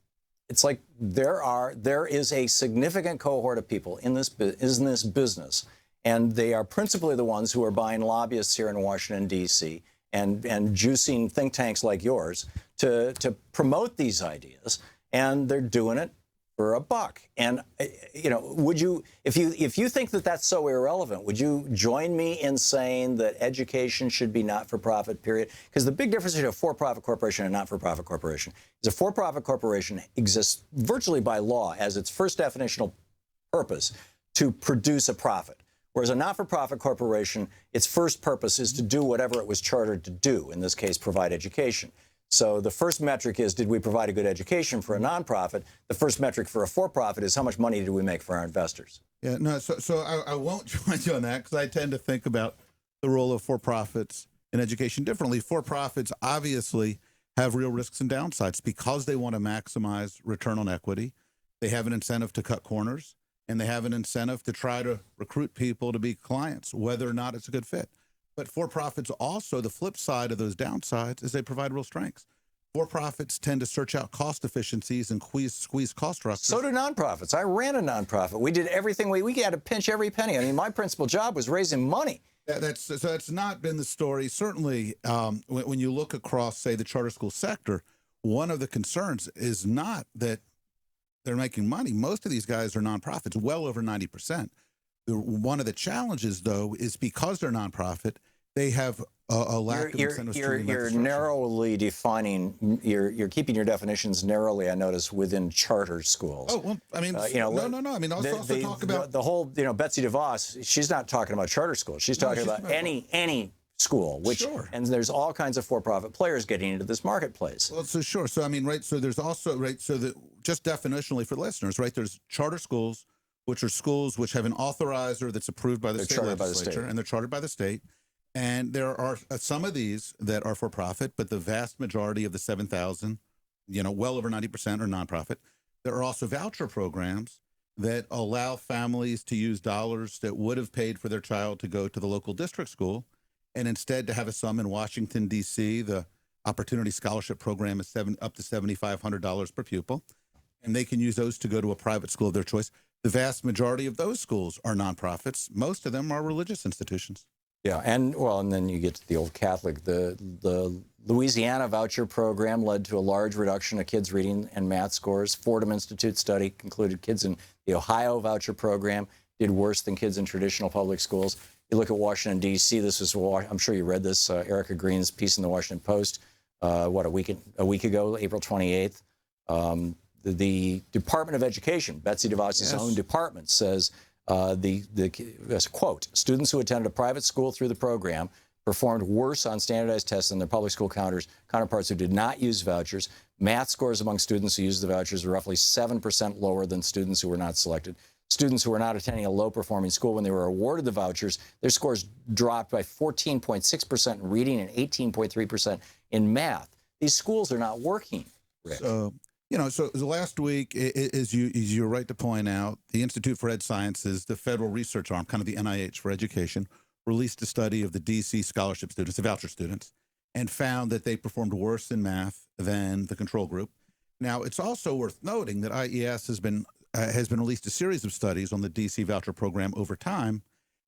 like there is a significant cohort of people in this business, and they are principally the ones who are buying lobbyists here in Washington, D.C., and juicing think tanks like yours to promote these ideas, and they're doing it for a buck. And would you, if you think that that's so irrelevant, would you join me in saying that education should be not-for-profit, period? Because the big difference between a for-profit corporation and a not-for-profit corporation is a for-profit corporation exists virtually by law as its first definitional purpose to produce a profit. Whereas a not-for-profit corporation, its first purpose is to do whatever it was chartered to do, in this case, provide education. So the first metric is, did we provide a good education for a nonprofit? The first metric for a for-profit is, how much money do we make for our investors? Yeah, no, so I won't join you on that, because I tend to think about the role of for-profits in education differently. For-profits obviously have real risks and downsides because they want to maximize return on equity. They have an incentive to cut corners, and they have an incentive to try to recruit people to be clients, whether or not it's a good fit. But for-profits also, the flip side of those downsides is they provide real strengths. For-profits tend to search out cost efficiencies and squeeze cost structures. So do nonprofits. I ran a nonprofit. We did everything. We had to pinch every penny. I mean, my principal job was raising money. That's not been the story. Certainly, when you look across, say, the charter school sector, one of the concerns is not that they're making money. Most of these guys are nonprofits, well over 90%. One of the challenges, though, is because they're nonprofit, they have a lack of incentives. You're narrowly defining. You're keeping your definitions narrowly, I notice, within charter schools. Oh well, I mean, no. I mean, let's also talk about the whole. Betsy DeVos. She's not talking about charter schools. She's talking about any school, which Sure. and there's all kinds of for-profit players getting into this marketplace. Well, so sure. So I mean, right. So there's also so that just definitionally for listeners, right? There's charter schools, which are schools which have an authorizer that's approved by the state legislature, and they're chartered by the state. And there are some of these that are for profit, but the vast majority of the 7,000, well over 90% are nonprofit. There are also voucher programs that allow families to use dollars that would have paid for their child to go to the local district school, and instead to have a sum in Washington, D.C. The Opportunity Scholarship Program is up to $7,500 per pupil, and they can use those to go to a private school of their choice. The vast majority of those schools are nonprofits. Most of them are religious institutions. Yeah, and then you get to the old Catholic. The Louisiana voucher program led to a large reduction of kids' reading and math scores. Fordham Institute study concluded kids in the Ohio voucher program did worse than kids in traditional public schools. You look at Washington, D.C., I'm sure you read this, Erica Green's piece in the Washington Post, a week ago, April 28th. The Department of Education, Betsy DeVos's own department, says, quote, students who attended a private school through the program performed worse on standardized tests than their public school counterparts who did not use vouchers. Math scores among students who used the vouchers were roughly 7% lower than students who were not selected. Students who were not attending a low-performing school when they were awarded the vouchers, their scores dropped by 14.6% in reading and 18.3% in math. These schools are not working, Rick. So last week, as you're right to point out, the Institute for Ed Sciences, the federal research arm, kind of the NIH for education, released a study of the D.C. scholarship students, the voucher students, and found that they performed worse in math than the control group. Now, it's also worth noting that IES has been released a series of studies on the D.C. voucher program over time,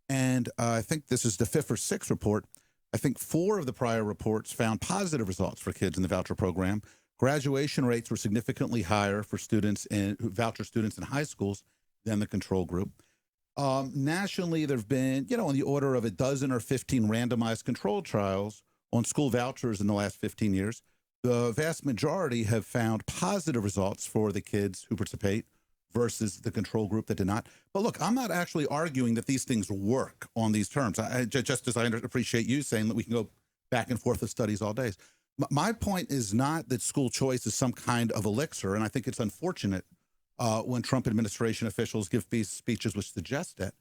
and I think this is the 5th or 6th report. I think 4 of the prior reports found positive results for kids in the voucher program. Graduation rates were significantly higher for voucher students in high schools than the control group. Nationally, there have been, on the order of a dozen or 15 randomized controlled trials on school vouchers in the last 15 years. The vast majority have found positive results for the kids who participate versus the control group that did not. But look, I'm not actually arguing that these things work on these terms. Just as I appreciate you saying that we can go back and forth with studies all day. My point is not that school choice is some kind of elixir, and I think it's unfortunate when Trump administration officials give speeches which suggest that.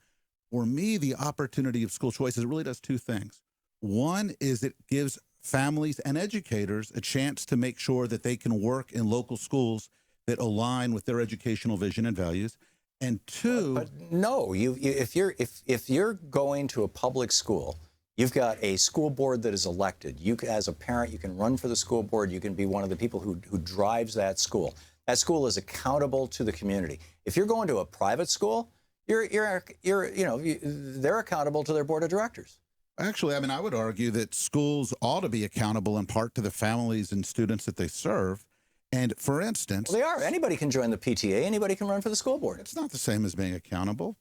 For me, the opportunity of school choice is it really does 2 things. One is it gives families and educators a chance to make sure that they can work in local schools that align with their educational vision and values. And 2, but no, if you're going to a public school, you've got a school board that is elected. You, as a parent, you can run for the school board. You can be one of the people who drives that school. That school is accountable to the community. If you're going to a private school, they're accountable to their board of directors. Actually, I would argue that schools ought to be accountable in part to the families and students that they serve. And for instance, they are. Anybody can join the PTA. Anybody can run for the school board. It's not the same as being accountable.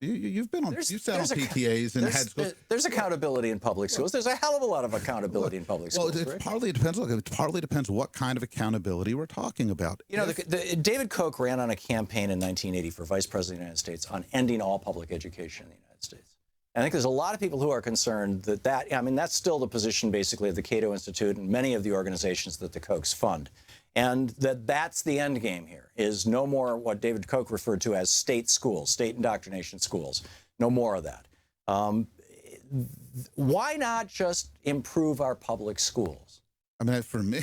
You've been on, you've sat on PTAs and had schools. There's accountability in public schools. There's a hell of a lot of accountability in public schools. Well, it partly depends what kind of accountability we're talking about. David Koch ran on a campaign in 1980 for vice president of the United States on ending all public education in the United States. I think there's a lot of people who are concerned that's still the position basically of the Cato Institute and many of the organizations that the Kochs fund. And that's the end game here, is no more what David Koch referred to as state schools, state indoctrination schools. No more of that. Why not just improve our public schools? For me,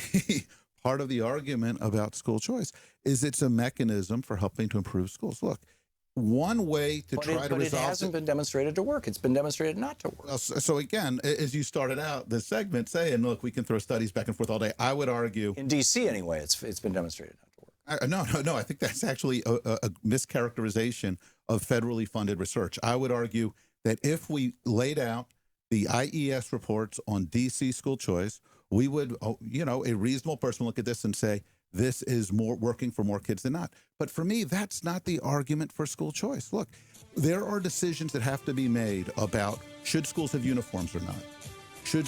part of the argument about school choice is it's a mechanism for helping to improve schools. Look, one way to try to resolve it hasn't been demonstrated to work. It's been demonstrated not to work. So again, as you started out the segment saying, look, we can throw studies back and forth all day. I would argue in D.C. anyway, it's been demonstrated not to work. No. I think that's actually a mischaracterization of federally funded research. I would argue that if we laid out the IES reports on D.C. school choice, we would, a reasonable person look at this and say, this is more working for more kids than not. But for me, that's not the argument for school choice. Look, there are decisions that have to be made about should schools have uniforms or not.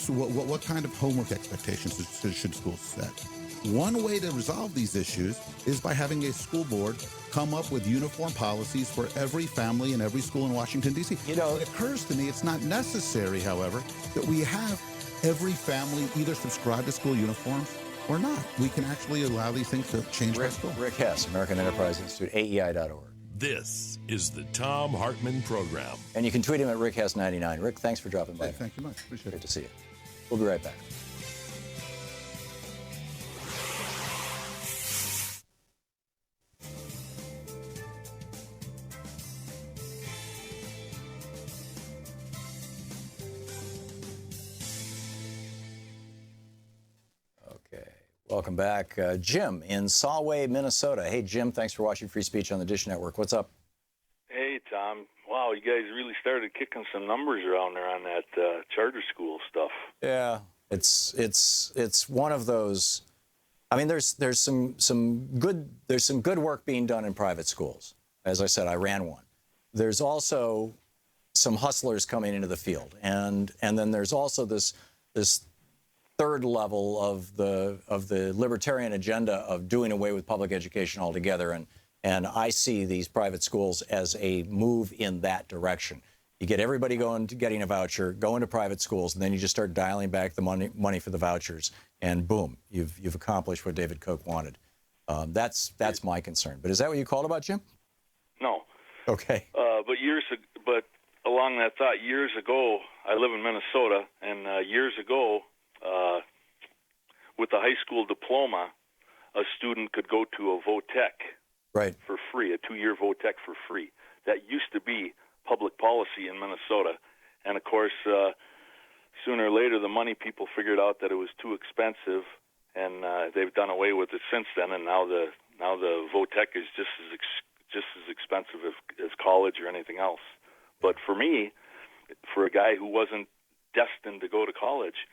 What kind of homework expectations should schools set? One way to resolve these issues is by having a school board come up with uniform policies for every family in every school in Washington, D.C. It occurs to me it's not necessary, however, that we have every family either subscribe to school uniforms or not. We can actually allow these things to change by school. Rick Hess, American Enterprise Institute, AEI.org. This is the Thom Hartmann Program. And you can tweet him at RickHess99. Rick, thanks for dropping by. Hey, thank you much. Appreciate it. Great to see you. We'll be right back. Welcome back. Jim in Solway, Minnesota. Hey, Jim, thanks for watching Free Speech on the Dish Network. What's up? Hey, Tom. Wow, you guys really started kicking some numbers around there on that charter school stuff. Yeah, it's one of those. I mean, there's some good work being done in private schools. As I said, I ran one. There's also some hustlers coming into the field, and then there's also this third level of the libertarian agenda of doing away with public education altogether. And I see these private schools as a move in that direction. You get everybody going to getting a voucher, going to private schools, and then you just start dialing back the money for the vouchers, and boom, you've accomplished what David Koch wanted. That's my concern. But is that what you called about, Jim? No. Okay. But along that thought, years ago, I live in Minnesota, and years ago, with a high school diploma, a student could go to a VOTEC for free, a 2-year VOTEC for free. That used to be public policy in Minnesota. And, of course, sooner or later, the money people figured out that it was too expensive, and they've done away with it since then. And now the VOTEC is just as expensive as college or anything else. But for me, for a guy who wasn't destined to go to college,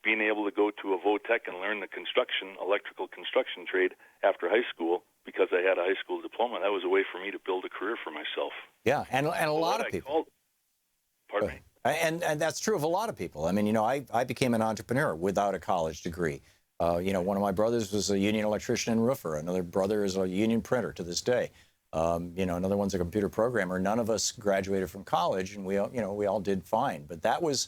being able to go to a VOTEC and learn the electrical construction trade after high school because I had a high school diploma, that was a way for me to build a career for myself. Yeah, and a lot of people. Pardon me? And that's true of a lot of people. I mean, I became an entrepreneur without a college degree. One of my brothers was a union electrician and roofer. Another brother is a union printer to this day. Another one's a computer programmer. None of us graduated from college, and we all did fine. But that was,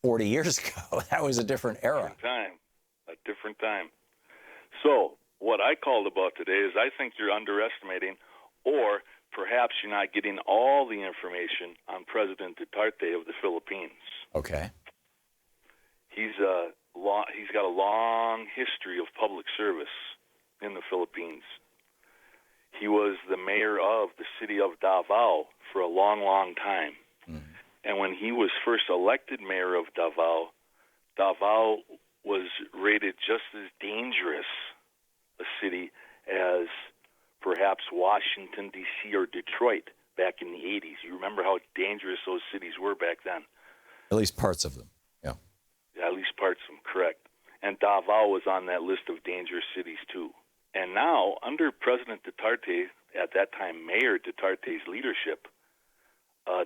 40 years ago. That was a different era. A different time. So what I called about today is I think you're underestimating, or perhaps you're not getting all the information on President Duterte of the Philippines. Okay. He's got a long history of public service in the Philippines. He was the mayor of the city of Davao for a long, long time. Mm-hmm. And when he was first elected mayor of Davao, Davao was rated just as dangerous a city as perhaps Washington, D.C. or Detroit back in the 80s. You remember how dangerous those cities were back then? At least parts of them, yeah. Yeah, at least parts of them, correct. And Davao was on that list of dangerous cities, too. And now, under President Duterte, at that time Mayor Duterte's leadership,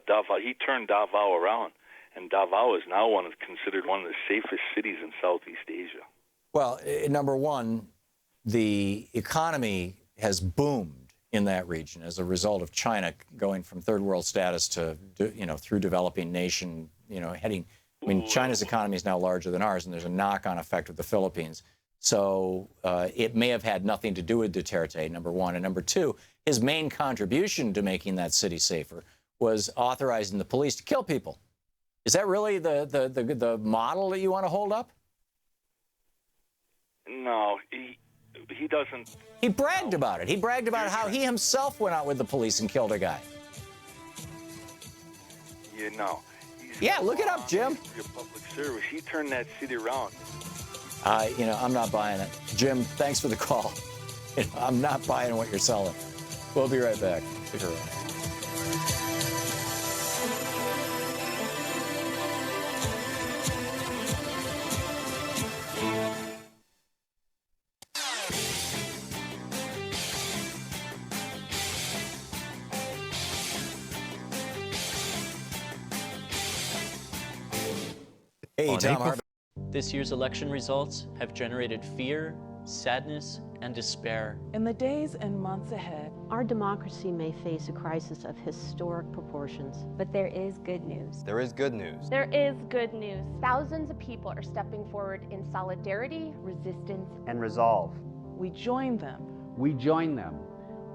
Davao, he turned Davao around, and Davao is now considered one of the safest cities in Southeast Asia. Well, number one, the economy has boomed in that region as a result of China going from third world status to, through developing nation, heading. I mean, China's economy is now larger than ours, and there's a knock-on effect with the Philippines. So it may have had nothing to do with Duterte, number one. And number two, his main contribution to making that city safer was authorizing the police to kill people. Is that really the model that you want to hold up? No, he doesn't. He bragged about it. He bragged about how he himself went out with the police and killed a guy. Yeah, look it up, Jim. Public service. He turned that city around. I'm not buying it. Jim, thanks for the call. I'm not buying what you're selling. We'll be right back. Stick around. Hey, Thom Hartmann. This year's election results have generated fear, sadness, and despair. In the days and months ahead, our democracy may face a crisis of historic proportions. But there is good news. There is good news. There is good news. Thousands of people are stepping forward in solidarity, resistance, and resolve. We join them. We join them.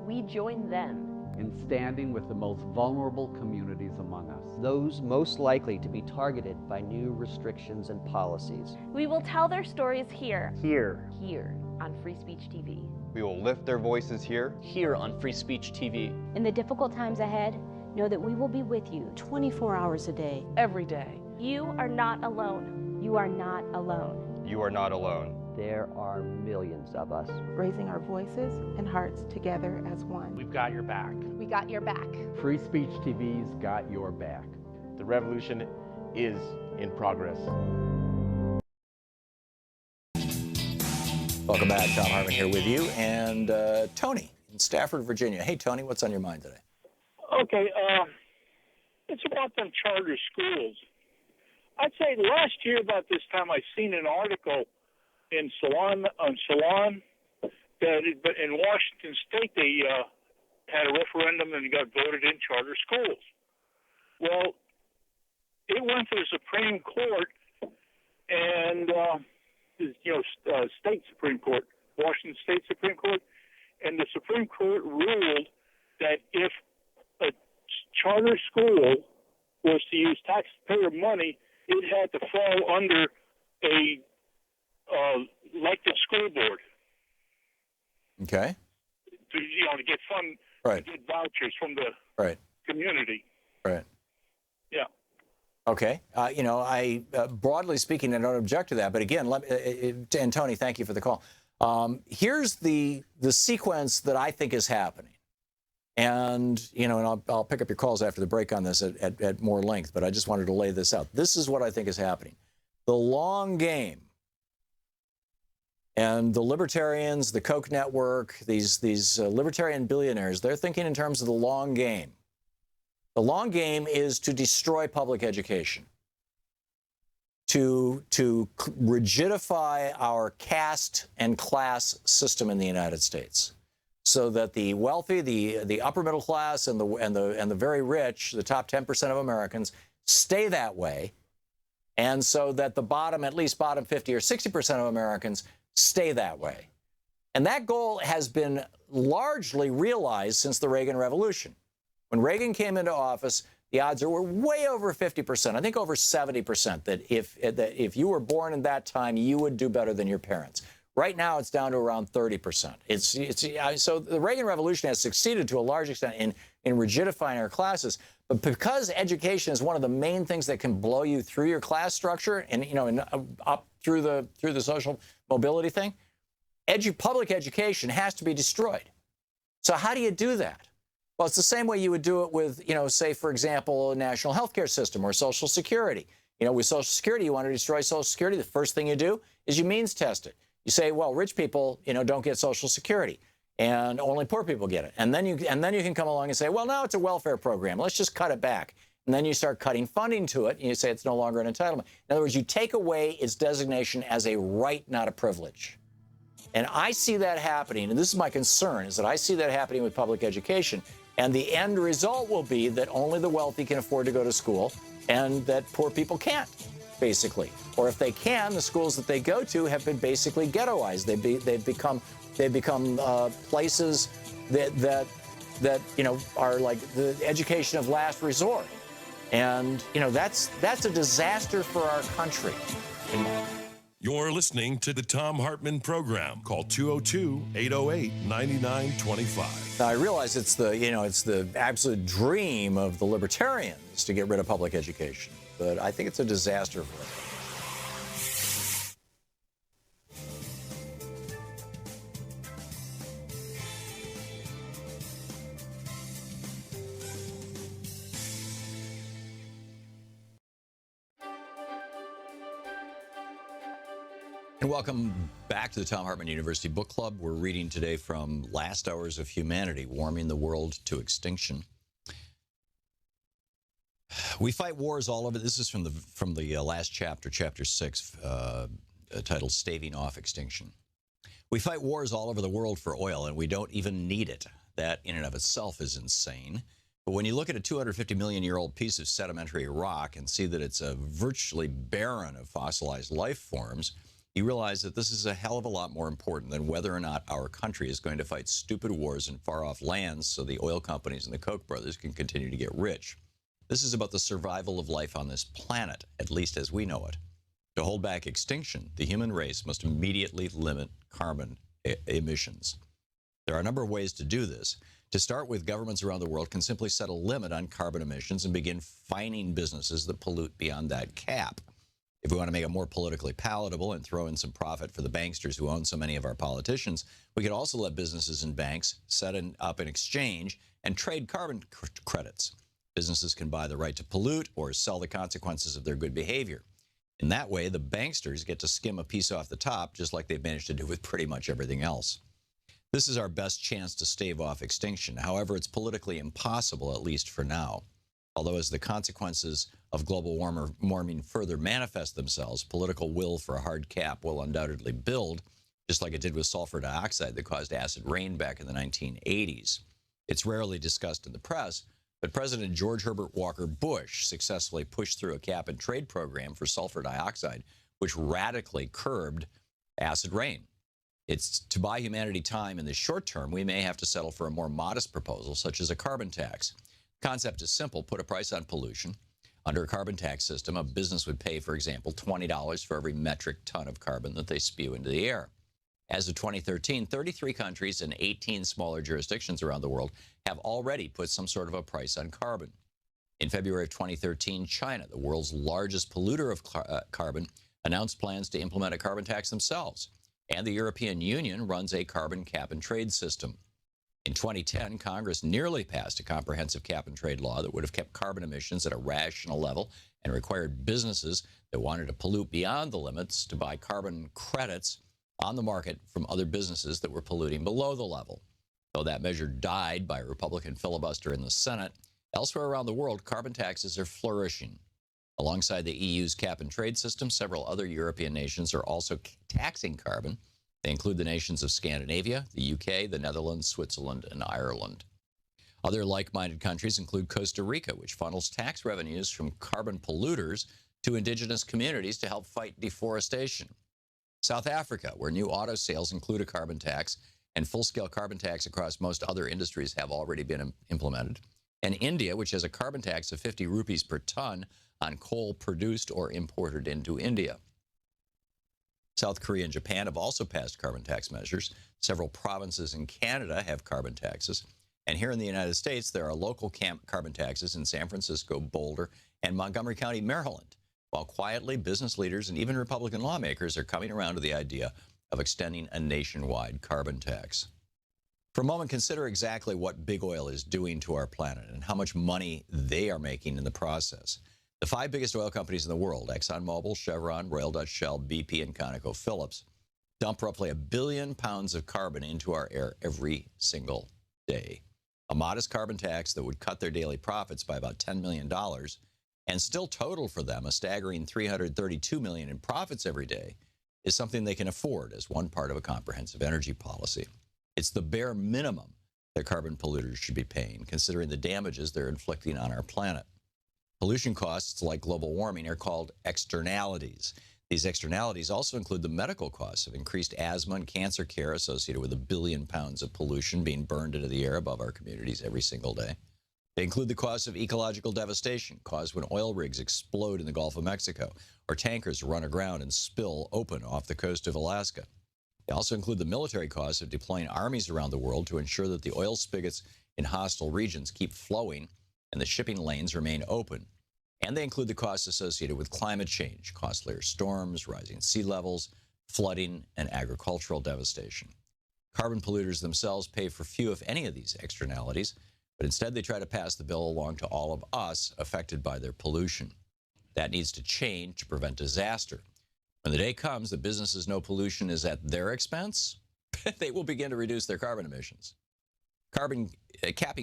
We join them. In standing with the most vulnerable communities among us. Those most likely to be targeted by new restrictions and policies. We will tell their stories here. Here. Here on Free Speech TV. We will lift their voices here. Here on Free Speech TV. In the difficult times ahead, know that we will be with you 24 hours a day. Every day. You are not alone. You are not alone. You are not alone. There are millions of us. Raising our voices and hearts together as one. We've got your back. We got your back. Free Speech TV's got your back. The revolution is in progress. Welcome back. Thom Hartmann here with you, and Tony in Stafford, Virginia. Hey, Tony, what's on your mind today? Okay, it's about them charter schools. I'd say last year about this time I seen an article in Salon that in Washington State they had a referendum and got voted in charter schools. Well, it went to the Supreme Court and state Supreme Court, Washington State Supreme Court, and the Supreme Court ruled that if a charter school was to use taxpayer money, it had to fall under a elected school board. Okay. To get fund, right. To get vouchers from the community. Right. Yeah. Okay. I broadly speaking, I don't object to that. But again, and Tony, thank you for the call. Here's the sequence that I think is happening. And, and I'll pick up your calls after the break on this at more length, but I just wanted to lay this out. This is what I think is happening. The long game. And the libertarians, the Koch network, these libertarian billionaires, they're thinking in terms of the long game. The long game is to destroy public education, to rigidify our caste and class system in the United States, so that the wealthy, the upper middle class, and the very rich, the top 10% of Americans, stay that way, and so that the bottom, at least bottom 50 or 60% of Americans, stay that way. And that goal has been largely realized since the Reagan Revolution. When Reagan came into office, the odds were way over 50%, I think over 70%, that if you were born in that time, you would do better than your parents. Right now, it's down to around 30%. So the Reagan Revolution has succeeded to a large extent in rigidifying our classes. But because education is one of the main things that can blow you through your class structure and up through the social mobility thing, public education has to be destroyed. So how do you do that? Well, it's the same way you would do it with, say, for example, a national health care system or Social Security. With Social Security, you want to destroy Social Security, the first thing you do is you means test it. You say, well, rich people, don't get Social Security, and only poor people get it. And then you can come along and say, well, now it's a welfare program. Let's just cut it back. And then you start cutting funding to it, and you say it's no longer an entitlement. In other words, you take away its designation as a right, not a privilege. And I see that happening, and this is my concern, is that I see that happening with public education. And the end result will be that only the wealthy can afford to go to school and that poor people can't, basically. Or if they can, the schools that they go to have been basically ghettoized. They've become places that are like the education of last resort. And, that's a disaster for our country. You're listening to the Thom Hartmann Program. Call 202-808-9925. Now, I realize it's the absolute dream of the libertarians to get rid of public education, but I think it's a disaster for us. And welcome back to the Thom Hartmann University Book Club. We're reading today from Last Hours of Humanity, Warming the World to Extinction. We fight wars all over. This is from the last chapter, chapter 6, titled Staving Off Extinction. We fight wars all over the world for oil, and we don't even need it. That in and of itself is insane. But when you look at a 250-million-year-old piece of sedimentary rock and see that it's virtually barren of fossilized life forms, you realize that this is a hell of a lot more important than whether or not our country is going to fight stupid wars in far-off lands so the oil companies and the Koch brothers can continue to get rich. This is about the survival of life on this planet, at least as we know it. To hold back extinction, the human race must immediately limit carbon emissions. There are a number of ways to do this. To start with, governments around the world can simply set a limit on carbon emissions and begin fining businesses that pollute beyond that cap. If we want to make it more politically palatable and throw in some profit for the banksters who own so many of our politicians, we could also let businesses and banks set up an exchange and trade carbon credits. Businesses can buy the right to pollute or sell the consequences of their good behavior. In that way, the banksters get to skim a piece off the top, just like they've managed to do with pretty much everything else. This is our best chance to stave off extinction. However, it's politically impossible, at least for now. Although as the consequences of global warming further manifest themselves, political will for a hard cap will undoubtedly build, just like it did with sulfur dioxide that caused acid rain back in the 1980s. It's rarely discussed in the press, but President George Herbert Walker Bush successfully pushed through a cap-and-trade program for sulfur dioxide, which radically curbed acid rain. It's to buy humanity time in the short term, we may have to settle for a more modest proposal, such as a carbon tax. The concept is simple. Put a price on pollution. Under a carbon tax system, a business would pay, for example, $20 for every metric ton of carbon that they spew into the air. As of 2013, 33 countries and 18 smaller jurisdictions around the world have already put some sort of a price on carbon. In February of 2013, China, the world's largest polluter of carbon, announced plans to implement a carbon tax themselves. And the European Union runs a carbon cap-and-trade system. In 2010, Congress nearly passed a comprehensive cap-and-trade law that would have kept carbon emissions at a rational level and required businesses that wanted to pollute beyond the limits to buy carbon credits on the market from other businesses that were polluting below the level. Though that measure died by a Republican filibuster in the Senate, elsewhere around the world, carbon taxes are flourishing. Alongside the EU's cap-and-trade system, several other European nations are also taxing carbon. They include the nations of Scandinavia, the UK, the Netherlands, Switzerland, and Ireland. Other like-minded countries include Costa Rica, which funnels tax revenues from carbon polluters to indigenous communities to help fight deforestation. South Africa, where new auto sales include a carbon tax, and full-scale carbon tax across most other industries have already been implemented. And India, which has a carbon tax of 50 rupees per ton on coal produced or imported into India. South Korea and Japan have also passed carbon tax measures. Several provinces in Canada have carbon taxes. And here in the United States, there are local carbon taxes in San Francisco, Boulder, and Montgomery County, Maryland. While quietly, business leaders and even Republican lawmakers are coming around to the idea of extending a nationwide carbon tax. For a moment, consider exactly what big oil is doing to our planet and how much money they are making in the process. The 5 biggest oil companies in the world, ExxonMobil, Chevron, Royal Dutch Shell, BP, and ConocoPhillips, dump roughly 1 billion pounds of carbon into our air every single day. A modest carbon tax that would cut their daily profits by about $10 million and still total for them a staggering $332 million in profits every day is something they can afford as one part of a comprehensive energy policy. It's the bare minimum that carbon polluters should be paying, considering the damages they're inflicting on our planet. Pollution costs, like global warming, are called externalities. These externalities also include the medical costs of increased asthma and cancer care associated with 1 billion pounds of pollution being burned into the air above our communities every single day. They include the costs of ecological devastation caused when oil rigs explode in the Gulf of Mexico or tankers run aground and spill open off the coast of Alaska. They also include the military costs of deploying armies around the world to ensure that the oil spigots in hostile regions keep flowing and the shipping lanes remain open. And they include the costs associated with climate change, costlier storms, rising sea levels, flooding, and agricultural devastation. Carbon polluters themselves pay for few, if any, of these externalities, but instead they try to pass the bill along to all of us affected by their pollution. That needs to change to prevent disaster. When the day comes that businesses know pollution is at their expense, they will begin to reduce their carbon emissions. Capping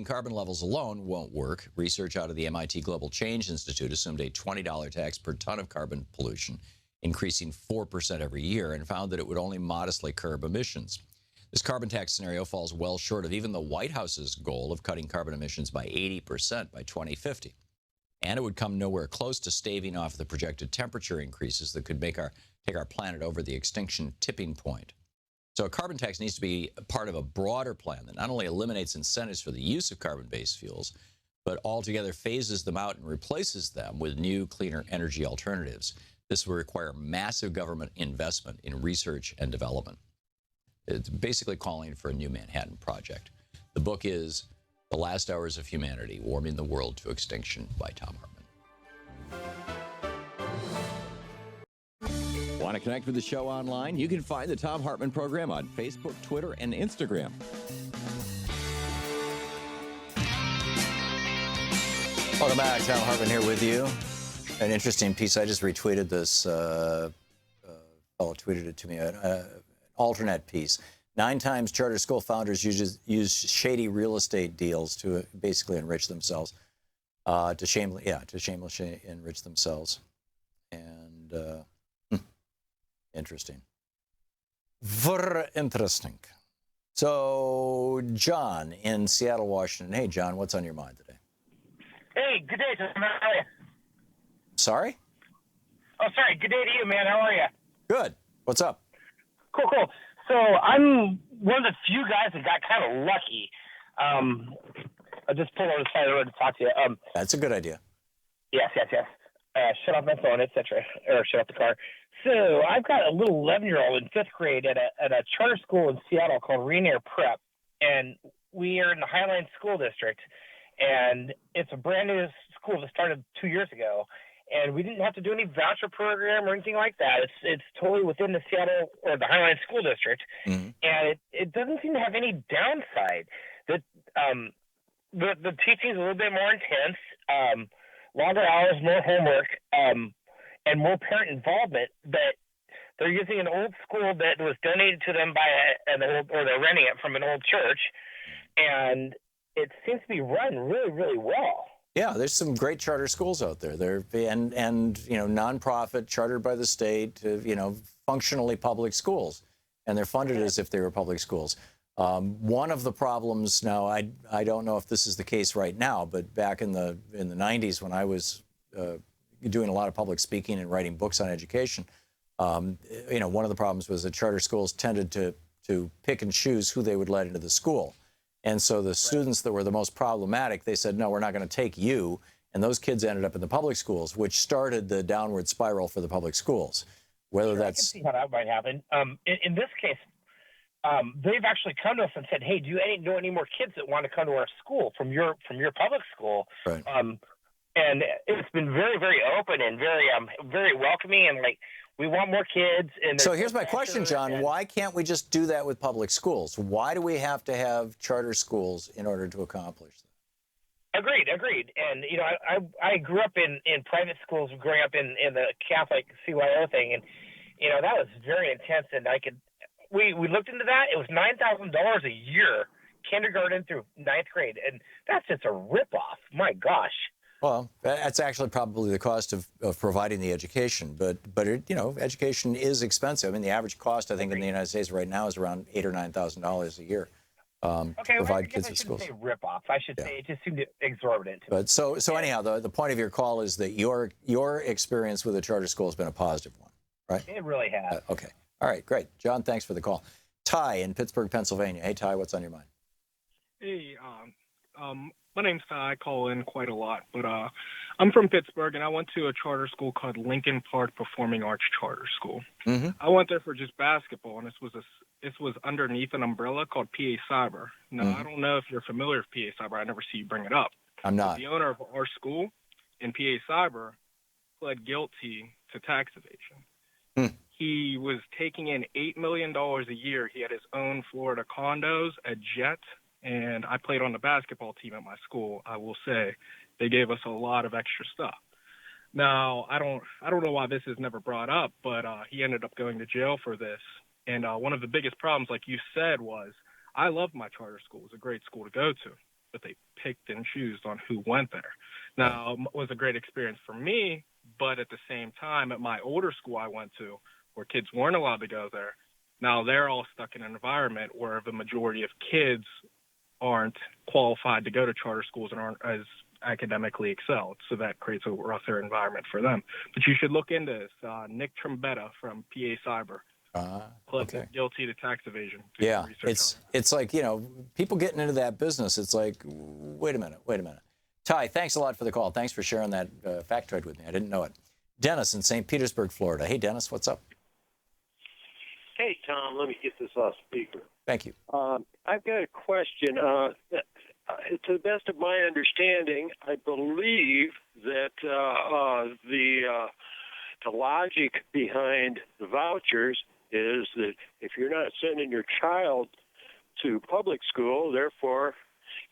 carbon levels alone won't work. Research out of the MIT Global Change Institute assumed a $20 tax per ton of carbon pollution, increasing 4% every year, and found that it would only modestly curb emissions. This carbon tax scenario falls well short of even the White House's goal of cutting carbon emissions by 80% by 2050. And it would come nowhere close to staving off the projected temperature increases that could take our planet over the extinction tipping point. So a carbon tax needs to be part of a broader plan that not only eliminates incentives for the use of carbon-based fuels, but altogether phases them out and replaces them with new, cleaner energy alternatives. This will require massive government investment in research and development. It's basically calling for a new Manhattan Project. The book is The Last Hours of Humanity, Warming the World to Extinction by Thom Hartmann. Want to connect with the show online? You can find the Thom Hartmann Program on Facebook, Twitter, and Instagram. Welcome back. Thom Hartmann here with you. An interesting piece. I just retweeted this. Fellow tweeted it to me. An alternate piece. 9 times charter school founders use shady real estate deals to basically enrich themselves, to shamelessly enrich themselves. And interesting. Very interesting. So, John in Seattle, Washington. Hey, John, what's on your mind today? Hey, good day, Tom. How are you? Sorry? Oh, sorry. Good day to you, man. How are you? Good. What's up? Cool. So I'm one of the few guys that got kind of lucky. I just pulled over the side of the road to talk to you. That's a good idea. Yes. Shut off my phone, etc., or shut off the car. So I've got a little 11-year-old in 5th grade at a charter school in Seattle called Rainier Prep, and we are in the Highline School District, and it's a brand new school that started 2 years ago. And we didn't have to do any voucher program or anything like that. It's totally within the Seattle or the Highline School District, and it doesn't seem to have any downside. The teaching is a little bit more intense, longer hours, more homework, and more parent involvement. But they're using an old school that was donated to them by or they're renting it from an old church, and it seems to be run really, really well. Yeah, there's some great charter schools out there. They're nonprofit, chartered by the state, functionally public schools, and they're funded as if they were public schools. One of the problems now, I don't know if this is the case right now, but back in the 90s when I was doing a lot of public speaking and writing books on education, one of the problems was that charter schools tended to pick and choose who they would let into the school. And so the students that were the most problematic, they said, no, we're not going to take you. And those kids ended up in the public schools, which started the downward spiral for the public schools. Whether that's... I can see how that might happen. In this case, they've actually come to us and said, hey, do you know any more kids that want to come to our school from your public school? Right. And it's been very, very open and very welcoming, and we want more kids. And so here's my question, John. Why can't we just do that with public schools? Why do we have to have charter schools in order to accomplish that? Agreed. And, I grew up in private schools growing up in the Catholic CYO thing. And, that was very intense. And we looked into that. It was $9,000 a year, kindergarten through 9th grade. And that's just a ripoff. My gosh. Well, that's actually probably the cost of providing the education, but education is expensive. I mean, the average cost, I think, in the United States right now is around $8,000 or $9,000 a year to provide kids at schools. I shouldn't say rip-off. I should say it just seemed exorbitant. But so anyhow, the point of your call is that your experience with a charter school has been a positive one, right? It really has. Okay. All right, great. John, thanks for the call. Ty in Pittsburgh, Pennsylvania. Hey, Ty, what's on your mind? Hey, my name's Ty. I call in quite a lot, but I'm from Pittsburgh, and I went to a charter school called Lincoln Park Performing Arts Charter School. Mm-hmm. I went there for just basketball, and this was underneath an umbrella called PA Cyber. Now, I don't know if you're familiar with PA Cyber. I never see you bring it up. I'm not. But the owner of our school in PA Cyber pled guilty to tax evasion. He was taking in $8 million a year. He had his own Florida condos, a jet, and I played on the basketball team at my school. I will say they gave us a lot of extra stuff. Now, I don't know why this is never brought up, but he ended up going to jail for this. And one of the biggest problems, like you said, was I loved my charter school. It was a great school to go to, but they picked and chose on who went there. Now, it was a great experience for me, but at the same time, at my older school I went to, where kids weren't allowed to go there, now they're all stuck in an environment where the majority of kids aren't qualified to go to charter schools and aren't as academically excelled. So that creates a rougher environment for them. But you should look into this. Nick Trombetta from PA Cyber pled guilty to tax evasion. Yeah, it's like, you know, people getting into that business. It's like, wait a minute. Ty, thanks a lot for the call. Thanks for sharing that factoid with me. I didn't know it. Dennis in St. Petersburg, Florida. Hey, Dennis, what's up? Hey, Tom, let me get this off speaker. Thank you. I've got a question. To the best of my understanding, I believe that the logic behind the vouchers is that if you're not sending your child to public school, therefore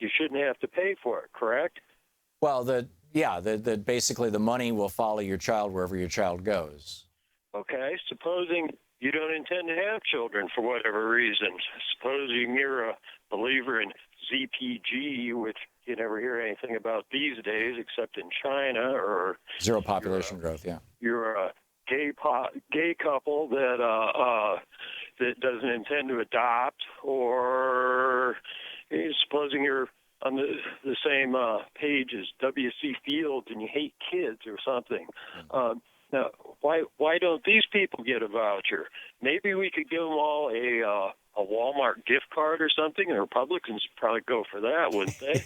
you shouldn't have to pay for it, correct? Well, basically the money will follow your child wherever your child goes. Okay, supposing you don't intend to have children for whatever reason. Supposing you're a believer in ZPG, which you never hear anything about these days except in China, or zero population growth. Yeah, you're a gay couple that doesn't intend to adopt, or supposing you're on the same page as W.C. Fields and you hate kids or something. Now, why don't these people get a voucher? Maybe we could give them all a Walmart gift card or something. The Republicans probably go for that, wouldn't they?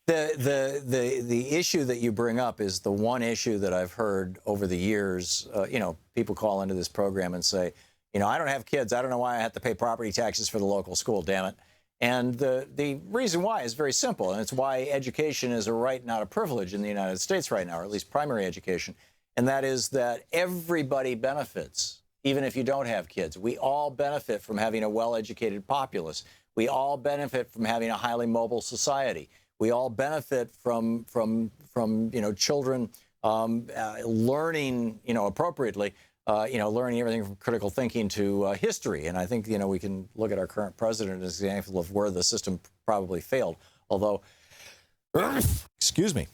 The issue that you bring up is the one issue that I've heard over the years. People call into this program and say, I don't have kids. I don't know why I have to pay property taxes for the local school, damn it. And the reason why is very simple, and it's why education is a right, not a privilege in the United States right now, or at least primary education. And that is that everybody benefits, even if you don't have kids. We all benefit from having a well-educated populace. We all benefit from having a highly mobile society. We all benefit from children learning, appropriately, learning everything from critical thinking to history. And I think, we can look at our current president as an example of where the system probably failed. Although, excuse me,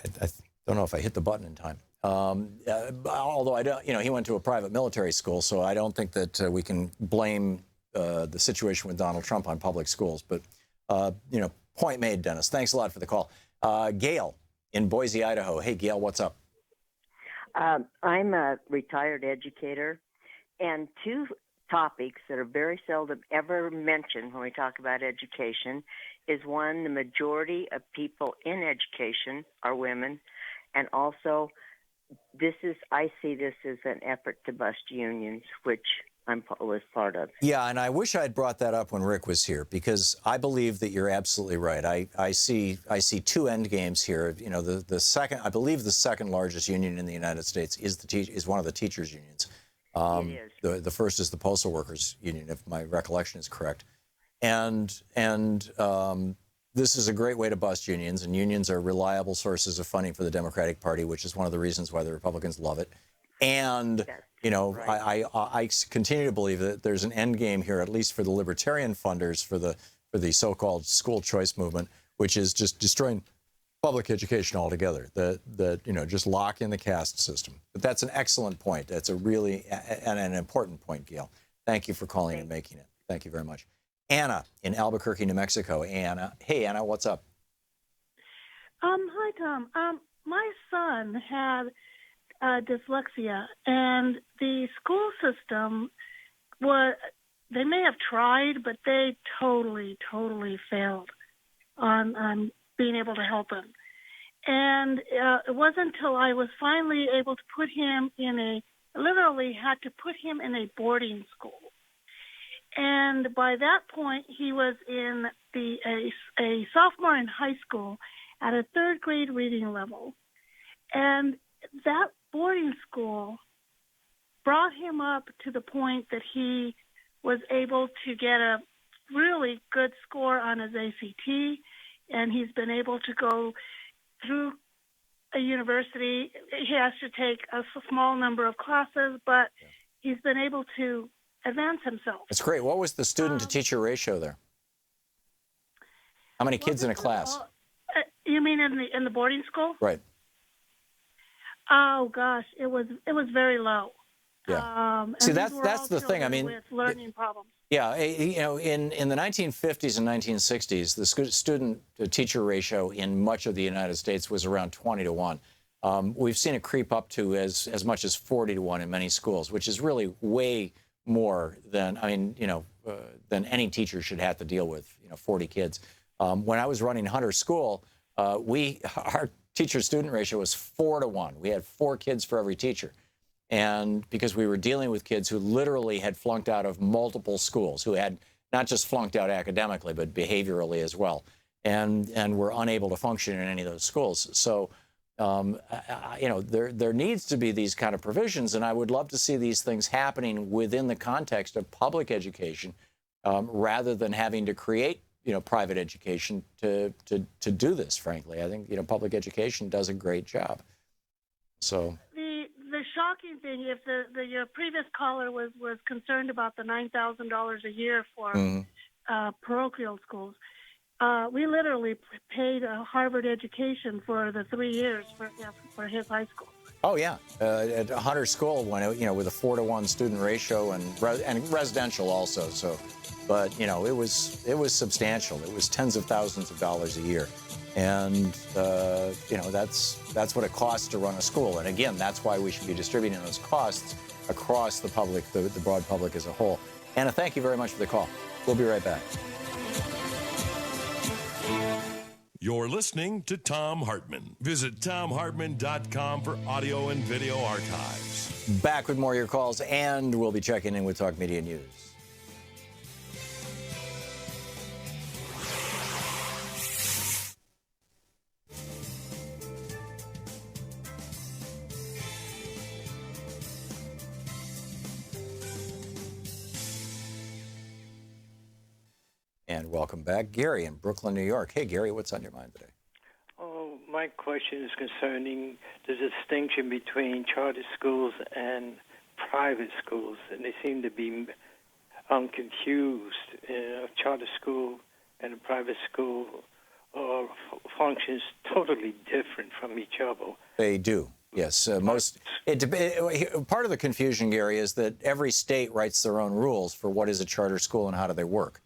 I don't know if I hit the button in time. Although I don't, he went to a private military school, so I don't think that we can blame the situation with Donald Trump on public schools. But, point made, Dennis. Thanks a lot for the call. Gail in Boise, Idaho. Hey, Gail, what's up? I'm a retired educator, and two topics that are very seldom ever mentioned when we talk about education is, one, the majority of people in education are women, and also I see this as an effort to bust unions, which I was part of. Yeah, and I wish I'd brought that up when Rick was here, because I believe that you're absolutely right. I see two end games here. I believe the second largest union in the United States is one of the teachers' unions. It is. The first is the Postal Workers Union, if my recollection is correct. And this is a great way to bust unions, and unions are reliable sources of funding for the Democratic Party, which is one of the reasons why the Republicans love it. And, right. I continue to believe that there's an end game here, at least for the libertarian funders for the so-called school choice movement, which is just destroying public education altogether, just lock in the caste system. But that's an excellent point. That's a really an important point, Gail. Thank you for calling and making it. Thank you very much. Anna in Albuquerque, New Mexico. Anna. Hey, Anna, what's up? Hi, Tom. My son had dyslexia, and the school system they may have tried, but they totally failed on being able to help him. And it wasn't until I was finally able to put him literally had to put him in a boarding school. And by that point, he was in a sophomore in high school at a third grade reading level. And that boarding school brought him up to the point that he was able to get a really good score on his ACT, and he's been able to go through a university. He has to take a small number of classes, but he's been able to advance himself. That's great. What was the student-to-teacher ratio there? How many kids in a class? You mean in the boarding school? Right. Oh gosh, it was very low. Yeah. And See, these that's were all the thing. I mean, with learning problems. yeah, you know, in the 1950s and 1960s, the student-teacher ratio in much of the United States was around 20 to 1. We've seen it creep up to as much as 40 to 1 in many schools, which is really way more than, I mean, you know, than any teacher should have to deal with, 40 kids. When I was running Hunter School, our teacher-student ratio was 4 to 1. We had 4 kids for every teacher. And because we were dealing with kids who literally had flunked out of multiple schools, who had not just flunked out academically, but behaviorally as well, and were unable to function in any of those schools. So, there needs to be these kind of provisions, and I would love to see these things happening within the context of public education, rather than having to create, private education to do this. Frankly, I think public education does a great job. So the shocking thing, if your previous caller was concerned about the $9,000 a year for parochial schools, we literally paid a Harvard education for the 3 years for his high school. Oh yeah, at Hunter School, when with a 4 to 1 student ratio and residential also. So, but it was substantial. It was tens of thousands of dollars a year, and that's what it costs to run a school. And again, that's why we should be distributing those costs across the public, the broad public as a whole. Anna, thank you very much for the call. We'll be right back. You're listening to Thom Hartmann. Visit thomhartmann.com for audio and video archives. Back with more of your calls, and we'll be checking in with Talk Media News. And welcome back, Gary in Brooklyn, New York. Hey, Gary, what's on your mind today? Oh, my question is concerning the distinction between charter schools and private schools, and they seem to be confused. A charter school and a private school functions totally different from each other. They do. Yes, part of the confusion, Gary, is that every state writes their own rules for what is a charter school and how do they work.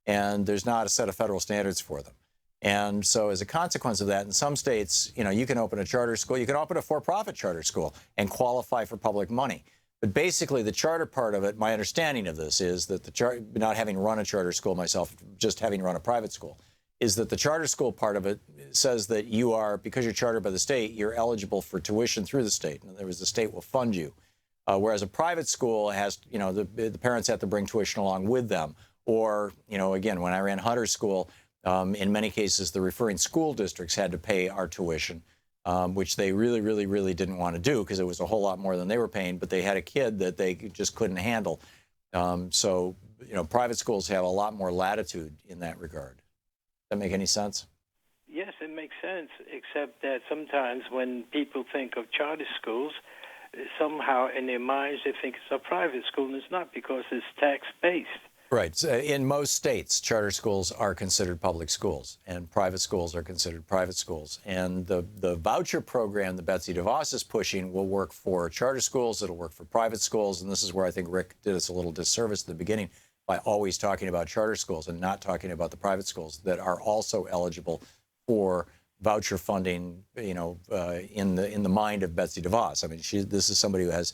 And there's not a set of federal standards for them. And so as a consequence of that, in some states, you can open a charter school, you can open a for-profit charter school and qualify for public money. But basically the charter part of it, my understanding of this is that not having run a charter school myself, just having run a private school, is that the charter school part of it says that you are, because you're chartered by the state, you're eligible for tuition through the state. In other words, the state will fund you. Whereas a private school has, the parents have to bring tuition along with them. Or, again, when I ran Hunter School, in many cases, the referring school districts had to pay our tuition, which they really, really, really didn't want to do because it was a whole lot more than they were paying, but they had a kid that they just couldn't handle. So, private schools have a lot more latitude in that regard. Does that make any sense? Yes, it makes sense, except that sometimes when people think of charter schools, somehow in their minds they think it's a private school, and it's not because it's tax-based. Right. So in most states, charter schools are considered public schools, and private schools are considered private schools. And the voucher program that Betsy DeVos is pushing will work for charter schools. It'll work for private schools. And this is where I think Rick did us a little disservice at the beginning by always talking about charter schools and not talking about the private schools that are also eligible for voucher funding, in the mind of Betsy DeVos. I mean, this is somebody who has,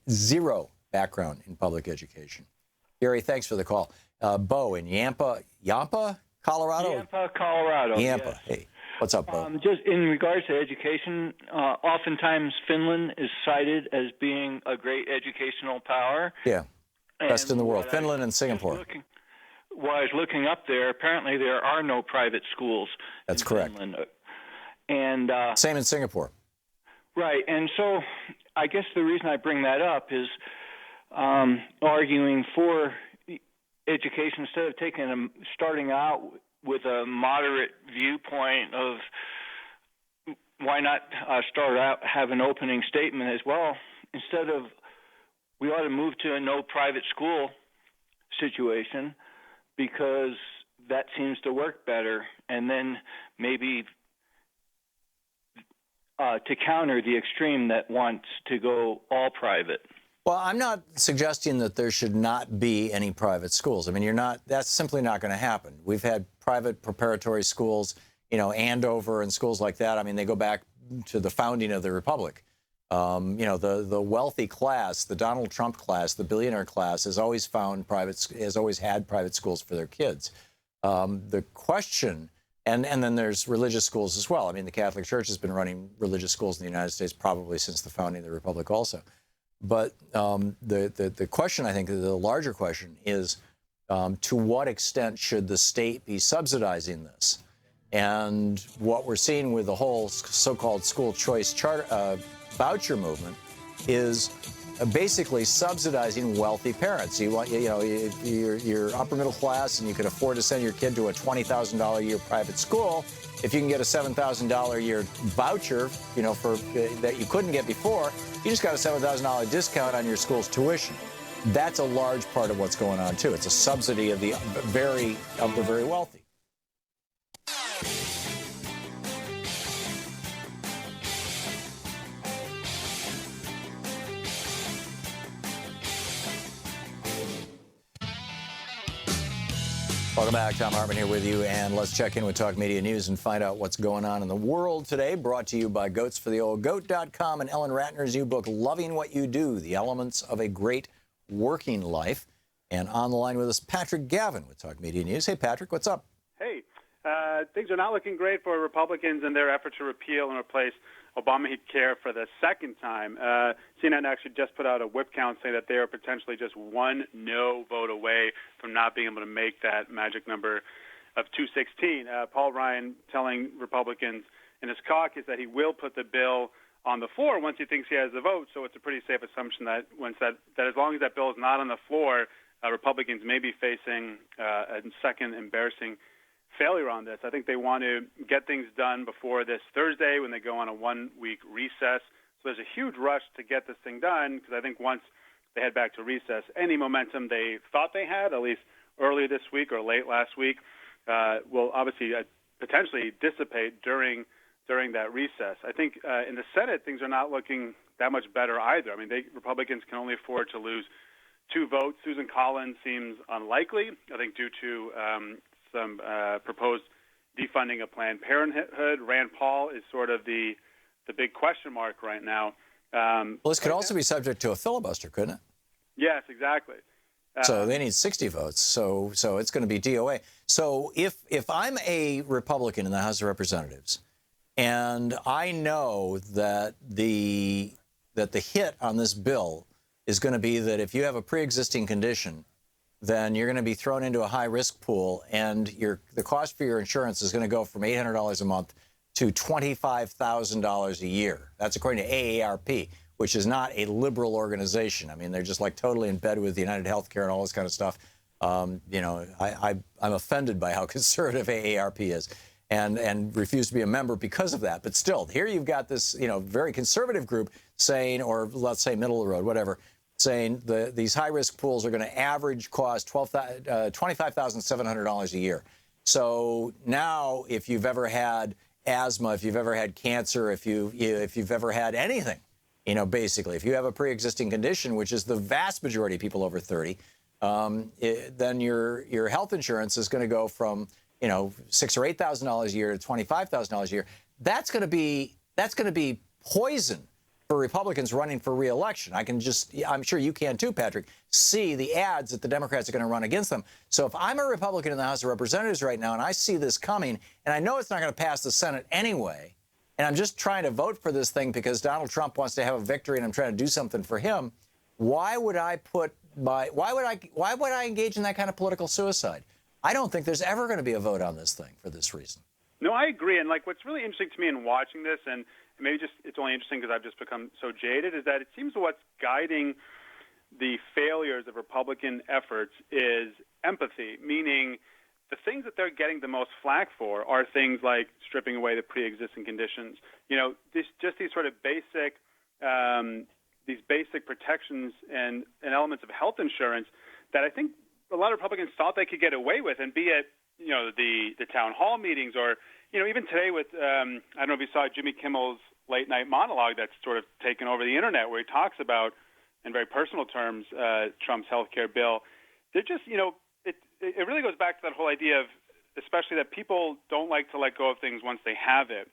zero background in public education. Gary, thanks for the call. Bo in Yampa, Colorado? Yampa, Colorado. Yampa. Yes. Hey, what's up, Bo? Just in regards to education, oftentimes Finland is cited as being a great educational power. Yeah, best in the world. Finland and Singapore. While I was looking up there, apparently there are no private schools. That's correct. Finland. And same in Singapore. Right, and so I guess the reason I bring that up is arguing for education instead of starting out with a moderate viewpoint of why not start out, have an opening statement as well. Instead of, we ought to move to a no private school situation because that seems to work better, and then maybe to counter the extreme that wants to go all private. Well, I'm not suggesting that there should not be any private schools. I mean, that's simply not going to happen. We've had private preparatory schools, Andover and schools like that. I mean, they go back to the founding of the Republic. The wealthy class, the Donald Trump class, the billionaire class has always had private schools for their kids. The question, and then there's religious schools as well. I mean, the Catholic Church has been running religious schools in the United States probably since the founding of the Republic also. But the question, I think, the larger question is, to what extent should the state be subsidizing this? And what we're seeing with the whole so-called school choice voucher movement is basically subsidizing wealthy parents. You're upper middle class and you can afford to send your kid to a $20,000 a year private school. If you can get a $7,000 a year voucher, for that you couldn't get before, you just got a $7,000 discount on your school's tuition. That's a large part of what's going on too. It's a subsidy of the very wealthy. Welcome back. Thom Hartmann here with you, and let's check in with Talk Media News and find out what's going on in the world today. Brought to you by GoatsForTheOldGoat.com and Ellen Ratner's new book, Loving What You Do, The Elements of a Great Working Life. And on the line with us, Patrick Gavin with Talk Media News. Hey, Patrick, what's up? Hey, things are not looking great for Republicans in their effort to repeal and replace Obamacare for the second time. CNN actually just put out a whip count saying that they are potentially just one no vote away from not being able to make that magic number of 216. Paul Ryan telling Republicans in his caucus that he will put the bill on the floor once he thinks he has the vote. So it's a pretty safe assumption that that as long as that bill is not on the floor, Republicans may be facing a second embarrassing failure on this. I think they want to get things done before this Thursday when they go on a one-week recess. So there's a huge rush to get this thing done because I think once they head back to recess, any momentum they thought they had, at least earlier this week or late last week, will obviously potentially dissipate during that recess. I think in the Senate, things are not looking that much better either. I mean, Republicans can only afford to lose 2 votes. Susan Collins seems unlikely, I think, due to some proposed defunding of Planned Parenthood. Rand Paul is sort of the big question mark right now. Well, this could also be subject to a filibuster, couldn't it? Yes, exactly. So they need 60 votes. So it's going to be DOA. So if I'm a Republican in the House of Representatives, and I know that the hit on this bill is going to be that if you have a pre-existing condition, then you're going to be thrown into a high-risk pool, and the cost for your insurance is going to go from $800 a month to $25,000 a year. That's according to AARP, which is not a liberal organization. I mean, they're just like totally in bed with United Healthcare and all this kind of stuff. I'm offended by how conservative AARP is, and refuse to be a member because of that. But still, here you've got this, very conservative group saying, or let's say middle of the road, whatever, saying these high-risk pools are going to average cost $25,700 a year. So now, if you've ever had asthma, if you've ever had cancer, if you've ever had anything, basically, if you have a pre-existing condition, which is the vast majority of people over 30, then your health insurance is going to go from $6,000 or $8,000 a year to $25,000 a year. That's going to be poison for Republicans running for re-election. I'm sure you can too, Patrick, see the ads that the Democrats are going to run against them. So if I'm a Republican in the House of Representatives right now and I see this coming, and I know it's not going to pass the Senate anyway, and I'm just trying to vote for this thing because Donald Trump wants to have a victory and I'm trying to do something for him, why would I engage in that kind of political suicide? I don't think there's ever going to be a vote on this thing for this reason. No, I agree. And what's really interesting to me in watching this, and maybe it's only interesting because I've just become so jaded, is that it seems what's guiding the failures of Republican efforts is empathy, meaning the things that they're getting the most flack for are things like stripping away the pre-existing conditions. These sort of basic protections and elements of health insurance that I think a lot of Republicans thought they could get away with, and be it the town hall meetings, or even today with I don't know if you saw Jimmy Kimmel's late night monologue that's sort of taken over the internet, where he talks about, in very personal terms, Trump's health care bill. They're just it really goes back to that whole idea of, especially that people don't like to let go of things once they have it.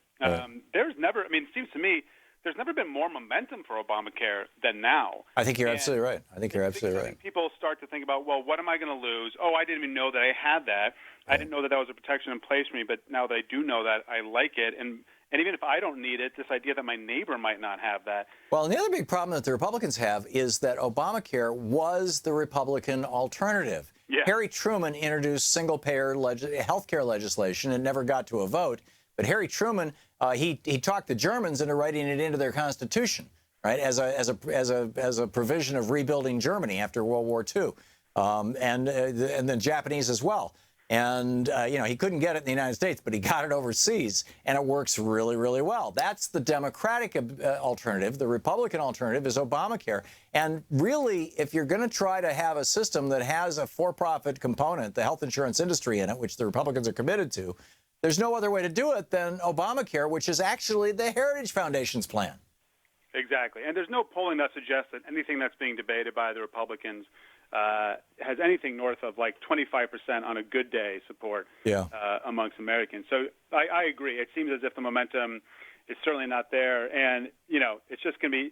There's never, it seems to me, there's never been more momentum for Obamacare than now. I think you're absolutely right. I think you're absolutely right. People start to think about, well, what am I going to lose? Oh, I didn't even know that I had that. I didn't know that was a protection in place for me, but now that I do know that, I like it. And even if I don't need it, this idea that my neighbor might not have that. Well, and the other big problem that the Republicans have is that Obamacare was the Republican alternative. Yeah. Harry Truman introduced single-payer health care legislation and never got to a vote. But Harry Truman, he talked the Germans into writing it into their constitution, right, as a provision of rebuilding Germany after World War II, and the Japanese as well. And he couldn't get it in the United States, but he got it overseas, and it works really, really well. That's the Democratic alternative. The Republican alternative is Obamacare. And really, if you're going to try to have a system that has a for-profit component, the health insurance industry in it, which the Republicans are committed to, there's no other way to do it than Obamacare, which is actually the Heritage Foundation's plan. Exactly. And there's no polling that suggests that anything that's being debated by the Republicans has anything north of like 25% on a good day support amongst Americans. So I agree. It seems as if the momentum is certainly not there. And, it's just going to be.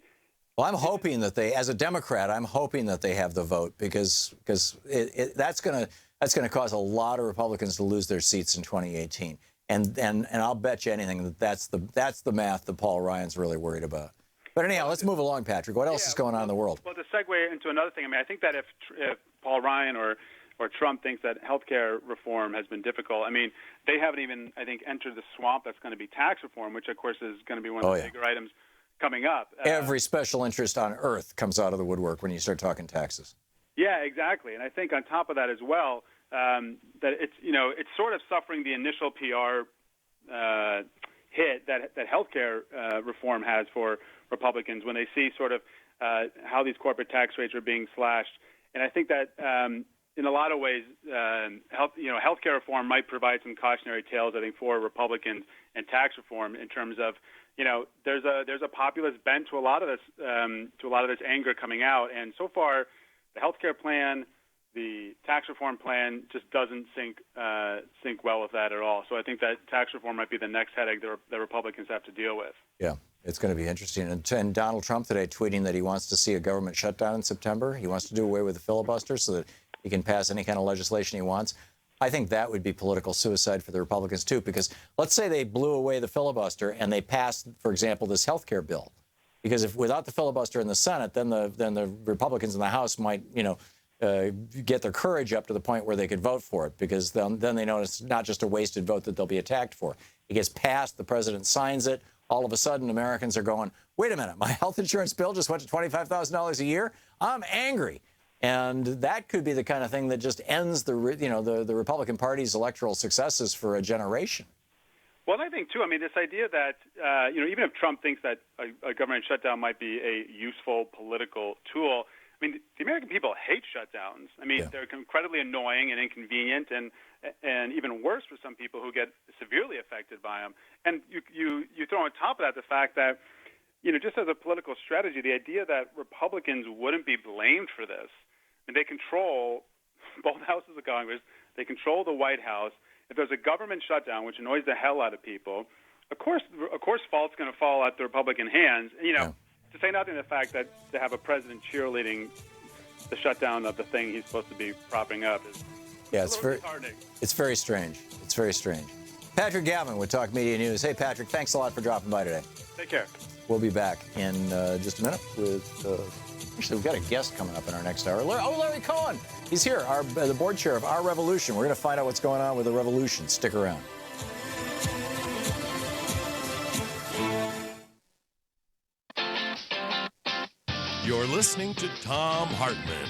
Well, I'm hoping that they, as a Democrat, I'm hoping that they have the vote because that's going to cause a lot of Republicans to lose their seats in 2018. And I'll bet you anything that that's the math that Paul Ryan's really worried about. But anyhow, let's move along, Patrick. What else is going on in the world? Well, to segue into another thing, I think that if Paul Ryan or Trump thinks that health care reform has been difficult, they haven't even, I think, entered the swamp that's going to be tax reform, which, of course, is going to be one of the bigger items coming up. Every special interest on earth comes out of the woodwork when you start talking taxes. Yeah, exactly. And I think on top of that as well, that it's sort of suffering the initial PR hit that healthcare reform has for Republicans when they see sort of how these corporate tax rates are being slashed. And I think that in a lot of ways, healthcare reform might provide some cautionary tales, I think, for Republicans and tax reform in terms of, there's a populist bent to a lot of this anger coming out. And so far, the healthcare plan, the tax reform plan just doesn't sync well with that at all. So I think that tax reform might be the next headache that Republicans have to deal with. Yeah, it's going to be interesting. And Donald Trump today tweeting that he wants to see a government shutdown in September. He wants to do away with the filibuster so that he can pass any kind of legislation he wants. I think that would be political suicide for the Republicans, too, because let's say they blew away the filibuster and they passed, for example, this health care bill. Because if without the filibuster in the Senate, then the Republicans in the House might, get their courage up to the point where they could vote for it, because then they know it's not just a wasted vote that they'll be attacked for. It gets passed, the president signs it. All of a sudden, Americans are going, wait a minute, my health insurance bill just went to $25,000 a year? I'm angry. And that could be the kind of thing that just ends the Republican Party's electoral successes for a generation. Well, I think, too, this idea that, even if Trump thinks that a government shutdown might be a useful political tool, the American people hate shutdowns. They're incredibly annoying and inconvenient and even worse for some people who get severely affected by them. And you throw on top of that the fact that, just as a political strategy, the idea that Republicans wouldn't be blamed for this. They control both houses of Congress. They control the White House. If there's a government shutdown, which annoys the hell out of people, of course, fault's going to fall at the Republican hands. To say nothing of the fact that to have a president cheerleading the shutdown of the thing he's supposed to be propping up is it's very strange. It's very strange. Patrick Gavin with Talk Media News. Hey, Patrick, thanks a lot for dropping by today. Take care. We'll be back in just a minute with. Actually, we've got a guest coming up in our next hour. Larry Cohen. He's here, the board chair of Our Revolution. We're going to find out what's going on with the revolution. Stick around. You're listening to Thom Hartmann.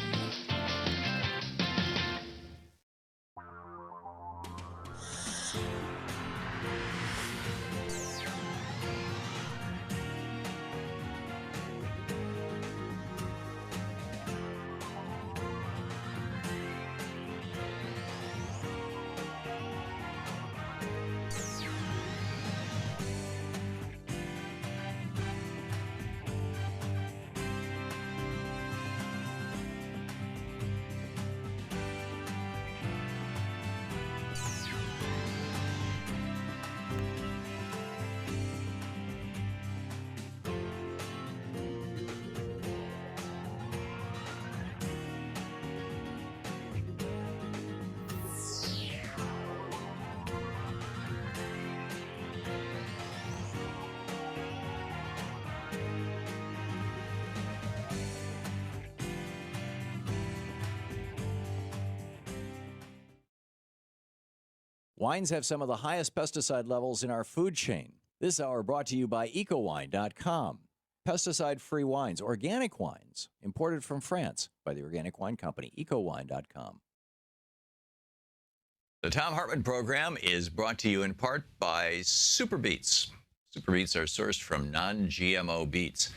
Wines have some of the highest pesticide levels in our food chain. This hour brought to you by EcoWine.com. Pesticide-free wines, organic wines, imported from France by the Organic Wine Company, EcoWine.com. The Thom Hartmann Program is brought to you in part by Super Beets. Super Beets are sourced from non-GMO beets,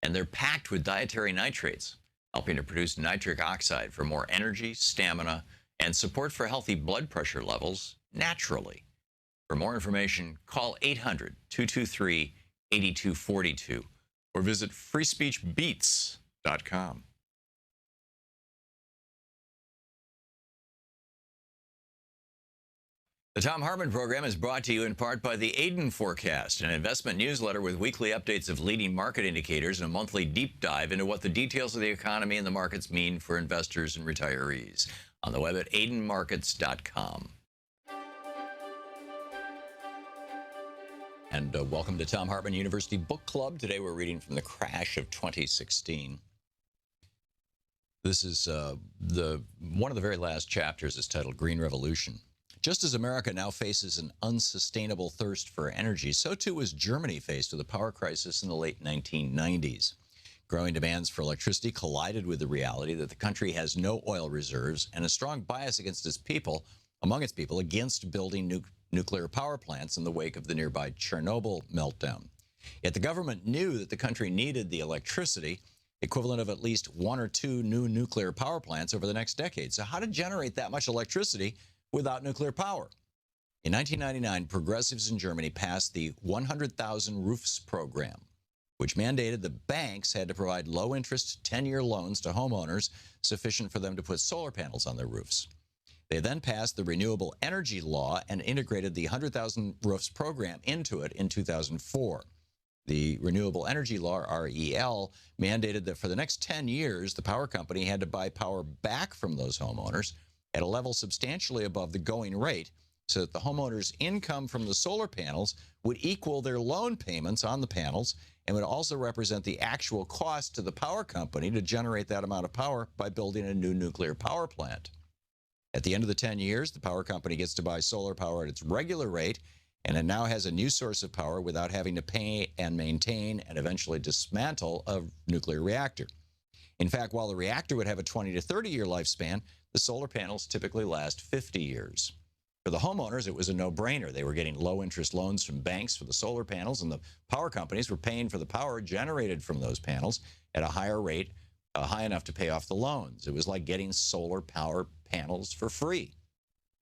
and they're packed with dietary nitrates, helping to produce nitric oxide for more energy, stamina, and support for healthy blood pressure levels naturally. For more information, call 800-223-8242 or visit freespeechbeets.com. The Thom Hartmann Program is brought to you in part by the Aiden Forecast, an investment newsletter with weekly updates of leading market indicators and a monthly deep dive into what the details of the economy and the markets mean for investors and retirees. On the web at aidenmarkets.com. And welcome to Thom Hartmann University Book Club. Today we're reading from The Crash of 2016. This is one of the very last chapters is titled Green Revolution. Just as America now faces an unsustainable thirst for energy, so too was Germany faced with a power crisis in the late 1990s. Growing demands for electricity collided with the reality that the country has no oil reserves and a strong bias among its people against building nuclear power plants in the wake of the nearby Chernobyl meltdown. Yet the government knew that the country needed the electricity, equivalent of at least 1 or 2 new nuclear power plants over the next decade. So how to generate that much electricity without nuclear power? In 1999, progressives in Germany passed the 100,000 Roofs program, which mandated the banks had to provide low-interest 10-year loans to homeowners sufficient for them to put solar panels on their roofs. They then passed the Renewable Energy Law and integrated the 100,000 Roofs program into it in 2004. The Renewable Energy Law, REL, mandated that for the next 10 years, the power company had to buy power back from those homeowners at a level substantially above the going rate so that the homeowners' income from the solar panels would equal their loan payments on the panels and would also represent the actual cost to the power company to generate that amount of power by building a new nuclear power plant. At the end of the 10 years, the power company gets to buy solar power at its regular rate, and it now has a new source of power without having to pay and maintain and eventually dismantle a nuclear reactor. In fact, while the reactor would have a 20 to 30-year lifespan, the solar panels typically last 50 years. For the homeowners, it was a no-brainer. They were getting low-interest loans from banks for the solar panels, and the power companies were paying for the power generated from those panels at a higher rate, high enough to pay off the loans. It was like getting solar power panels for free.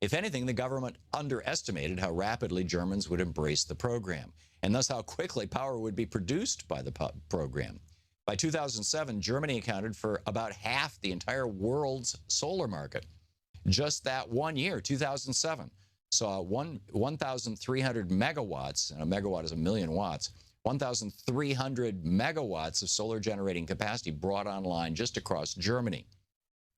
If anything, the government underestimated how rapidly Germans would embrace the program, and thus how quickly power would be produced by the program. By 2007, Germany accounted for about half the entire world's solar market. Just that one year, 2007, saw 1,300 megawatts, and a megawatt is 1,000,000 watts, 1,300 megawatts of solar generating capacity brought online just across Germany.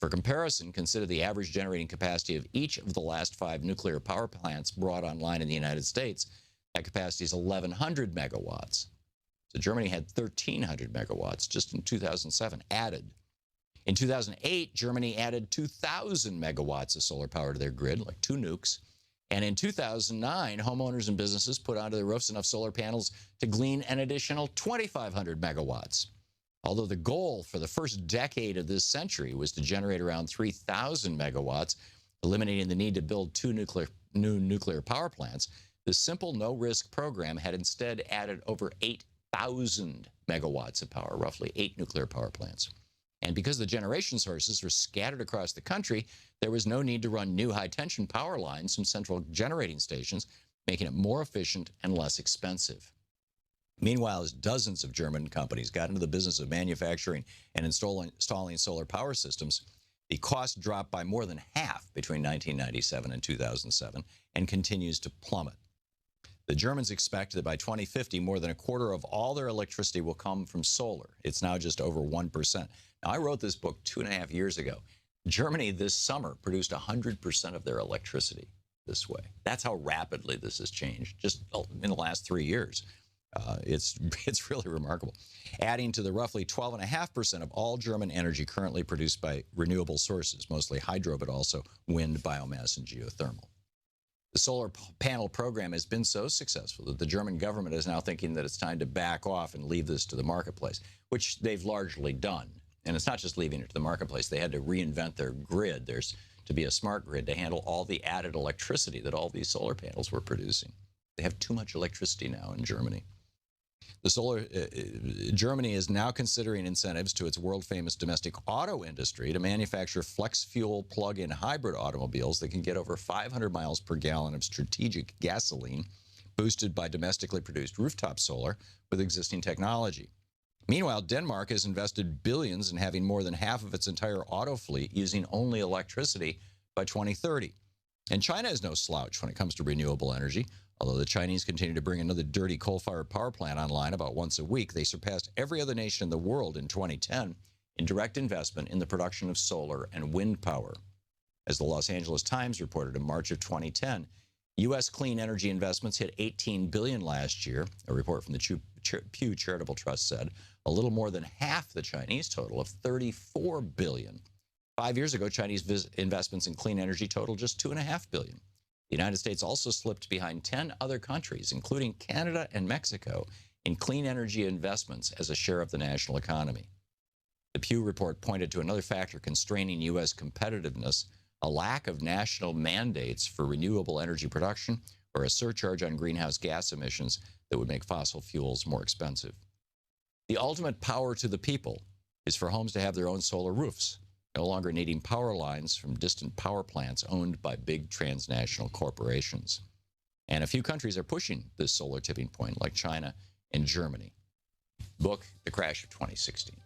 For comparison, consider the average generating capacity of each of the last 5 nuclear power plants brought online in the United States. That capacity is 1,100 megawatts. So Germany had 1,300 megawatts just in 2007 added. In 2008, Germany added 2,000 megawatts of solar power to their grid, like 2 nukes. And in 2009, homeowners and businesses put onto their roofs enough solar panels to glean an additional 2,500 megawatts. Although the goal for the first decade of this century was to generate around 3,000 megawatts, eliminating the need to build 2 new nuclear power plants, the simple no-risk program had instead added over 8,000 megawatts of power, roughly 8 nuclear power plants. And because the generation sources were scattered across the country, there was no need to run new high-tension power lines from central generating stations, making it more efficient and less expensive. Meanwhile, as dozens of German companies got into the business of manufacturing and installing solar power systems, the cost dropped by more than half between 1997 and 2007 and continues to plummet. The Germans expect that by 2050, more than a quarter of all their electricity will come from solar. It's now just over 1%. Now, I wrote this book 2.5 years ago. Germany this summer produced 100% of their electricity this way. That's how rapidly this has changed just in the last 3 years. It's really remarkable. Adding to the roughly 12.5% of all German energy currently produced by renewable sources, mostly hydro, but also wind, biomass, and geothermal. The solar panel program has been so successful that the German government is now thinking that it's time to back off and leave this to the marketplace, which they've largely done. And it's not just leaving it to the marketplace. They had to reinvent their grid. There's to be a smart grid to handle all the added electricity that all these solar panels were producing. They have too much electricity now in Germany. Germany is now considering incentives to its world-famous domestic auto industry to manufacture flex-fuel plug-in hybrid automobiles that can get over 500 miles per gallon of strategic gasoline, boosted by domestically produced rooftop solar with existing technology. Meanwhile, Denmark has invested billions in having more than half of its entire auto fleet using only electricity by 2030. And China is no slouch when it comes to renewable energy. Although the Chinese continue to bring another dirty coal-fired power plant online about once a week, they surpassed every other nation in the world in 2010 in direct investment in the production of solar and wind power. As the Los Angeles Times reported in March of 2010, U.S. clean energy investments hit $18 billion last year. A report from the Pew Charitable Trust said a little more than half the Chinese total of $34 billion. 5 years ago, Chinese investments in clean energy totaled just $2.5 billion. The United States also slipped behind 10 other countries, including Canada and Mexico, in clean energy investments as a share of the national economy. The Pew report pointed to another factor constraining U.S. competitiveness, a lack of national mandates for renewable energy production or a surcharge on greenhouse gas emissions that would make fossil fuels more expensive. The ultimate power to the people is for homes to have their own solar roofs, no longer needing power lines from distant power plants owned by big transnational corporations. And a few countries are pushing this solar tipping point, like China and Germany. Book, The Crash of 2016.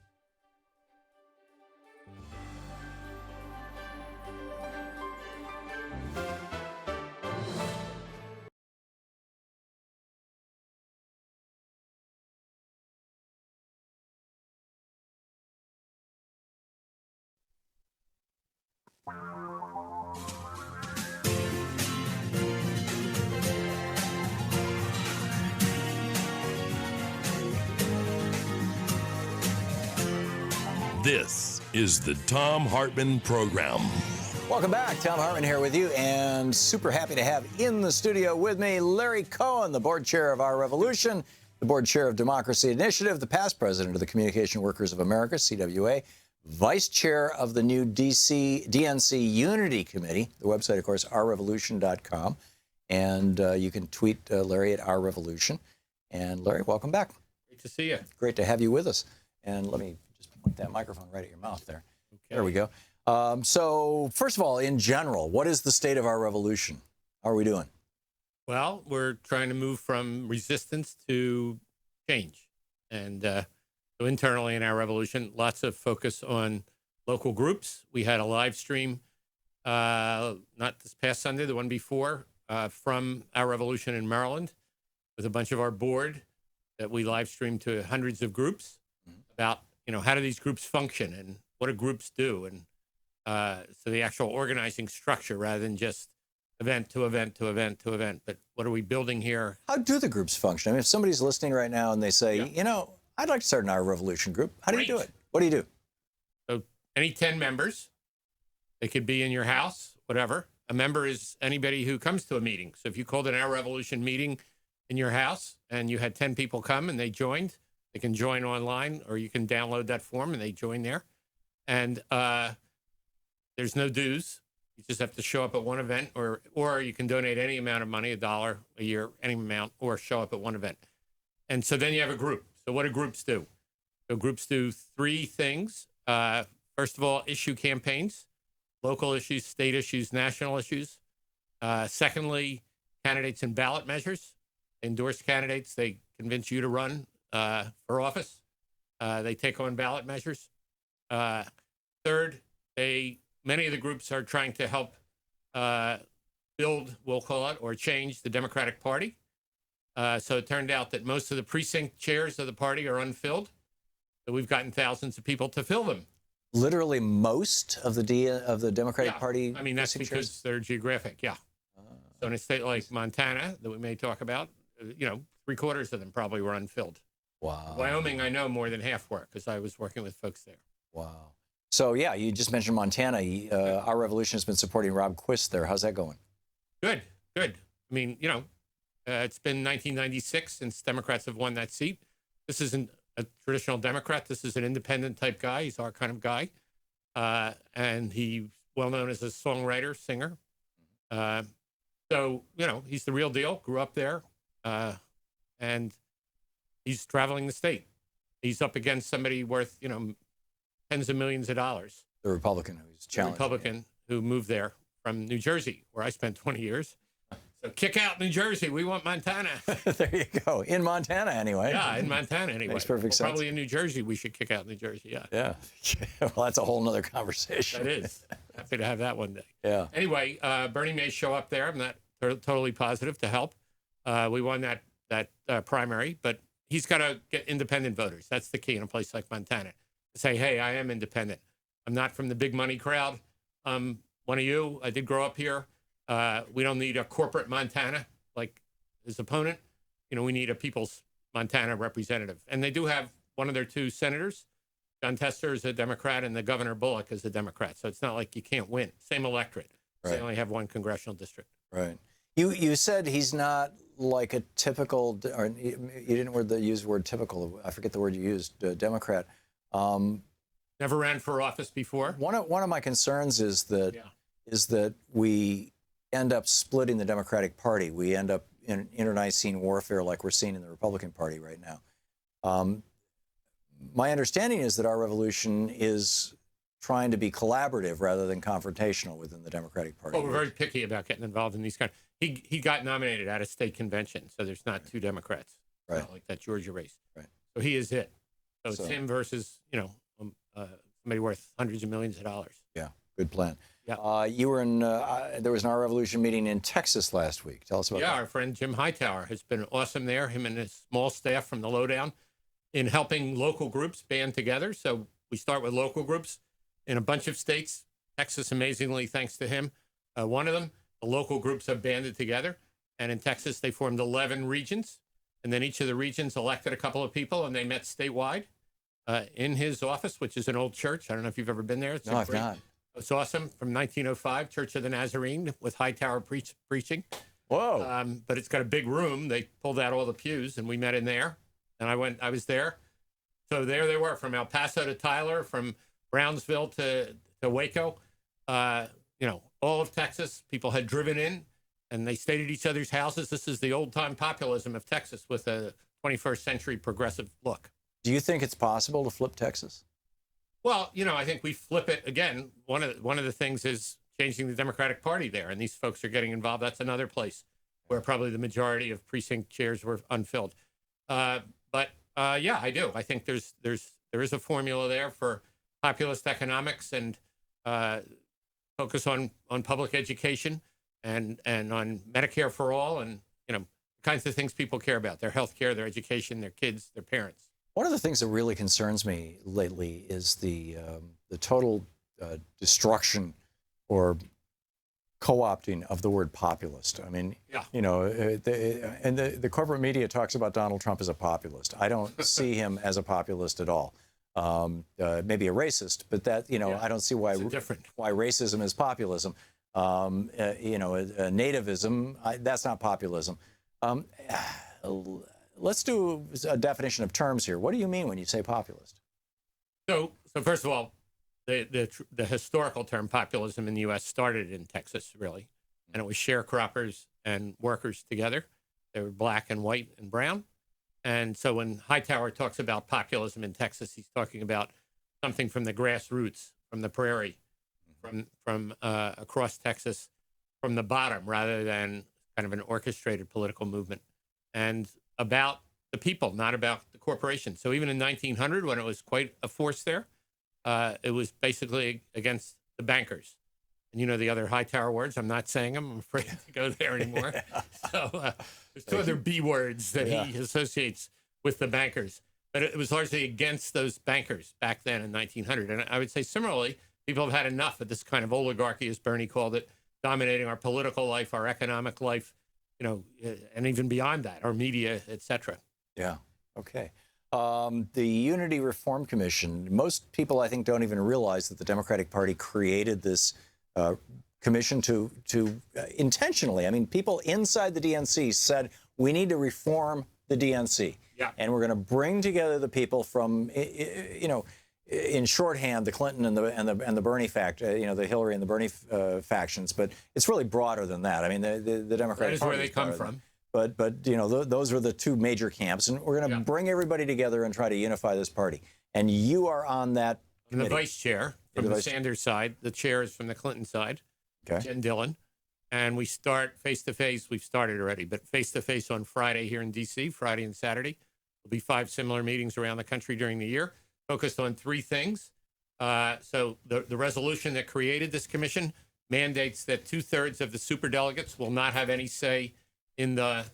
This is the Thom Hartmann Program. Welcome back. Thom Hartmann here with you, and super happy to have in the studio with me Larry Cohen, the board chair of Our Revolution, the board chair of Democracy Initiative, the past president of the Communication Workers of America, CWA, vice chair of the new DNC Unity Committee. The website, of course, ourrevolution.com. And you can tweet Larry at Our Revolution. And Larry, welcome back. Great to see you. Great to have you with us. And let me just point that microphone right at your mouth there. Okay. There we go. So first of all, in general, what is the state of our revolution? How are we doing? Well, we're trying to move from resistance to change. And so internally in our revolution, lots of focus on local groups. We had a live stream, not this past Sunday, the one before, from Our Revolution in Maryland with a bunch of our board that we live streamed to hundreds of groups about, how do these groups function and what do groups do? And so the actual organizing structure rather than just event to event to event to event. But what are we building here? How do the groups function? I mean, if somebody's listening right now and they say, I'd like to start an Our Revolution group. How do you do it? What do you do? So any 10 members, they could be in your house, whatever. A member is anybody who comes to a meeting. So if you called an Our Revolution meeting in your house and you had 10 people come and they joined, they can join online, or you can download that form and they join there. And there's no dues. You just have to show up at one event, or you can donate any amount of money, $1 a year, any amount, or show up at one event. And so then you have a group. So what do groups do? So groups do three things. First of all, issue campaigns, local issues, state issues, national issues. Secondly, candidates and ballot measures. They endorse candidates. They convince you to run for office. They take on ballot measures. Third, many of the groups are trying to help build, we'll call it, or change the Democratic Party. So it turned out that most of the precinct chairs of the party are unfilled. So we've gotten thousands of people to fill them. Literally most of the Democratic Party. I mean, that's because they're geographic. Yeah. So in a state like Montana that we may talk about, 3/4 of them probably were unfilled. Wow. Wyoming, I know more than half were because I was working with folks there. Wow. So yeah, you just mentioned Montana. Our Revolution has been supporting Rob Quist there. How's that going? Good. Good. I mean, it's been 1996 since Democrats have won that seat. This isn't a traditional Democrat. This is an independent type guy. He's our kind of guy. And he's well known as a songwriter, singer. So, he's the real deal. Grew up there. And he's traveling the state. He's up against somebody worth, tens of millions of dollars. The Republican who's challenging. The Republican who moved there from New Jersey, where I spent 20 years. So kick out New Jersey. We want Montana. There you go. In Montana, anyway. Yeah, in Montana, anyway. Makes perfect sense. Probably in New Jersey, we should kick out New Jersey, yeah. Yeah. Well, that's a whole nother conversation. That is. Happy to have that one day. Yeah. Anyway, Bernie may show up there. I'm not totally positive to help. We won that primary, but he's got to get independent voters. That's the key in a place like Montana. To say, hey, I am independent. I'm not from the big money crowd. I'm one of you. I did grow up here. We don't need a corporate Montana like his opponent. We need a people's Montana representative. And they do have one of their two senators. John Tester is a Democrat and the Governor Bullock is a Democrat. So it's not like you can't win. Same electorate. Right. They only have one congressional district. Right. You said he's not like a typical, or you didn't use the word typical. I forget the word you used, Democrat. Never ran for office before. One of my concerns is that we end up splitting the Democratic Party. We end up in internecine warfare like we're seeing in the Republican Party right now. My understanding is that our revolution is trying to be collaborative rather than confrontational within the Democratic Party. Well, we're very picky about getting involved in these kind. He got nominated at a state convention, so there's not two Democrats. Right. Not like that Georgia race. Right. So he is it. So it's him versus somebody worth hundreds of millions of dollars. Yeah. Good plan. Yeah. You were in. There was an Our Revolution meeting in Texas last week. Tell us about that. Yeah, our friend Jim Hightower has been awesome there. Him and his small staff from the lowdown in helping local groups band together. So we start with local groups in a bunch of states. Texas, amazingly, thanks to him, one of them. The local groups have banded together, and in Texas they formed 11 regions, and then each of the regions elected a couple of people, and they met statewide in his office, which is an old church. I don't know if you've ever been there. No, I've not. It's awesome. From 1905, Church of the Nazarene with Hightower preaching. Whoa! But it's got a big room. They pulled out all the pews, and we met in there. And I was there. So there they were, from El Paso to Tyler, from Brownsville to Waco. All of Texas. People had driven in, and they stayed at each other's houses. This is the old-time populism of Texas with a 21st century progressive look. Do you think it's possible to flip Texas? Well, I think we flip it again. One of the things is changing the Democratic Party there, and these folks are getting involved. That's another place where probably the majority of precinct chairs were unfilled. But I do. I think there is a formula there for populist economics and focus on public education and on Medicare for all, and the kinds of things people care about: their health care, their education, their kids, their parents. One of the things that really concerns me lately is the total destruction or co-opting of the word populist. I mean, the corporate media talks about Donald Trump as a populist. I don't see him as a populist at all. Maybe a racist, but that I don't see why racism is populism. Nativism, that's not populism. Let's do a definition of terms here. What do you mean when you say populist? So first of all, the historical term populism in the U.S. started in Texas, really, and it was sharecroppers and workers together. They were black and white and brown. And so when Hightower talks about populism in Texas, he's talking about something from the grassroots, from the prairie, from across Texas, from the bottom, rather than kind of an orchestrated political movement, and about the people, not about the corporation. So even in 1900, when it was quite a force there, it was basically against the bankers. And the other Hightower words, I'm not saying them. I'm afraid to go there anymore. So there's two other B words that he associates with the bankers. But it was largely against those bankers back then in 1900. And I would say similarly, people have had enough of this kind of oligarchy, as Bernie called it, dominating our political life, our economic life, and even beyond that, our media, et cetera. Yeah. Okay. The Unity Reform Commission, most people, I think, don't even realize that the Democratic Party created this commission to intentionally. I mean, people inside the DNC said we need to reform the DNC, and we're going to bring together the people from, in shorthand, the Clinton and the Bernie the Hillary and the Bernie factions. But it's really broader than that. I mean, the Democratic That is Party where they come from. But those are the two major camps, and we're going to bring everybody together and try to unify this party. And you are on that committee. The vice chair from the Sanders side. The chair is from the Clinton side, Jen Dillon. And we start face-to-face. We've started already, but face-to-face on Friday here in D.C., Friday and Saturday. There'll be 5 similar meetings around the country during the year, focused on 3 things. So the resolution that created this commission mandates that 2/3 of the superdelegates will not have any say in the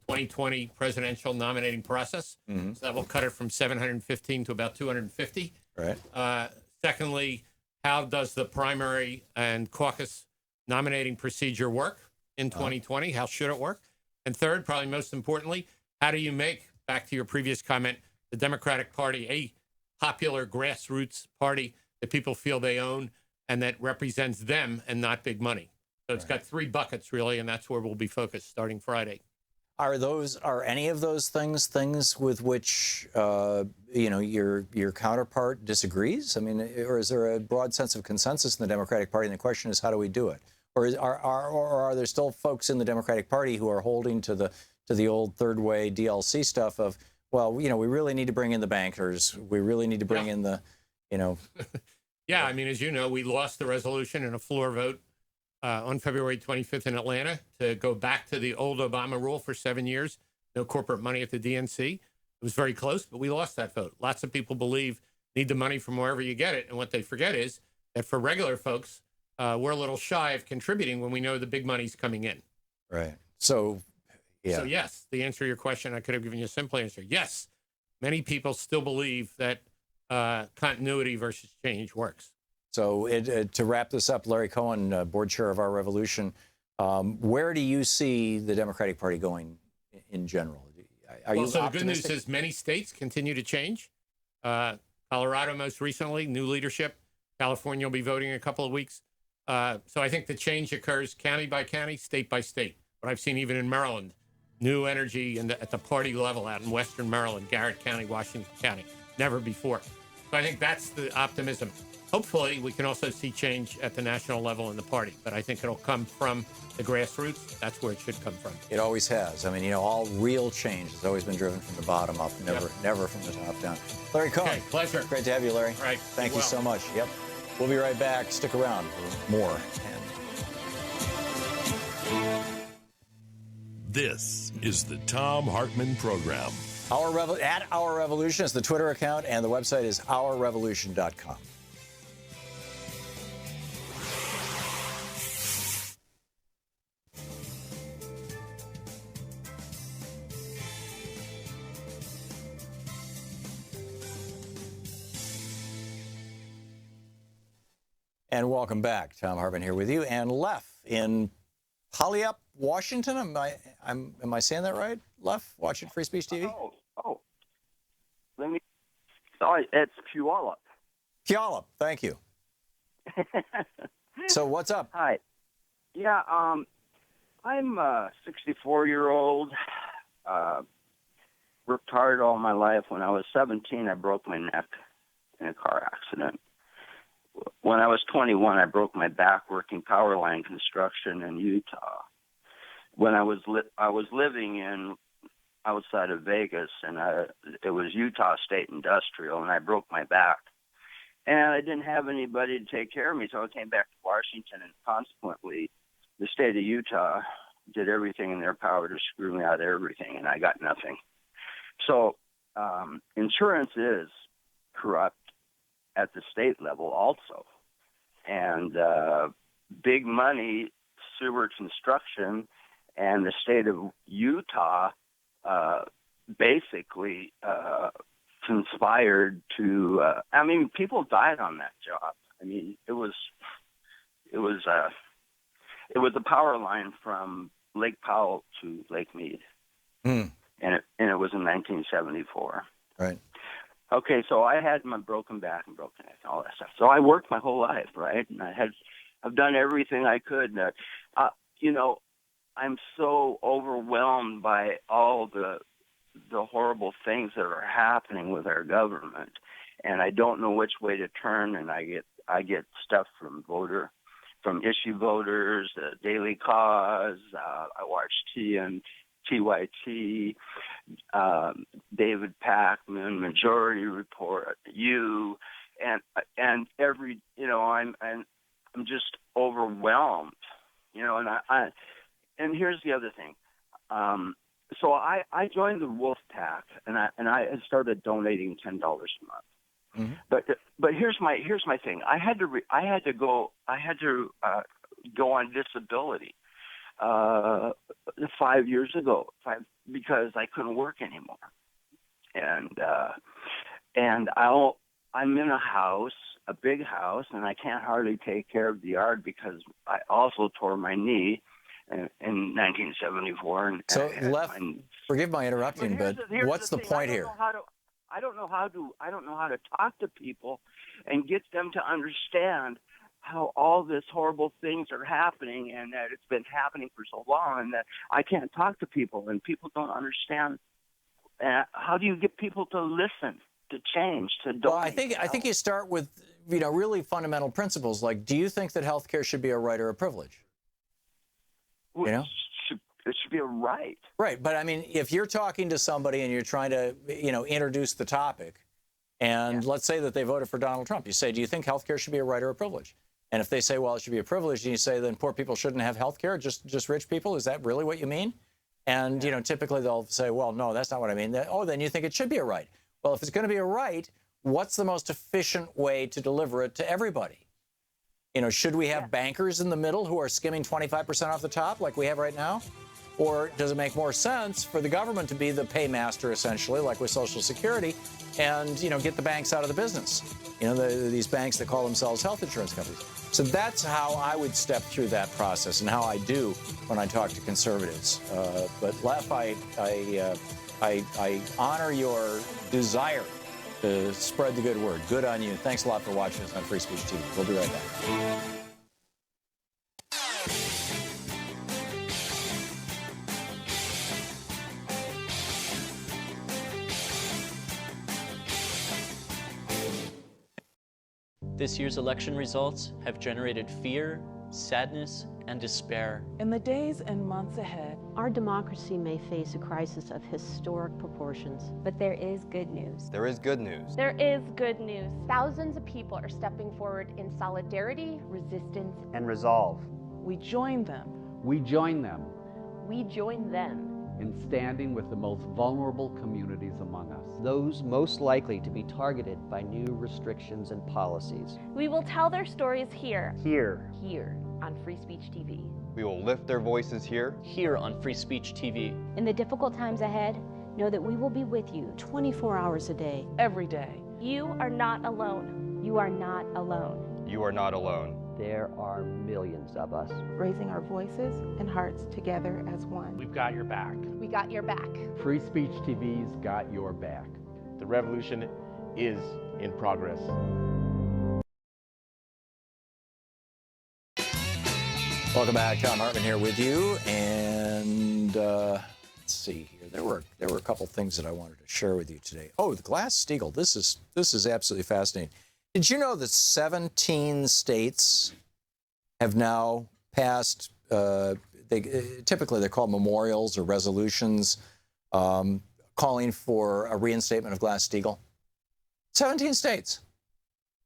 2020 presidential nominating process. So that will cut it from 715 to about 250. Right. Secondly, how does the primary and caucus nominating procedure work in 2020? How should it work? And third, probably most importantly, how do you make, back to your previous comment, the Democratic Party a popular grassroots party that people feel they own and that represents them and not big money? So it's got 3 buckets, really, and that's where we'll be focused starting Friday. Are any of those things with which your counterpart disagrees? I mean, or is there a broad sense of consensus in the Democratic Party? And the question is, how do we do it? Or are there still folks in the Democratic Party who are holding to the old third way DLC stuff of, well, we really need to bring in the bankers, we really need to bring in the, Yeah, I mean, as you know, we lost the resolution in a floor vote on February 25th in Atlanta to go back to the old Obama rule for 7 years, no corporate money at the DNC. It was very close, but we lost that vote. Lots of people believe need the money from wherever you get it. And what they forget is that for regular folks, we're a little shy of contributing when we know the big money's coming in. Right. So, yeah. So, yes, the answer to your question, I could have given you a simple answer. Yes, many people still believe that continuity versus change works. So to wrap this up, Larry Cohen, board chair of Our Revolution, where do you see the Democratic Party going in general? Are you so optimistic? The good news is many states continue to change. Colorado most recently, new leadership. California will be voting in a couple of weeks. So I think the change occurs county by county, state by state. What I've seen even in Maryland, new energy at the party level out in Western Maryland, Garrett County, Washington County, never before. So I think that's the optimism. Hopefully, we can also see change at the national level in the party, but I think it'll come from the grassroots. That's where it should come from. It always has. I mean, all real change has always been driven from the bottom up, never from the top down. Larry Cohen. Okay, pleasure. Great to have you, Larry. All right. Thank you so much. Yep. We'll be right back. Stick around for more. This is the Thom Hartmann Program. At Our Revolution is the Twitter account, and the website is ourrevolution.com. And welcome back. Thom Hartmann here with you, and Lef in Puyallup, Washington. Am I saying that right? Lef, watching Free Speech TV. Oh, it's Puyallup. Puyallup, thank you. So what's up? Hi. Yeah, I'm a 64-year-old. Worked hard all my life. When I was 17, I broke my neck in a car accident. When I was 21, I broke my back working power line construction in Utah. When I was living in outside of Vegas, and it was Utah State Industrial, and I broke my back. And I didn't have anybody to take care of me, so I came back to Washington, and consequently, the state of Utah did everything in their power to screw me out of everything, and I got nothing. So insurance is corrupt at the state level also. And big money sewer construction and the state of Utah basically conspired to people died on that job. I mean, it was a power line from Lake Powell to Lake Mead. And it was in 1974. Right. Okay, so I had my broken back and broken neck and all that stuff. So I worked my whole life, right? And I had I've done everything I could. You know, I'm so overwhelmed by all the horrible things that are happening with our government, and I don't know which way to turn. And I get stuff from issue voters, Daily Cause. I watch TYT, David Pakman, Majority Report, you, and every, you know, I'm just overwhelmed, you know. And here's the other thing. So I joined the Wolf Pack, and I started donating $10 a month. Mm-hmm. But here's my thing. I had to go on disability 5 years ago, because I couldn't work anymore. And I'm in a house, a big house, and I can't hardly take care of the yard because I also tore my knee in 1974. Forgive my interrupting, but what's the point here? I don't know how to talk to people and get them to understand how all this horrible things are happening, and that it's been happening for so long, and that I can't talk to people, and people don't understand. How do you get people to listen, to change, to donate? Well, I think you start with, you know, really fundamental principles, like, do you think that health care should be a right or a privilege? You know? It should be a right. Right, but I mean, if you're talking to somebody and you're trying to, you know, introduce the topic, and let's say that they voted for Donald Trump, you say, do you think health care should be a right or a privilege? And if they say, well, it should be a privilege, and you say, then poor people shouldn't have health care, just rich people, is that really what you mean? And, you know, typically they'll say, well, no, that's not what I mean. Then you think it should be a right. Well, if it's going to be a right, what's the most efficient way to deliver it to everybody? You know, should we have bankers in the middle who are skimming 25% off the top like we have right now? Or does it make more sense for the government to be the paymaster, essentially, like with Social Security, and, you know, get the banks out of the business? You know, these banks that call themselves health insurance companies. So that's how I would step through that process, and how I do when I talk to conservatives. But Lef, I honor your desire to spread the good word. Good on you. Thanks a lot for watching us on Free Speech TV. We'll be right back. This year's election results have generated fear, sadness, and despair. In the days and months ahead, our democracy may face a crisis of historic proportions. But there is good news. There is good news. There is good news. Thousands of people are stepping forward in solidarity, resistance, and resolve. We join them. We join them. We join them in standing with the most vulnerable communities among us. Those most likely to be targeted by new restrictions and policies. We will tell their stories here. Here on Free Speech TV. We will lift their voices here on Free Speech TV. In the difficult times ahead, know that we will be with you 24 hours a day. Every day. You are not alone. You are not alone. You are not alone. There are millions of us. Raising our voices and hearts together as one. We've got your back. We got your back. Free Speech TV's got your back. The revolution is in progress. Welcome back. Thom Hartmann here with you. And let's see here. There were a couple things that I wanted to share with you today. Oh, the Glass-Steagall. This is absolutely fascinating. Did you know that 17 states have now passed, typically they're called memorials or resolutions, calling for a reinstatement of Glass-Steagall? 17 states.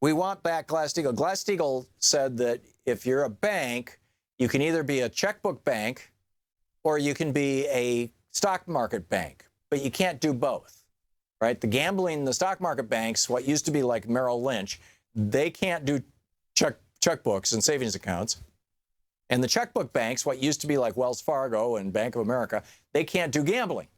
We want back Glass-Steagall. Glass-Steagall said that if you're a bank, you can either be a checkbook bank or you can be a stock market bank, but you can't do both. Right? The gambling, the stock market banks, what used to be like Merrill Lynch, they can't do checkbooks and savings accounts. And the checkbook banks, what used to be like Wells Fargo and Bank of America, they can't do gambling.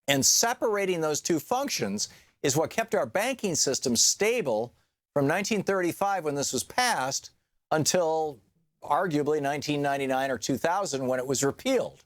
And separating those two functions is what kept our banking system stable from 1935 when this was passed until arguably 1999 or 2000 when it was repealed.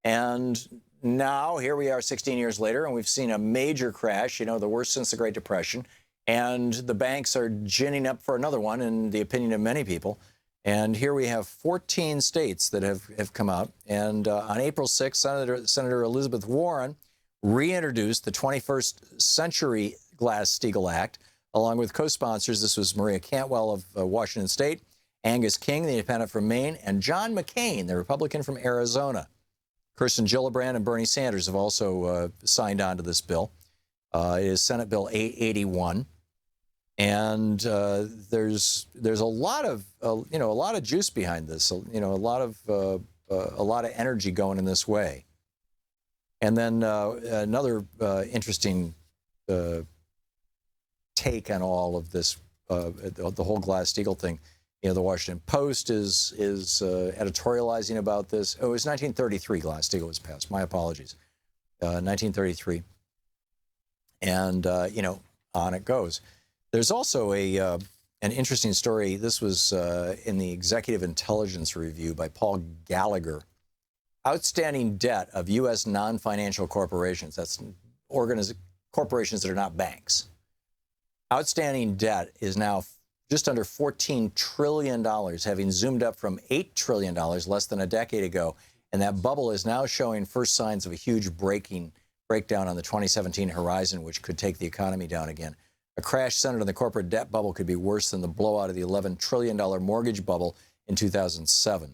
And now, here we are 16 years later, and we've seen a major crash, you know, the worst since the Great Depression. And the banks are ginning up for another one, in the opinion of many people. And here we have 14 states that have come out. And on April 6th, Senator Elizabeth Warren reintroduced the 21st Century Glass-Steagall Act, along with co-sponsors. This was Maria Cantwell of Washington State, Angus King, the independent from Maine, and John McCain, the Republican from Arizona. Kirsten Gillibrand and Bernie Sanders have also signed on to this bill. It is Senate Bill 881. And there's a lot of a lot of juice behind this, a lot of energy going in this way. And then another interesting take on all of this, the whole Glass-Steagall thing. The Washington Post is editorializing about this. Oh, it was 1933 Glass-Steagall was passed. My apologies, 1933. And on it goes. There's also an interesting story. This was in the Executive Intelligence Review by Paul Gallagher. Outstanding debt of U.S. non-financial corporations. That's corporations that are not banks. Outstanding debt is now just under $14 trillion, having zoomed up from $8 trillion less than a decade ago. And that bubble is now showing first signs of a huge breakdown on the 2017 horizon, which could take the economy down again. A crash centered on the corporate debt bubble could be worse than the blowout of the $11 trillion mortgage bubble in 2007.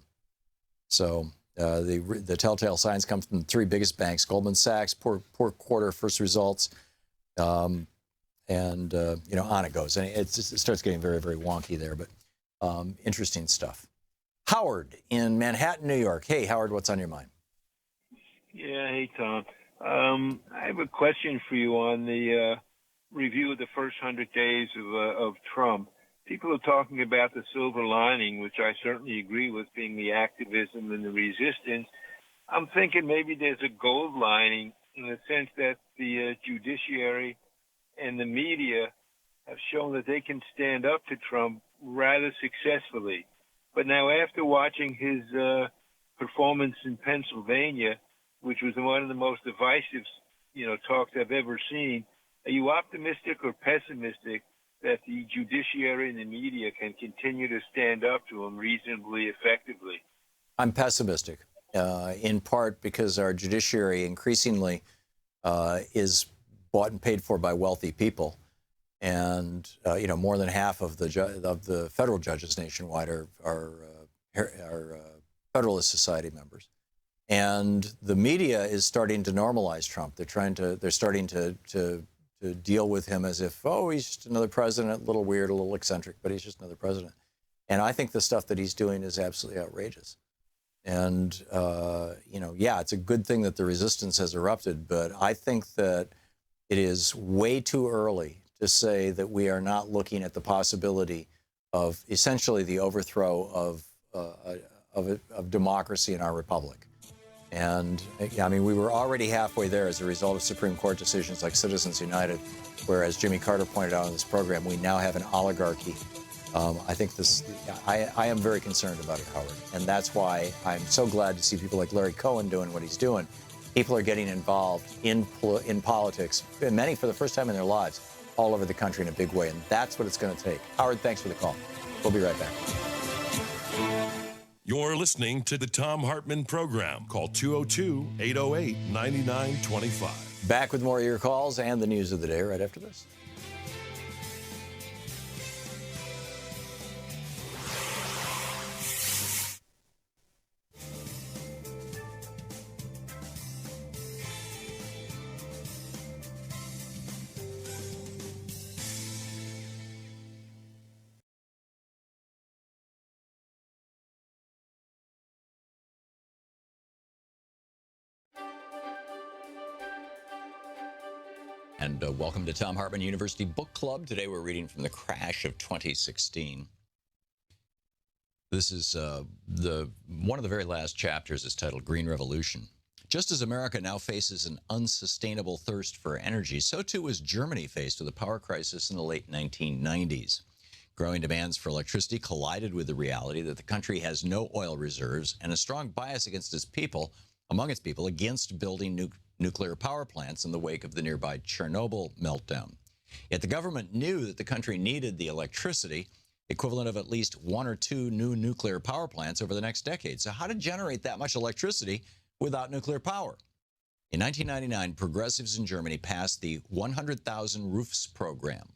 So the telltale signs come from the three biggest banks: Goldman Sachs, poor quarter first results, and on it goes. And it starts getting very, very wonky there, but interesting stuff. Howard in Manhattan, New York. Hey, Howard, what's on your mind? Yeah, hey, Tom. I have a question for you on the review of the first 100 days of Trump. People are talking about the silver lining, which I certainly agree with, being the activism and the resistance. I'm thinking maybe there's a gold lining in the sense that the judiciary and the media have shown that they can stand up to Trump rather successfully. But now, after watching his performance in Pennsylvania, which was one of the most divisive, talks I've ever seen, are you optimistic or pessimistic that the judiciary and the media can continue to stand up to him reasonably effectively? I'm pessimistic, in part because our judiciary increasingly is bought and paid for by wealthy people, and more than half of the federal judges nationwide are Federalist Society members, and the media is starting to normalize Trump. They're starting to deal with him as if, oh, he's just another president, a little weird, a little eccentric, but he's just another president. And I think the stuff that he's doing is absolutely outrageous. And, it's a good thing that the resistance has erupted, but I think that it is way too early to say that we are not looking at the possibility of essentially the overthrow of democracy in our republic. And, we were already halfway there as a result of Supreme Court decisions like Citizens United, where, as Jimmy Carter pointed out in this program, we now have an oligarchy. I am very concerned about it, Howard. And that's why I'm so glad to see people like Larry Cohen doing what he's doing. People are getting involved in politics, and many for the first time in their lives, all over the country in a big way. And that's what it's going to take. Howard, thanks for the call. We'll be right back. You're listening to the Thom Hartmann Program. Call 202-808-9925. Back with more of your calls and the news of the day right after this. And welcome to Thom Hartmann University Book Club. Today we're reading from The Crash of 2016. This is one of the very last chapters is titled Green Revolution. Just as America now faces an unsustainable thirst for energy, so too was Germany faced with a power crisis in the late 1990s. Growing demands for electricity collided with the reality that the country has no oil reserves and a strong bias among its people against building nuclear power plants in the wake of the nearby Chernobyl meltdown. Yet the government knew that the country needed the electricity, equivalent of at least 1 or 2 new nuclear power plants over the next decade. So how to generate that much electricity without nuclear power? In 1999, progressives in Germany passed the 100,000 Roofs program,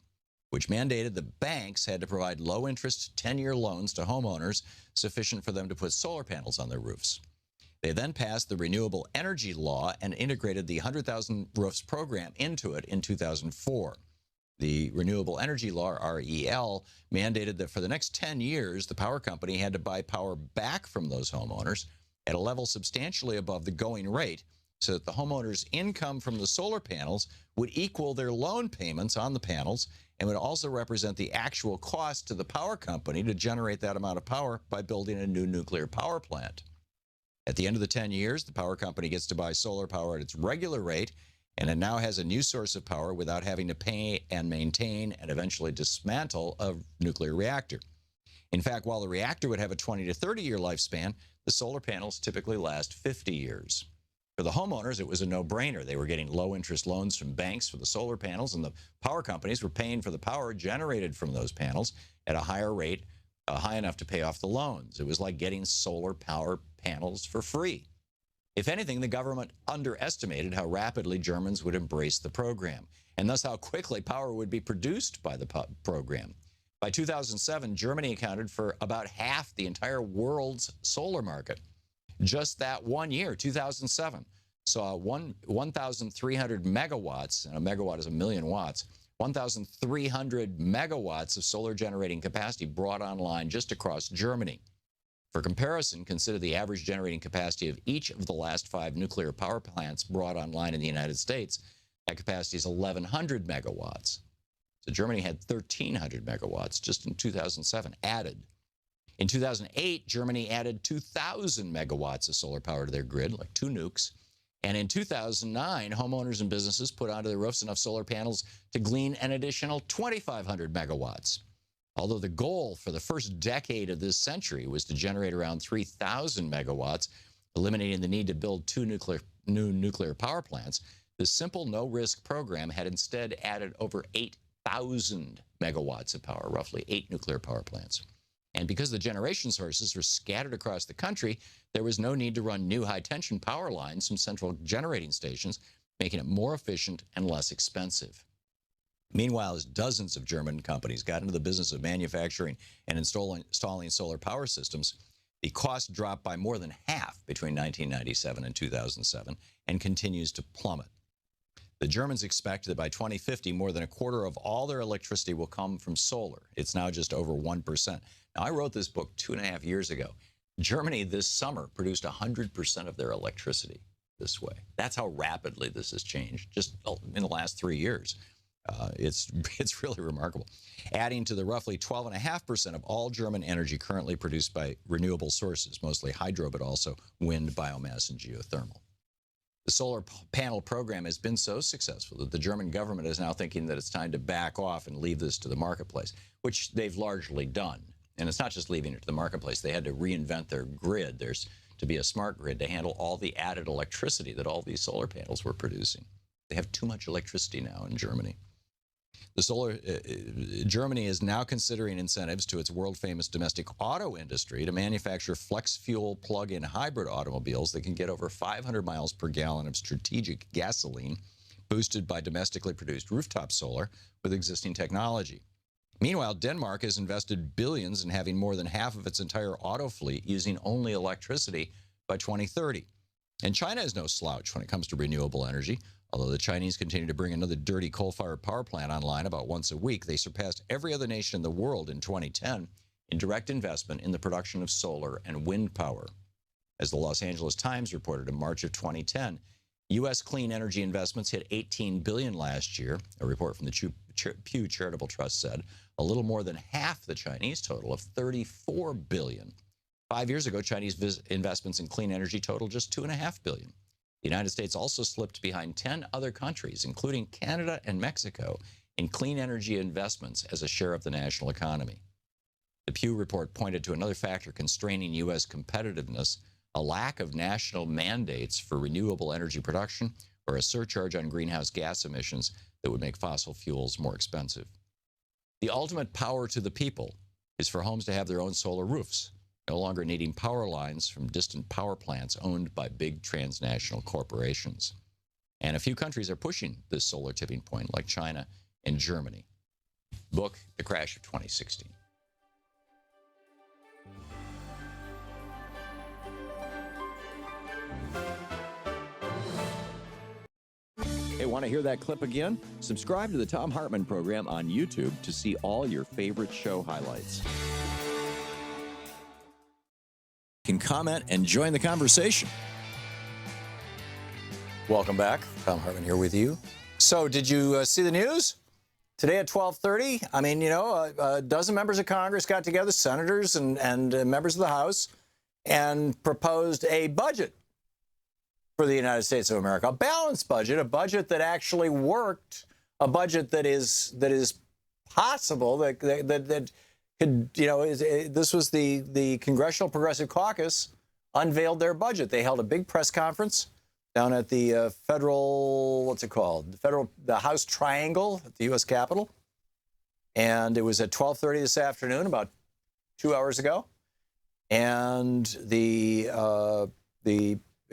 which mandated the banks had to provide low-interest 10-year loans to homeowners sufficient for them to put solar panels on their roofs. They then passed the Renewable Energy Law and integrated the 100,000 Roofs program into it in 2004. The Renewable Energy Law, REL, mandated that for the next 10 years, the power company had to buy power back from those homeowners at a level substantially above the going rate, so that the homeowners' income from the solar panels would equal their loan payments on the panels and would also represent the actual cost to the power company to generate that amount of power by building a new nuclear power plant. At the end of the 10 years, the power company gets to buy solar power at its regular rate, and it now has a new source of power without having to pay and maintain and eventually dismantle a nuclear reactor. In fact, while the reactor would have a 20 to 30-year lifespan, the solar panels typically last 50 years. For the homeowners, it was a no-brainer. They were getting low-interest loans from banks for the solar panels, and the power companies were paying for the power generated from those panels at a higher rate, high enough to pay off the loans. It was like getting solar power panels for free. If anything, the government underestimated how rapidly Germans would embrace the program, and thus how quickly power would be produced by the program. By 2007, Germany accounted for about half the entire world's solar market. Just that one year, 2007, saw 1,300 megawatts, and a megawatt is 1,000,000 watts, 1,300 megawatts of solar generating capacity brought online just across Germany. For comparison, consider the average generating capacity of each of the last 5 nuclear power plants brought online in the United States. That capacity is 1,100 megawatts. So Germany had 1,300 megawatts just in 2007 added. In 2008, Germany added 2,000 megawatts of solar power to their grid, like 2 nukes. And in 2009, homeowners and businesses put onto their roofs enough solar panels to glean an additional 2,500 megawatts. Although the goal for the first decade of this century was to generate around 3,000 megawatts, eliminating the need to build 2 new nuclear power plants, the simple no-risk program had instead added over 8,000 megawatts of power, roughly 8 nuclear power plants. And because the generation sources were scattered across the country, there was no need to run new high-tension power lines from central generating stations, making it more efficient and less expensive. Meanwhile, as dozens of German companies got into the business of manufacturing and installing solar power systems, the cost dropped by more than half between 1997 and 2007 and continues to plummet. The Germans expect that by 2050, more than a quarter of all their electricity will come from solar. It's now just over 1%. Now, I wrote this book 2.5 years ago. Germany this summer produced 100% of their electricity this way. That's how rapidly this has changed just in the last 3 years. It's really remarkable. Adding to the roughly 12.5% of all German energy currently produced by renewable sources, mostly hydro, but also wind, biomass, and geothermal. The solar panel program has been so successful that the German government is now thinking that it's time to back off and leave this to the marketplace, which they've largely done. And it's not just leaving it to the marketplace. They had to reinvent their grid. There's to be a smart grid to handle all the added electricity that all these solar panels were producing. They have too much electricity now in Germany. Germany is now considering incentives to its world-famous domestic auto industry to manufacture flex-fuel plug-in hybrid automobiles that can get over 500 miles per gallon of strategic gasoline, boosted by domestically produced rooftop solar with existing technology. Meanwhile, Denmark has invested billions in having more than half of its entire auto fleet using only electricity by 2030. And China is no slouch when it comes to renewable energy. Although the Chinese continue to bring another dirty coal-fired power plant online about once a week, they surpassed every other nation in the world in 2010 in direct investment in the production of solar and wind power. As the Los Angeles Times reported in March of 2010, U.S. clean energy investments hit $18 billion last year. A report from the Pew Charitable Trust said a little more than half the Chinese total of $34 billion. 5 years ago, Chinese investments in clean energy totaled just $2.5 billion. The United States also slipped behind 10 other countries, including Canada and Mexico, in clean energy investments as a share of the national economy. The Pew report pointed to another factor constraining U.S. competitiveness, a lack of national mandates for renewable energy production or a surcharge on greenhouse gas emissions that would make fossil fuels more expensive. The ultimate power to the people is for homes to have their own solar roofs, no longer needing power lines from distant power plants owned by big transnational corporations. And a few countries are pushing this solar tipping point, like China and Germany. Book, The Crash of 2016. Hey, want to hear that clip again? Subscribe to the Thom Hartmann Program on YouTube to see all your favorite show highlights. You can comment and join the conversation. Welcome back. Thom Hartmann here with you. So, did you see the news? Today at 12:30, I mean, a dozen members of Congress got together, senators and members of the House, and proposed a budget for the United States of America, a balanced budget, a budget that actually worked, a budget that is possible, that could, this was the Congressional Progressive Caucus unveiled their budget. They held a big press conference down at the federal, what's it called? The House Triangle at the U.S. Capitol. And it was at 12:30 this afternoon, about 2 hours ago. And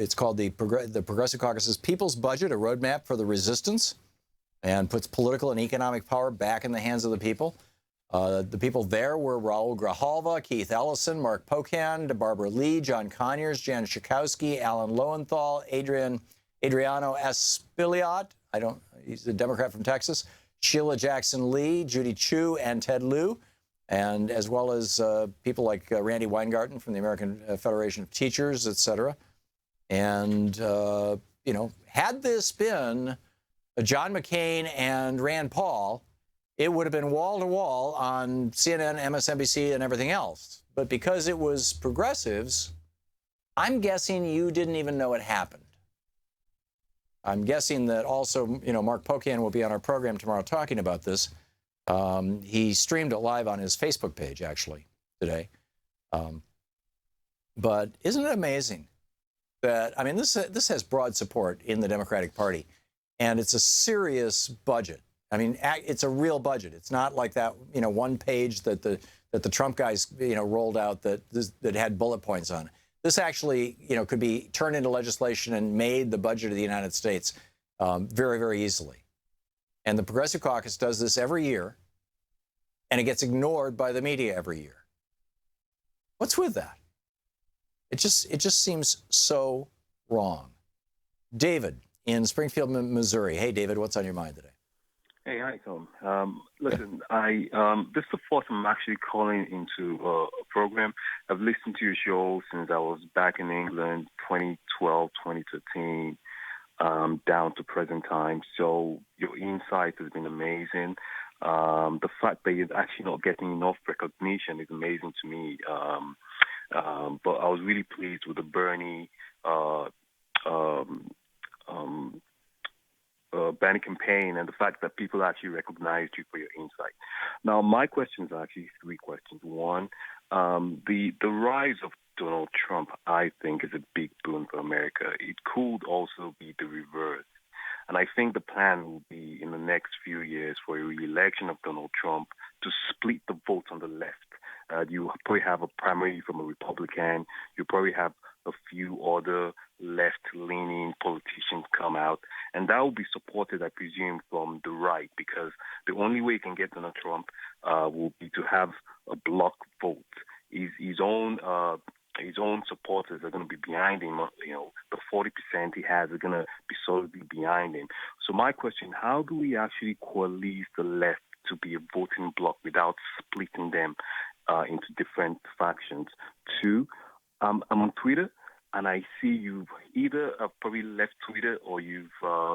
it's called the Progressive Caucus's People's Budget, a roadmap for the resistance, and puts political and economic power back in the hands of the people. The people there were Raul Grijalva, Keith Ellison, Mark Pocan, Barbara Lee, John Conyers, Jan Schakowsky, Alan Lowenthal, Adriano Espilliot, he's a Democrat from Texas, Sheila Jackson Lee, Judy Chu, and Ted Lieu, and as well as people like Randy Weingarten from the American Federation of Teachers, et cetera. And, had this been John McCain and Rand Paul, it would have been wall-to-wall on CNN, MSNBC, and everything else. But because it was progressives, I'm guessing you didn't even know it happened. I'm guessing that also, Mark Pocan will be on our program tomorrow talking about this. He streamed it live on his Facebook page, actually, today. But isn't it amazing that, this has broad support in the Democratic Party, and it's a serious budget. It's a real budget. It's not like that, one page that the Trump guys, rolled out that had bullet points on it. This actually, could be turned into legislation and made the budget of the United States very, very easily. And the Progressive Caucus does this every year, and it gets ignored by the media every year. What's with that? It just seems so wrong. David in Springfield, Missouri. Hey, David, what's on your mind today? Hey, hi, Tom. Listen, this is the first time I'm actually calling into a program. I've listened to your show since I was back in England, 2012, 2013, down to present time. So your insight has been amazing. The fact that you're actually not getting enough recognition is amazing to me. But I was really pleased with the Bernie campaign and the fact that people actually recognized you for your insight. Now, my questions are actually three questions. One, the rise of Donald Trump, I think, is a big boon for America. It could also be the reverse. And I think the plan will be in the next few years for a re-election of Donald Trump to split the vote on the left. You probably have a primary from a Republican. You probably have a few other left-leaning politicians come out, and that will be supported, I presume, from the right, because the only way you can get Donald Trump will be to have a block vote. His own supporters are going to be behind him. The 40% he has are going to be solidly behind him. So my question: how do we actually coalesce the left to be a voting bloc without splitting them into different factions? Two, I'm on Twitter, and I see you've either probably left Twitter or you've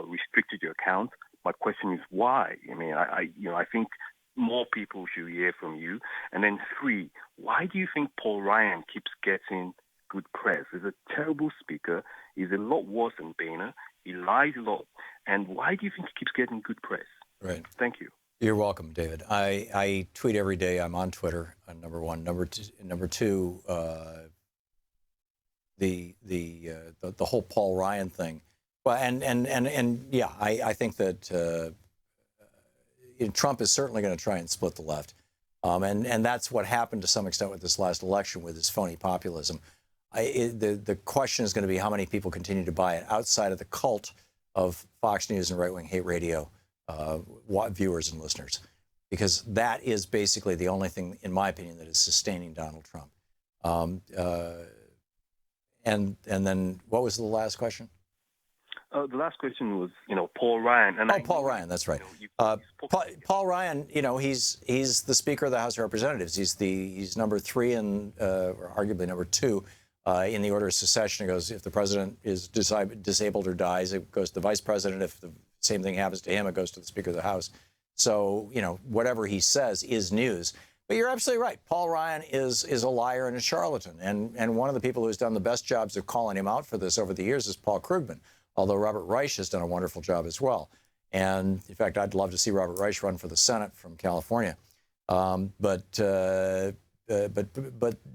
restricted your account. My question is why? I think more people should hear from you. And then three, why do you think Paul Ryan keeps getting good press? He's a terrible speaker. He's a lot worse than Boehner. He lies a lot. And why do you think he keeps getting good press? Right. Thank you. You're welcome, David. I tweet every day. I'm on Twitter. Number one. Number two. The whole Paul Ryan thing. Well, and yeah, I think that Trump is certainly going to try and split the left. And that's what happened to some extent with this last election with his phony populism. The question is going to be how many people continue to buy it outside of the cult of Fox News and right-wing hate radio viewers and listeners, because that is basically the only thing, in my opinion, that is sustaining Donald Trump. And then what was the last question? The last question was, Paul Ryan. And Paul Ryan, that's right. Paul Ryan, he's the Speaker of the House of Representatives. He's number 3 and or arguably number 2 in the order of succession. It goes, if the president is disabled or dies, it goes to the vice president. If the same thing happens to him, it goes to the Speaker of the House. So, whatever he says is news. But you're absolutely right. Paul Ryan is a liar and a charlatan. And one of the people who's done the best jobs of calling him out for this over the years is Paul Krugman, although Robert Reich has done a wonderful job as well. And, in fact, I'd love to see Robert Reich run for the Senate from California. But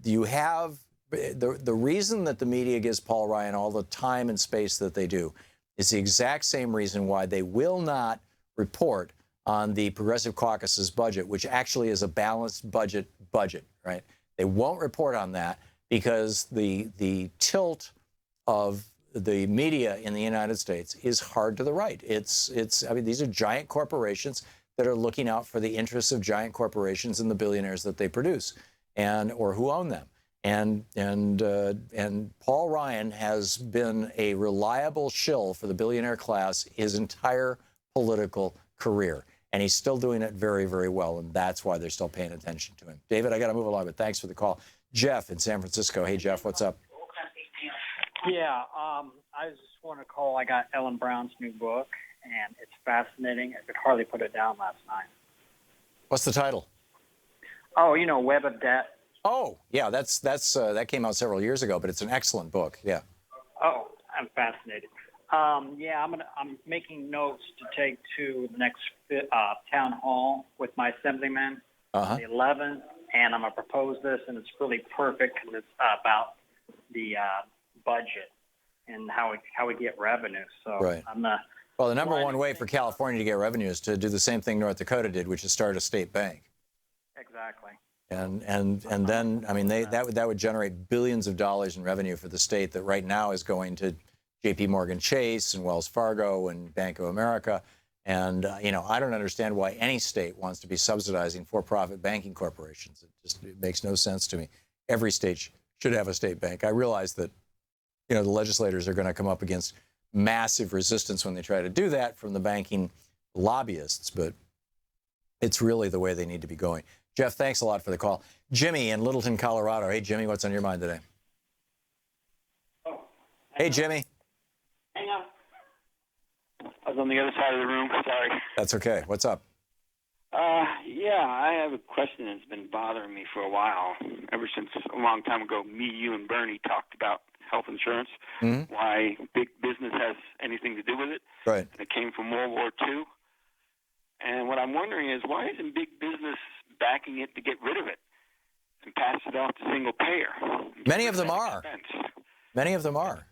you have the reason that the media gives Paul Ryan all the time and space that they do is the exact same reason why they will not report on the Progressive Caucus's budget, which actually is a balanced budget, right? They won't report on that because the tilt of the media in the United States is hard to the right. I mean, these are giant corporations that are looking out for the interests of giant corporations and the billionaires that they produce or who own them. And Paul Ryan has been a reliable shill for the billionaire class his entire political career. And he's still doing it very, very well. And that's why they're still paying attention to him. David, I got to move along, but thanks for the call. Jeff in San Francisco. Hey, Jeff, what's up? Yeah, I just want to call. I got Ellen Brown's new book, and it's fascinating. I could hardly put it down last night. What's the title? Oh, Web of Debt. Oh, yeah, that came out several years ago, but it's an excellent book. Yeah. Oh, I'm fascinated. I'm making notes to take to the next town hall with my assemblyman on the 11th, and I'm going to propose this, and it's really perfect because it's about the budget and how we get revenue. So right. Well, the number one way for California to get revenue is to do the same thing North Dakota did, which is start a state bank. Exactly. And then, I mean, that would generate billions of dollars in revenue for the state that right now is going to J.P. Morgan Chase and Wells Fargo and Bank of America. And, I don't understand why any state wants to be subsidizing for-profit banking corporations. It makes no sense to me. Every state should have a state bank. I realize that, the legislators are going to come up against massive resistance when they try to do that from the banking lobbyists, but it's really the way they need to be going. Jeff, thanks a lot for the call. Jimmy in Littleton, Colorado. Hey, Jimmy, what's on your mind today? Hey, Jimmy. Hang on. I was on the other side of the room. Sorry. That's okay. What's up? I have a question that's been bothering me for a while. Ever since a long time ago, you and Bernie talked about health insurance, why big business has anything to do with it. Right. And it came from World War II. And what I'm wondering is, why isn't big business backing it to get rid of it and pass it off to single payer? Many of them are. Many of them are.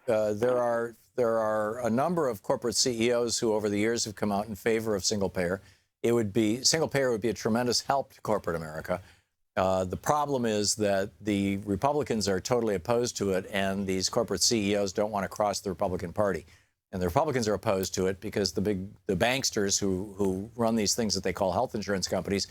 There are a number of corporate CEOs who over the years have come out in favor of single payer. Single payer would be a tremendous help to corporate America. The problem is that the Republicans are totally opposed to it, and these corporate CEOs don't want to cross the Republican Party. And the Republicans are opposed to it because the banksters who run these things that they call health insurance companies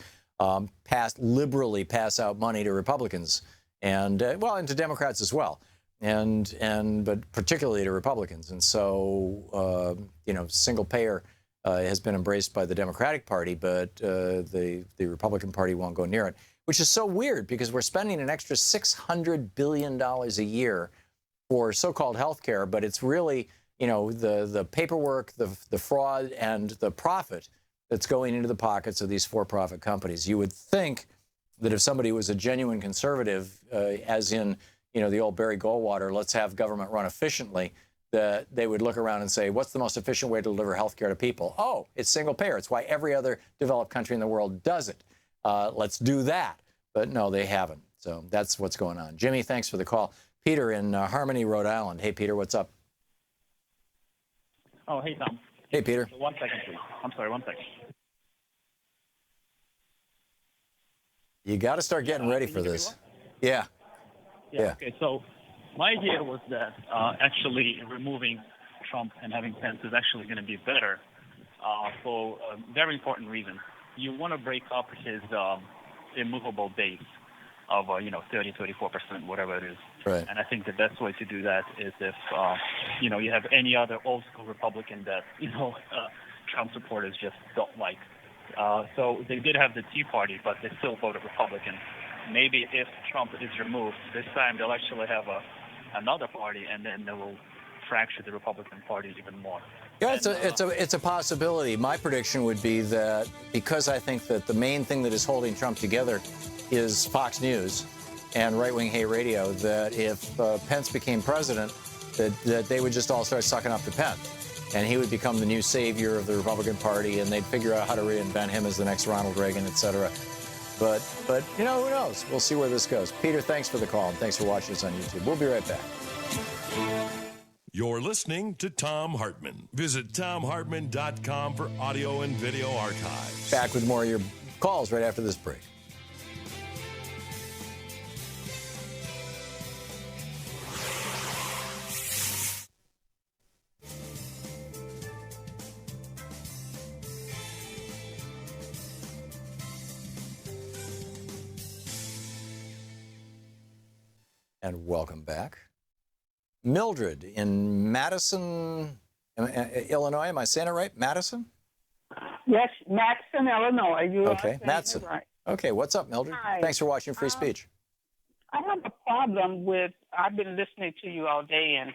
liberally pass out money to Republicans and to Democrats as well, but particularly to Republicans. And so single payer has been embraced by the Democratic Party, but the Republican Party won't go near it, which is so weird because we're spending an extra $600 billion a year for so-called health care, but it's really the paperwork, the fraud, and the profit that's going into the pockets of these for-profit companies. You would think that if somebody was a genuine conservative, as in, the old Barry Goldwater, let's have government run efficiently, that they would look around and say, what's the most efficient way to deliver health care to people? Oh, it's single payer. It's why every other developed country in the world does it. Let's do that. But no, they haven't. So that's what's going on. Jimmy, thanks for the call. Peter in Harmony, Rhode Island. Hey, Peter, what's up? Oh, hey, Tom. Hey, Peter. So 1 second, please. I'm sorry, 1 second. You got to start getting ready for this. Yeah. Okay, so my idea was that actually removing Trump and having Pence is actually going to be better for a very important reason. You want to break up his immovable base of 30, 34%, whatever it is. Right. And I think the best way to do that is if you have any other old school Republican that Trump supporters just don't like. So they did have the Tea Party, but they still voted Republican. Maybe if Trump is removed this time, they'll actually have another party, and then they will fracture the Republican Party even more. Yeah, it's a possibility. My prediction would be that because I think that the main thing that is holding Trump together is Fox and right-wing hate radio, that if Pence became president, that they would just all start sucking up to Pence. And he would become the new savior of the Republican Party, and they'd figure out how to reinvent him as the next Ronald Reagan, et cetera. But who knows? We'll see where this goes. Peter, thanks for the call, and thanks for watching us on YouTube. We'll be right back. You're listening to Thom Hartmann. Visit thomhartmann.com for audio and video archives. Back with more of your calls right after this break. And welcome back. Mildred in Madison, Illinois. Am I saying it right? Madison? Yes, Madison, Illinois. You okay, Madison. Right. Okay, what's up, Mildred? Hi. Thanks for watching Free Speech. I have a problem with, I've been listening to you all day, and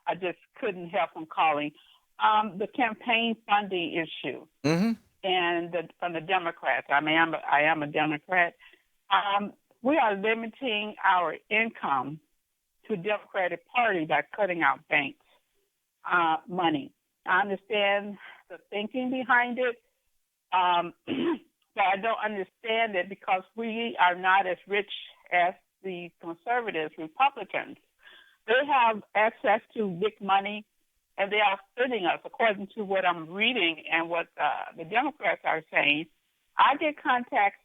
I just couldn't help from calling. The campaign funding issue. Mm-hmm. And from the Democrats. I am a Democrat. We are limiting our income to the Democratic Party by cutting out banks' money. I understand the thinking behind it, but I don't understand it because we are not as rich as the conservatives, Republicans. They have access to big money, and they are spending us, according to what I'm reading and what the Democrats are saying. I get contacts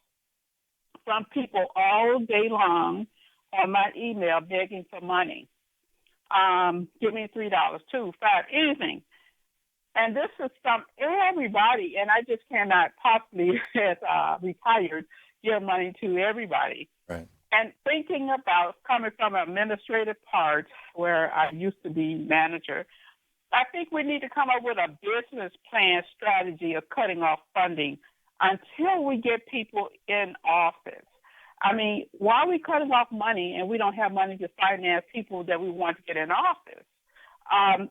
from people all day long on my email begging for money. Give me $3, $2, $5, anything. And this is from everybody, and I just cannot possibly, as retired, give money to everybody. Right. And thinking about coming from an administrative part where I used to be manager, I think we need to come up with a business plan strategy of cutting off funding until we get people in office. I mean, why are we cutting off money and we don't have money to finance people that we want to get in office?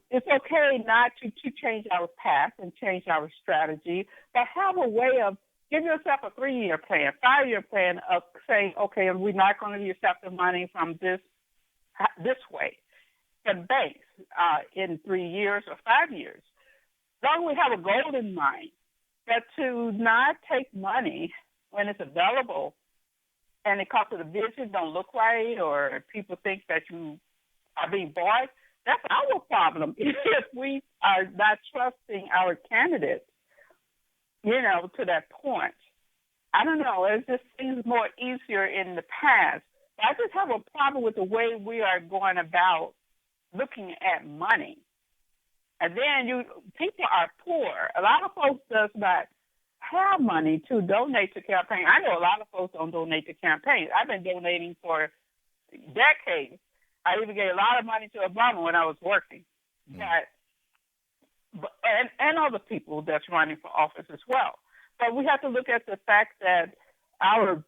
It's okay not to change our path and change our strategy, but have a way of give yourself a 3-year plan, 5-year plan of saying, okay, we're not going to be accepting money from this way. The banks in 3 years or 5 years. As long as we have a goal in mind, that to not take money when it's available and it costs the vision don't look right or people think that you are being bought, that's our problem. If we are not trusting our candidates, to that point. I don't know. It just seems more easier in the past. I just have a problem with the way we are going about looking at money. And then people are poor. A lot of folks does not have money to donate to campaigns. I know a lot of folks don't donate to campaigns. I've been donating for decades. I even gave a lot of money to Obama when I was working. And other people that's running for office as well. But we have to look at the fact that our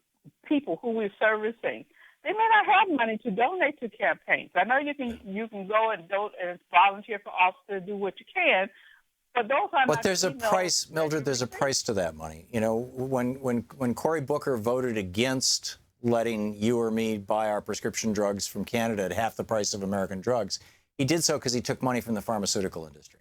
people who we're servicing, they may not have money to donate to campaigns. I know you can go and volunteer for office, do what you can, but those are. But there's a price, Mildred. There's a price to that money. When Cory Booker voted against letting you or me buy our prescription drugs from Canada at half the price of American drugs, he did so because he took money from the pharmaceutical industry.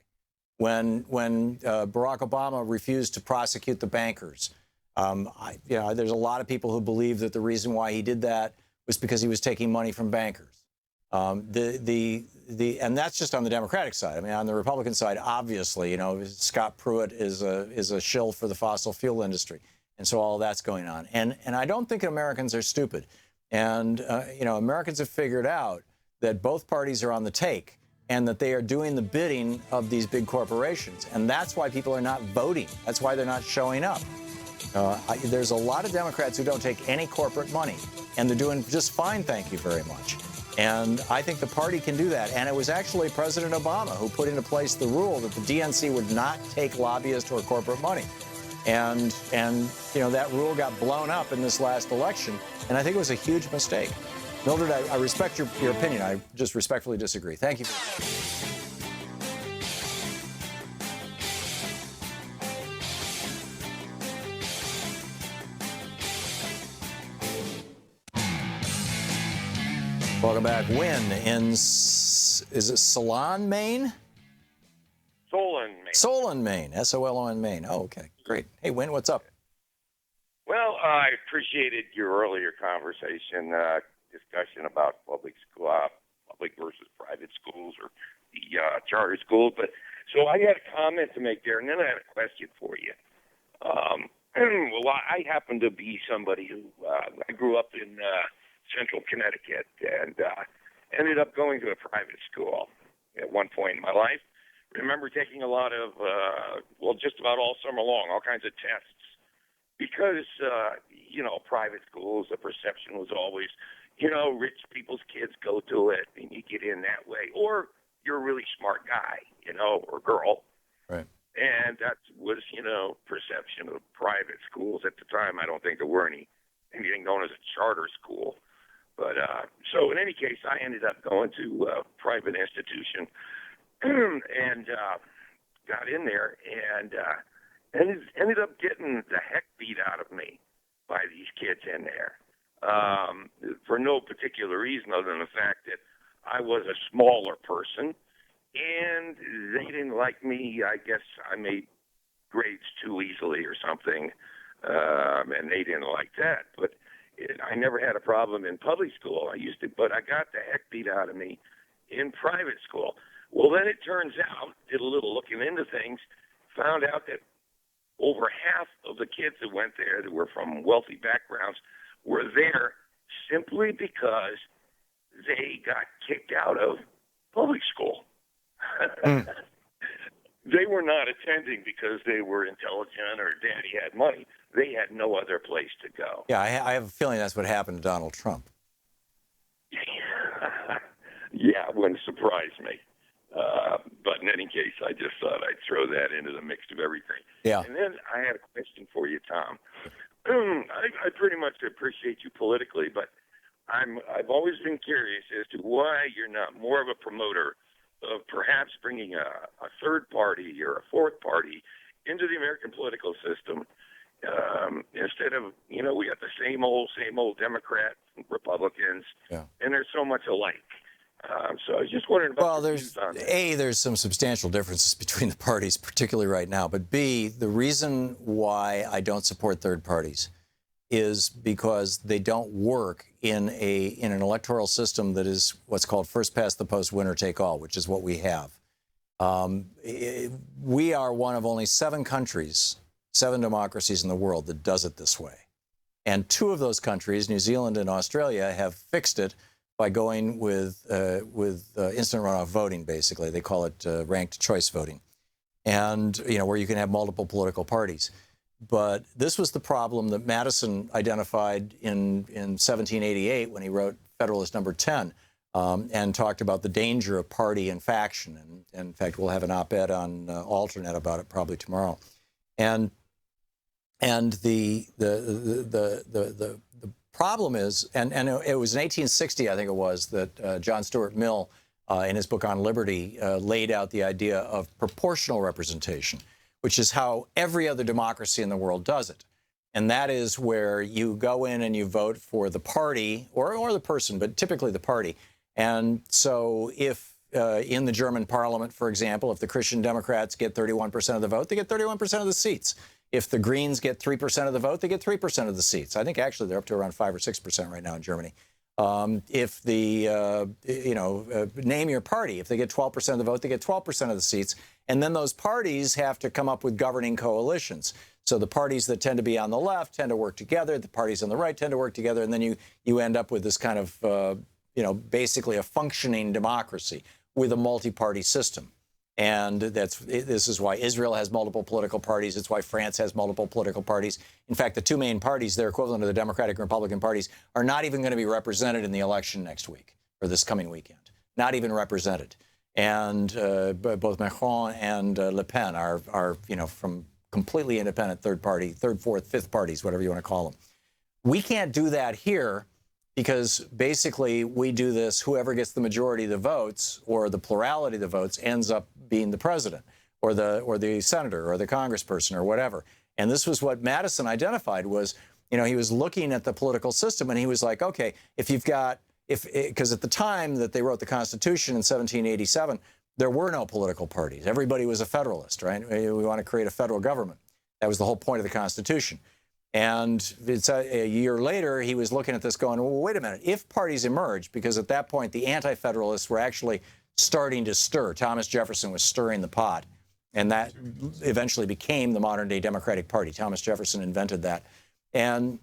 When Barack Obama refused to prosecute the bankers, there's a lot of people who believe that the reason why he did that was because he was taking money from bankers. And that's just on the Democratic side. I mean, on the Republican side, obviously, Scott Pruitt is a shill for the fossil fuel industry. And so all that's going on. And I don't think Americans are stupid. And, you know, Americans have figured out that both parties are on the take and that they are doing the bidding of these big corporations. And that's why people are not voting. That's why they're not showing up. There's a lot of Democrats who don't take any corporate money, and they're doing just fine, thank you very much. And I think the party can do that. And it was actually President Obama who put into place the rule that the DNC would not take lobbyist or corporate money. And you know, that rule got blown up in this last election, and I think it was a huge mistake. Mildred, I respect your opinion. I just respectfully disagree. Thank you. Welcome back. Wynn in, is it Solon, Maine? Solon, Maine. Solon, Maine. S-O-L-O-N, Maine. Oh, okay. Great. Hey, Wynn, what's up? Well, I appreciated your earlier conversation, discussion about public versus private schools or the charter schools. But so I had a comment to make there, and then I had a question for you. Well, I happen to be somebody who I grew up in central Connecticut and ended up going to a private school at one point in my life. Remember taking a lot of, just about all summer long, all kinds of tests. Because, you know, private schools, the perception was always, you know, rich people's kids go to it and you get in that way. Or you're a really smart guy, you know, or girl. Right. And that was, you know, perception of private schools at the time. I don't think there were anything known as a charter school. But so in any case, I ended up going to a private institution and got in there and ended up getting the heck beat out of me by these kids in there for no particular reason other than the fact that I was a smaller person and they didn't like me. I guess I made grades too easily or something, and they didn't like that. But I never had a problem in public school. But I got the heck beat out of me in private school. Well, then it turns out, did a little looking into things, found out that over half of the kids that went there that were from wealthy backgrounds were there simply because they got kicked out of public school. They were not attending because they were intelligent or daddy had money. They had no other place to go. Yeah, I have a feeling that's what happened to Donald Trump. Yeah, it wouldn't surprise me. But in any case, I just thought I'd throw that into the mix of everything. Yeah. And then I had a question for you, Tom. I pretty much appreciate you politically, but I've always been curious as to why you're not more of a promoter of perhaps bringing a third party or a fourth party into the American political system instead of, you know, we got the same old Democrats and Republicans, and they're so much alike. So I was just wondering about your views on that. There's some substantial differences between the parties, particularly right now. But B, the reason why I don't support third parties is because they don't work in an electoral system that is what's called first past the post, winner take all, which is what we have. We are one of only 7 countries, 7 democracies in the world that does it this way. And 2 of those countries, New Zealand and Australia, have fixed it by going with instant runoff voting, basically. They call it ranked choice voting, and you know, where you can have multiple political parties. But this was the problem that Madison identified in 1788 when he wrote Federalist Number 10 and talked about the danger of party and faction. And in fact, we'll have an op-ed on Alternet about it probably tomorrow. And the problem is, and it was in 1860, I think it was, that John Stuart Mill, in his book on liberty, laid out the idea of proportional representation, which is how every other democracy in the world does it. And that is where you go in and you vote for the party or the person, but typically the party. And so if in the German parliament, for example, if the Christian Democrats get 31% of the vote, they get 31% of the seats. If the Greens get 3% of the vote, they get 3% of the seats. I think actually they're up to around 5 or 6% right now in Germany. If the, name your party, if they get 12% of the vote, they get 12% of the seats. And then those parties have to come up with governing coalitions. So the parties that tend to be on the left tend to work together. The parties on the right tend to work together. And then you end up with this kind of, basically a functioning democracy with a multi-party system. And this is why Israel has multiple political parties. It's why France has multiple political parties. In fact, the two main parties, they're equivalent to the Democratic and Republican parties, are not even going to be represented in the election next week or this coming weekend. Not even represented. And both Macron and Le Pen are from completely independent third party, third, fourth, fifth parties, whatever you want to call them. We can't do that here because basically we do this, whoever gets the majority of the votes or the plurality of the votes ends up being the president or the senator or the congressperson or whatever. And this was what Madison identified was, he was looking at the political system and he was like, okay, because at the time that they wrote the Constitution in 1787, there were no political parties. Everybody was a federalist, right? We want to create a federal government. That was the whole point of the Constitution. And it's a year later, he was looking at this going, well, wait a minute, if parties emerge, because at that point, the anti-federalists were actually starting to stir. Thomas Jefferson was stirring the pot, and that eventually became the modern-day Democratic Party. Thomas Jefferson invented that. And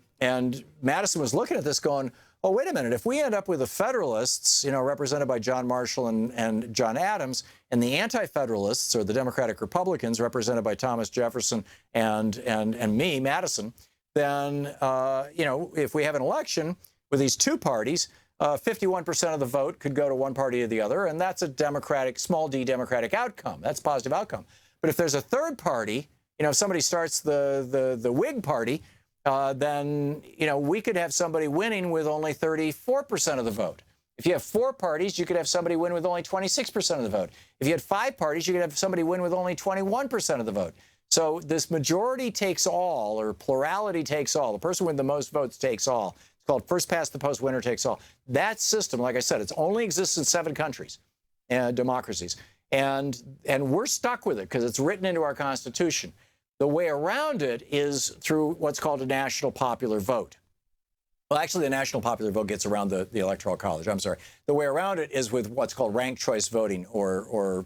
Madison was looking at this going, oh, wait a minute, if we end up with the Federalists, represented by John Marshall and John Adams, and the Anti-Federalists, or the Democratic Republicans, represented by Thomas Jefferson and me, Madison, then, if we have an election with these two parties, 51% of the vote could go to one party or the other, and that's a democratic, small d democratic outcome. That's a positive outcome. But if there's a third party, if somebody starts the Whig Party, then, we could have somebody winning with only 34% of the vote. If you have four parties, you could have somebody win with only 26% of the vote. If you had five parties, you could have somebody win with only 21% of the vote. So this majority takes all, or plurality takes all, the person with the most votes takes all. It's called first past the post, winner takes all. That system, like I said, it's only exists in 7 countries, democracies. And we're stuck with it because it's written into our Constitution. The way around it is through what's called a national popular vote. Well, actually, the national popular vote gets around the Electoral College. I'm sorry. The way around it is with what's called ranked choice voting, or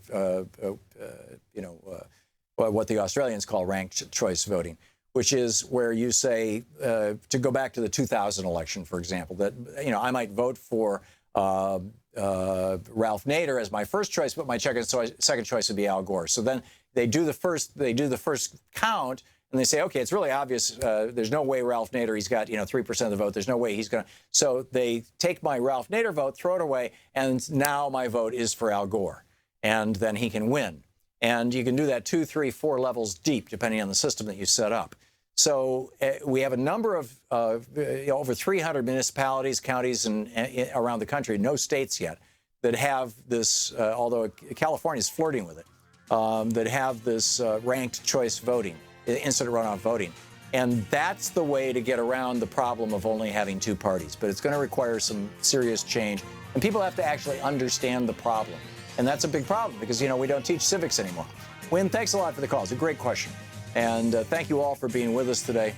what the Australians call ranked choice voting, which is where you say, to go back to the 2000 election, for example, that I might vote for Ralph Nader as my first choice, but my second choice would be Al Gore. So then they do the first count, and they say, okay, it's really obvious. There's no way Ralph Nader, he's got 3% of the vote. There's no way he's going to. So they take my Ralph Nader vote, throw it away, and now my vote is for Al Gore, and then he can win. And you can do that 2, 3, 4 levels deep, depending on the system that you set up. So we have a number of over 300 municipalities, counties, and around the country, no states yet, that have this, although California is flirting with it, that have this ranked choice voting, instant runoff voting. And that's the way to get around the problem of only having 2 parties. But it's going to require some serious change. And people have to actually understand the problem. And that's a big problem because, we don't teach civics anymore. Wynn, thanks a lot for the call. It's a great question. And thank you all for being with us today.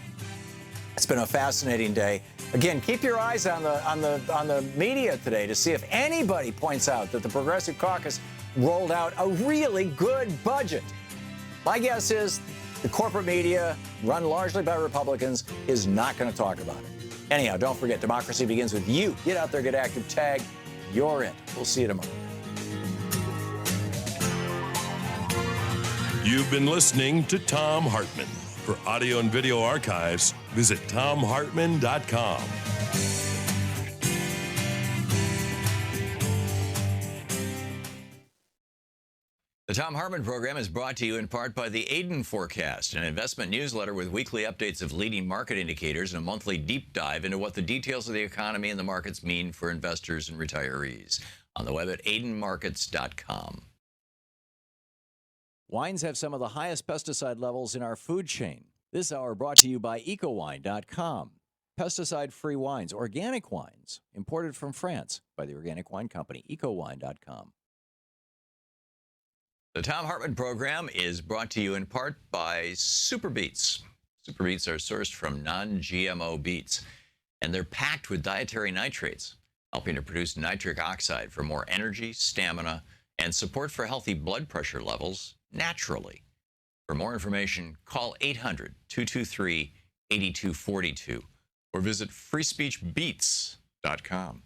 It's been a fascinating day. Again, keep your eyes on the media today to see if anybody points out that the Progressive Caucus rolled out a really good budget. My guess is the corporate media, run largely by Republicans, is not going to talk about it. Anyhow, don't forget, democracy begins with you. Get out there, get active, tag. You're it. We'll see you tomorrow. You've been listening to Thom Hartmann. For audio and video archives, visit thomhartmann.com. The Thom Hartmann Program is brought to you in part by the Aiden Forecast, an investment newsletter with weekly updates of leading market indicators and a monthly deep dive into what the details of the economy and the markets mean for investors and retirees. On the web at aidenmarkets.com. Wines have some of the highest pesticide levels in our food chain. This hour brought to you by ecowine.com. Pesticide-free wines, organic wines, imported from France by the organic wine company, ecowine.com. The Thom Hartmann Program is brought to you in part by Super Beets. Super Beets are sourced from non-GMO beets, and they're packed with dietary nitrates, helping to produce nitric oxide for more energy, stamina, and support for healthy blood pressure levels naturally. For more information, call 800-223-8242 or visit freespeechbeats.com.